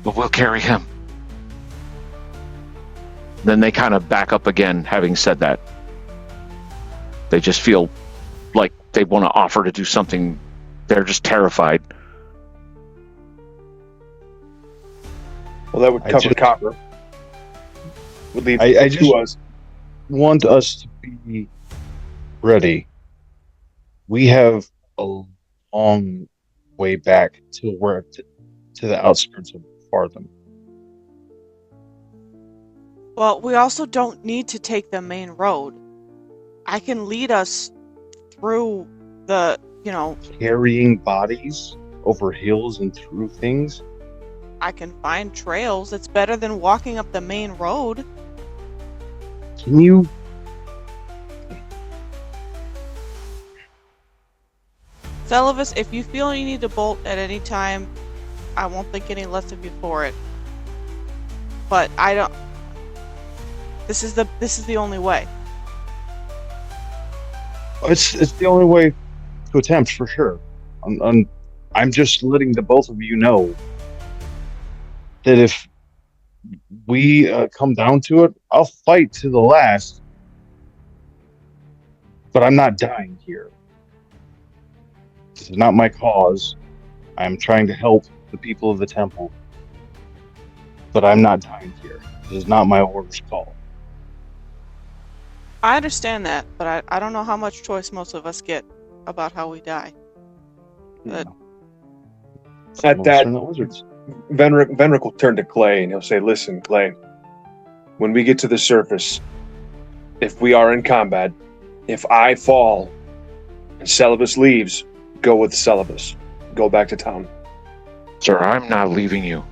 we'll carry him. Then they kind of back up again, having said that. They just feel like they want to offer to do something. They're just terrified. well, that would I cover just- Copper. Would leave I to just us. want us to be ready. We have a long way back to the outskirts of Fartham. Well, we also don't need to take the main road. I can lead us through the, Carrying bodies over hills and through things. I can find trails. It's better than walking up the main road. Can you? Celibus, if you feel you need to bolt at any time, I won't think any less of you for it. But I don't. This is the only way. It's the only way to attempt for sure. I'm just letting the both of you know that if we come down to it, I'll fight to the last. But I'm not dying here. This is not my cause. I'm trying to help the people of the temple. But I'm not dying here. This is not my orders call. I understand that, but I don't know how much choice most of us get about how we die. But At that, Are not wizards. Venric will turn to Clay and he'll say, listen, Clay, when we get to the surface, if we are in combat, if I fall and Celibus leaves, go with Celibus. Go back to town. Sir, I'm not leaving you.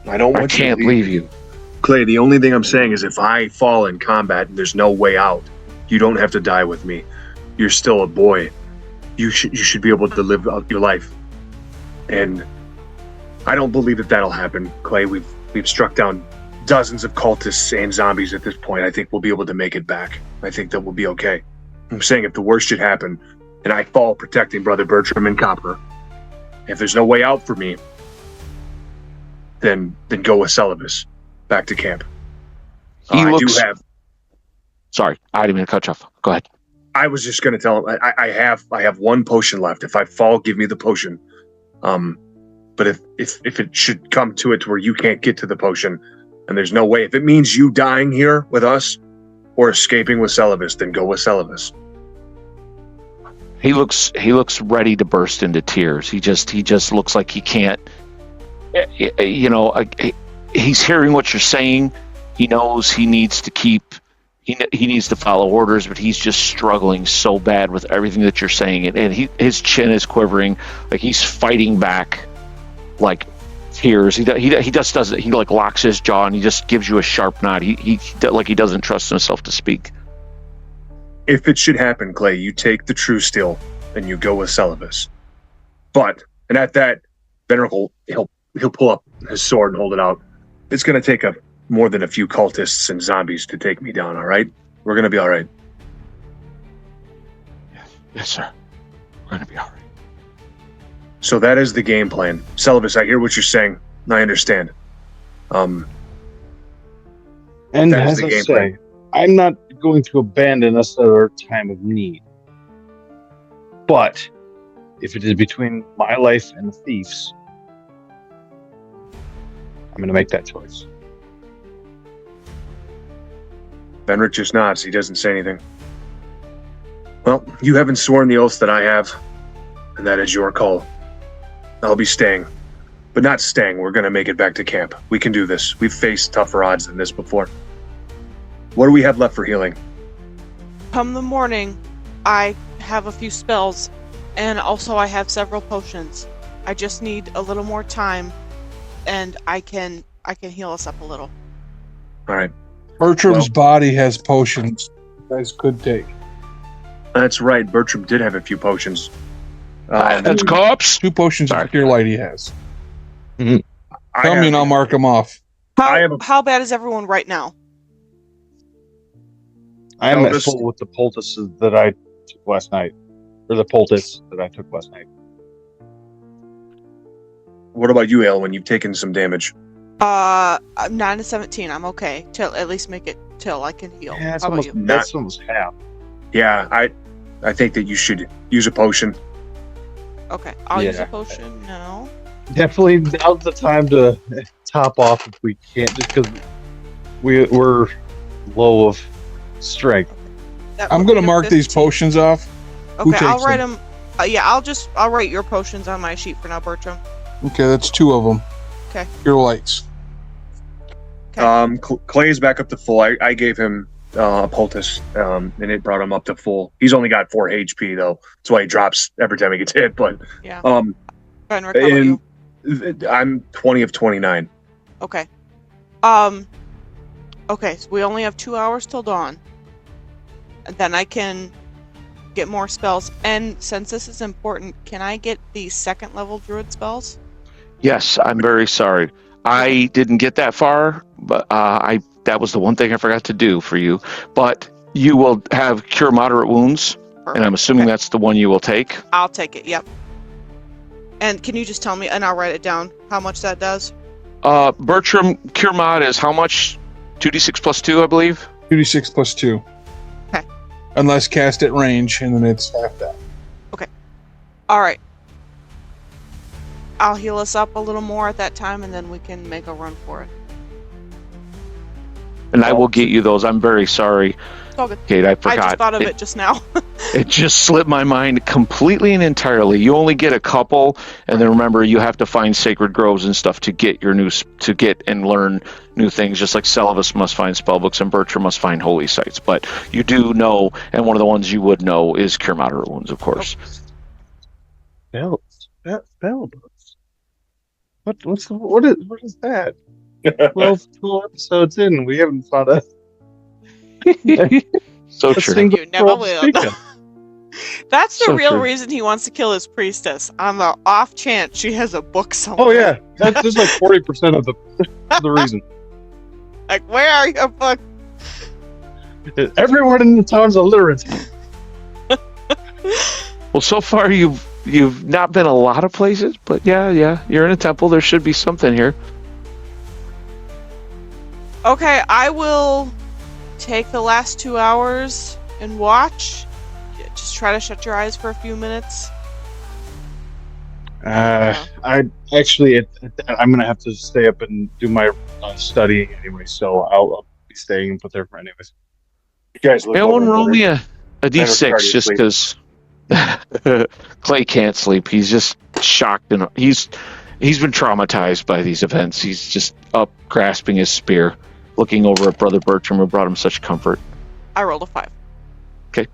I don't I want you can't to leave you. Clay, the only thing I'm saying is if I fall in combat and there's no way out, you don't have to die with me. You're still a boy. You should be able to live out your life. And I don't believe that'll happen, Clay. We've struck down dozens of cultists and zombies at this point. I think we'll be able to make it back. I think that we'll be okay. I'm saying if the worst should happen and I fall protecting Brother Bertram and Copper, if there's no way out for me, then go with Celibus back to camp. I do have. Sorry, I didn't mean to cut you off. Go ahead. I was just going to tell him I have one potion left. If I fall, give me the potion. But if it should come to it to where you can't get to the potion, and there's no way, if it means you dying here with us or escaping with Celibus, then go with Celibus. He looks ready to burst into tears. He just looks like he can't. He's hearing what you're saying. He knows he needs to keep. He needs to follow orders, but he's just struggling so bad with everything that you're saying, and his chin is quivering, like he's fighting back, like tears. He just does it. He like locks his jaw and he just gives you a sharp nod. He like he doesn't trust himself to speak. If it should happen, Clay, you take the true steel and you go with Celibus. And at that, Venerable, he'll pull up his sword and hold it out. It's going to take more than a few cultists and zombies to take me down, all right? We're going to be all right. Yes, sir. We're going to be all right. So that is the game plan. Celibus, I hear what you're saying. I understand. And That is as the I game say, plan. I'm not going to abandon us at our time of need. But if it is between my life and the thief's, I'm going to make that choice. Benrick just nods. He doesn't say anything. Well, you haven't sworn the oath that I have, and that is your call. I'll be staying. But not staying. We're going to make it back to camp. We can do this. We've faced tougher odds than this before. What do we have left for healing? Come the morning, I have a few spells, and also I have several potions. I just need a little more time, and I can heal us up a little. All right. Bertram's body has potions you guys could take. That's right. Bertram did have a few potions. That's cops. 2 potions of Cure Light he has. I Tell me and I'll mark them off. How bad is everyone right now? I am No, at this- full with the poultices that I took last night. Or the poultice that I took last night. What about you, Aelwyn? You've taken some damage. I'm 9 to 17. I'm okay. Till at least make it till I can heal. Yeah, How about you? that's almost half. Yeah, I think that you should use a potion. Okay, I'll use Yeah. a potion now. Definitely now's the time to top off if we can't, just because we're low of strength. That I'm would going to be a mark these 15. potions off. Who Okay, I'll takes write them? them. I'll write your potions on my sheet for now, Bertram. Okay, that's 2 of them. Okay. Cure Lights. Okay. Clay is back up to full. I gave him a poultice, and it brought him up to full. He's only got 4 HP though. That's why he drops every time he gets hit. But Yeah. um, Fenric, how about you? I'm 20 of 29. Okay. Okay, so we only have 2 hours till dawn. And then I can get more spells. And since this is important, can I get the 2nd level druid spells? Yes, I'm very sorry. I didn't get that far, but that was the one thing I forgot to do for you. But you will have cure moderate wounds, and I'm assuming Okay. that's the one you will take. I'll take it, yep. And can you just tell me, and I'll write it down, how much that does? Bertram, cure mod is how much? 2d6 plus 2, I believe. 2d6 plus 2. Okay. Unless cast at range, and then it's half that. Alright. I'll heal us up a little more at that time, and then we can make a run for it. And I will get you those. I'm very sorry, It's all good. Kate. I I forgot. just thought of it just now. It just slipped my mind completely and entirely. You only get a couple, and then remember, you have to find sacred groves and stuff to get to get and learn new things. Just like Celibus must find spellbooks and Bertram must find holy sites. But you do know, and one of the ones you would know is cure moderate wounds, of course. Spell books. What is that? 12 episodes in, we haven't fought a So a true. single You never troll to will. speak of. That's the So real true. reason he wants to kill his priestess. On the off chance she has a book somewhere. Oh yeah, that's like 40% of the reason. Like, where are your books? Everyone in the town's illiterate. Well, so far you've not been a lot of places, but yeah, you're in a temple. There should be something here. Okay, I will take the last 2 hours and watch. Just try to shut your eyes for a few minutes. I actually, I'm gonna have to stay up and do my studying anyway, so I'll be staying and put there for anyways. You guys look Everyone over roll there. me a d6 already just asleep. because Clay can't sleep. He's just shocked and he's been traumatized by these events. He's just up grasping his spear, looking over at Brother Bertram who brought him such comfort. I rolled a 5. Okay.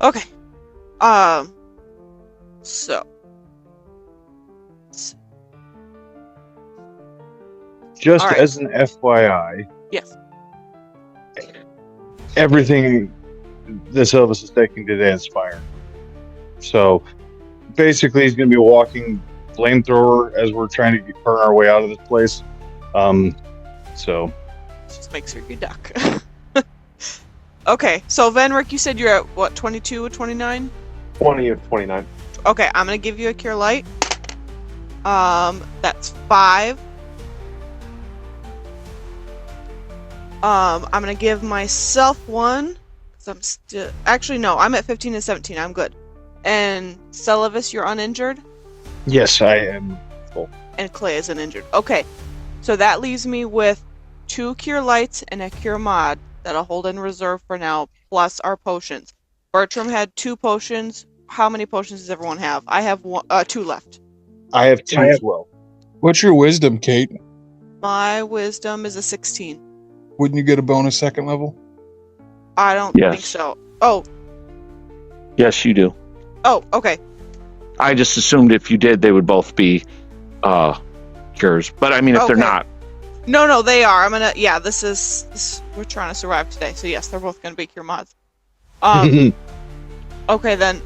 Okay. So. Just All right. as an FYI, Yes. everything the syllabus is taking today is fire. So basically, he's going to be walking flamethrower as we're trying to burn our way out of this place. So Just makes her you duck. Okay, so Venric, you said you're at what, 22 or 29? 20 of 29. Okay, I'm gonna give you a cure light. That's 5. I'm gonna give myself one. Cause I'm still actually no, I'm at 15 and 17. I'm good. And Celavis, you're uninjured, yes, I am. and Clay is uninjured. Okay, so that leaves me with 2 cure lights and a cure mod that I'll hold in reserve for now, plus our potions. Bertram had 2 potions. How many potions does everyone have? I have 2 left. I have 2 as well. What's your wisdom, Kate? My wisdom is a 16. Wouldn't you get a bonus second level? I don't Yes. think so. Oh, Yes, you do. okay. I just assumed if you did, they would both be cures. But I mean, if they're Okay. not, No, they are. I'm gonna. Yeah, this. We're trying to survive today, so yes, they're both gonna be cure mods. Okay then.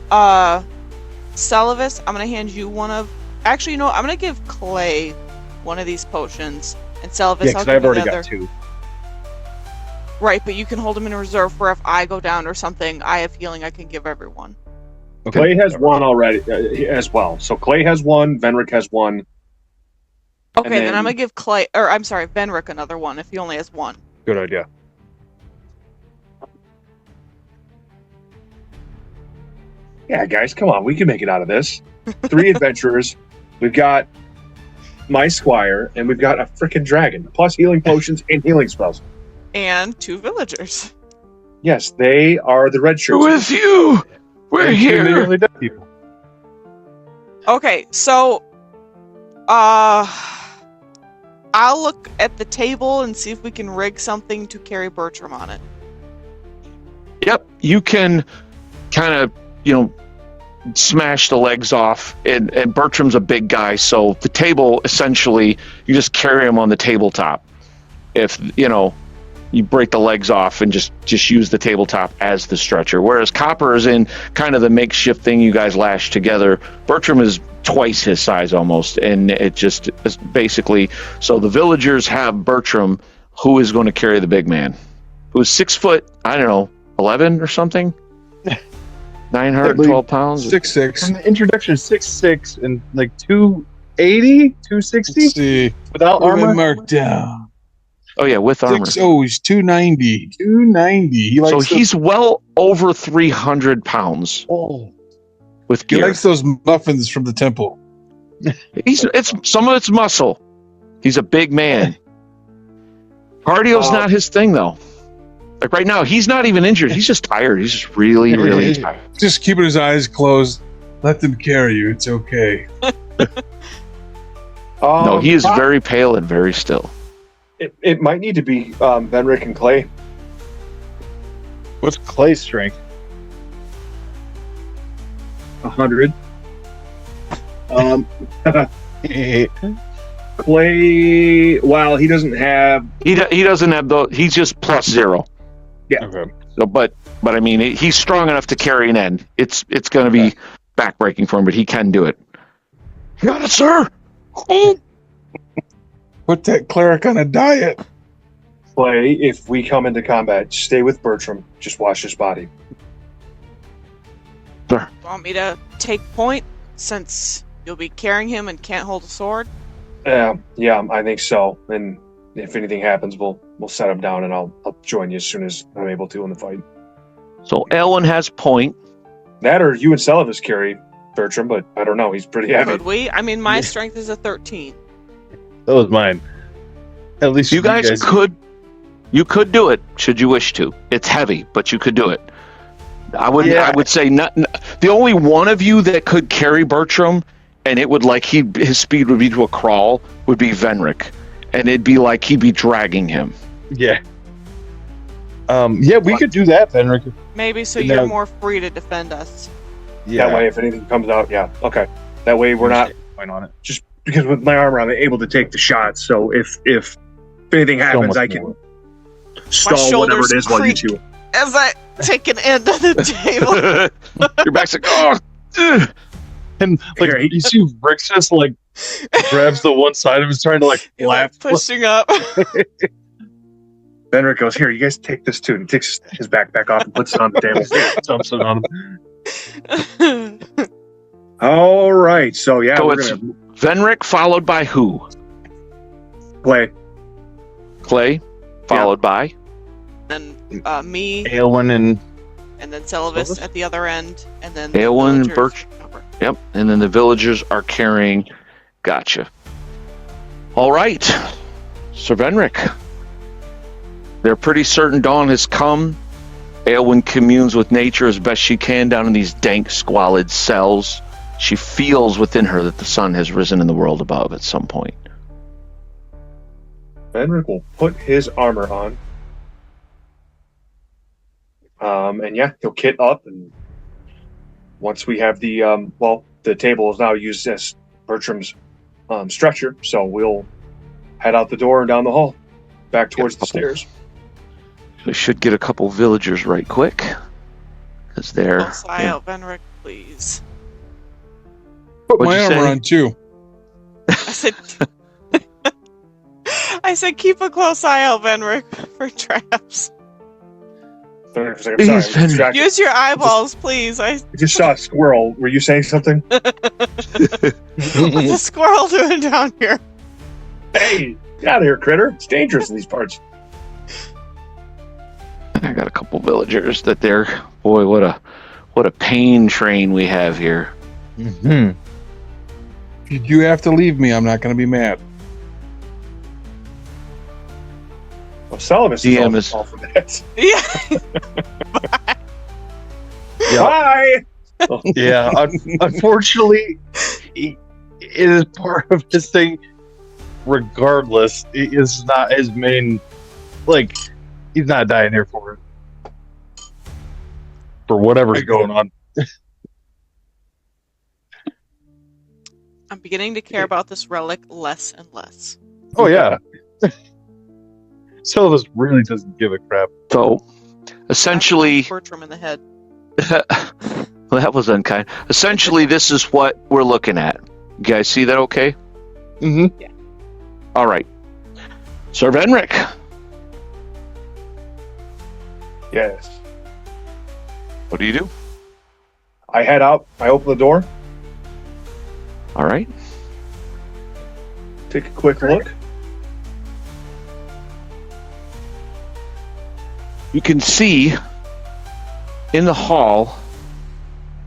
Celavis, I'm gonna hand you one of. Actually, you know what? I'm gonna give Clay one of these potions, and Celavis, Yeah, I'll because give I've you already the other. got 2. Right, but you can hold them in reserve for if I go down or something. I have healing I can give everyone. Okay. Clay has one already as well. So Clay has one, Venric has one. Okay, then then- I'm gonna give Clay, or I'm sorry, Venric another one if he only has one. Good idea. Yeah, guys, come on. We can make it out of this. 3 adventurers. We've got my squire, and we've got a freaking dragon, plus healing potions and healing spells. And 2 villagers. Yes, they are the red shirts. with you, we're And 2 here. nearly dead people. Okay, so I'll look at the table and see if we can rig something to carry Bertram on it. Yep, you can kind of, smash the legs off. And Bertram's a big guy, so the table, essentially, you just carry him on the tabletop. If, you break the legs off and just use the tabletop as the stretcher. Whereas Copper is in kind of the makeshift thing you guys lash together. Bertram is twice his size almost, and it just is basically, so the villagers have Bertram, who is going to carry the big man, who's 6 foot, I don't know, 11 or something, 912 pounds. 6'6". From the introduction, 6'6" and like 280, 260 Let's see. without Armor armor. marked down. Oh yeah, with armor. 6'0", he's 290. 290. He likes So those, he's well over 300 pounds Oh, with he gear. likes those muffins from the temple. It's some of it's muscle. He's a big man. Cardio's not his thing though. Like right now, he's not even injured. He's just tired. He's just really, really tired. Just keeping his eyes closed. Let them carry you. It's okay. No, he is very pale and very still. It might need to be Venric and Clay. what's Clay's strength? 100. Clay, well, he doesn't have. He doesn't have the. He's just +0. Okay. So, but I mean, he's strong enough to carry an end. It's going to be backbreaking for him, but he can do it. You got it, sir. Oh. Put that cleric on a diet. Clay, if we come into combat, stay with Bertram. Just watch his body. Want me to take point since you'll be carrying him and can't hold a sword? Yeah, I think so. And if anything happens, we'll set him down, and I'll join you as soon as I'm able to in the fight. So Elwin has point. That or you and Celovus carry Bertram, but I don't know. He's pretty heavy. Could we? I mean, my strength is a 13. That was mine. At least You guys could. You could do it should you wish to. It's heavy, but you could do it. I would say not. The only one of you that could carry Bertram, and it would his speed would be to a crawl, would be Venric, and it'd be like he'd be dragging him. Yeah. We could do that, Fenric. Maybe so No. you're more free to defend us. Yeah. That way, if anything comes out, okay. That way, we're not Point on it. just because with my armor, I'm able to take the shots. So if anything happens, I can stall whatever it is while you two. As I take an end of the table. Your back's like, oh. Ugh. And like Here, you see Rick just like grabs the one side of him, trying to like You're, laugh. pushing up. Benrick goes, here, you guys take this too. And he takes his backpack off and puts it on the table. Dumps it on him. All right. So, yeah, So we're it's going to Venric followed by who? play. Clay, followed by. Then me, Aelwyn and then Celovus at the other end, and then Aelwyn, the Birch. villagers. Yep, and then the villagers are carrying. Gotcha. All right, Sir Venric. They're pretty certain dawn has come. Aelwyn communes with nature as best she can down in these dank, squalid cells. She feels within her that the sun has risen in the world above at some point. Benrick will put his armor on. And yeah, he'll kit up. And once we have the, the table is now used as Bertram's stretcher. So we'll head out the door and down the hall, back towards the stairs. We should get a couple villagers right quick. Because they're. Close eye out, Venric, please. Put What'd my you armor say? on too. I said keep a close eye out, Venric, for traps. Benrick's like, I'm Please, sorry, I'm distracted. Use your eyeballs, please. I I just saw a squirrel. Were you saying something? What's a squirrel doing down here? Hey, get out of here, critter. It's dangerous in these parts. I got a couple villagers that they're. Boy, what a pain train we have here. mm-hmm. If you have to leave me, I'm not going to be mad. Well, Celovus DM is is- all for that. Yeah. Bye! Yeah. Unfortunately, it is part of his thing. Regardless, it is not his main. Like, he's not dying here for it. For whatever's going on. I'm beginning to care about this relic less and less. Oh yeah. Silvus really doesn't give a crap. So, essentially. Bertram in the head. Well, that was unkind. Essentially, this is what we're looking at. You guys see that okay? Mm-hmm. All right. Sir Venric. Yes. What do you do? I head out. I open the door. All right. Take a quick look. You can see in the hall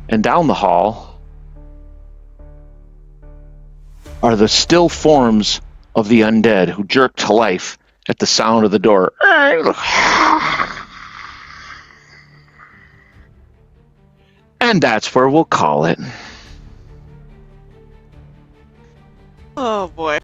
and down the hall are the still forms of the undead who jerk to life at the sound of the door. And that's where we'll call it. Oh boy.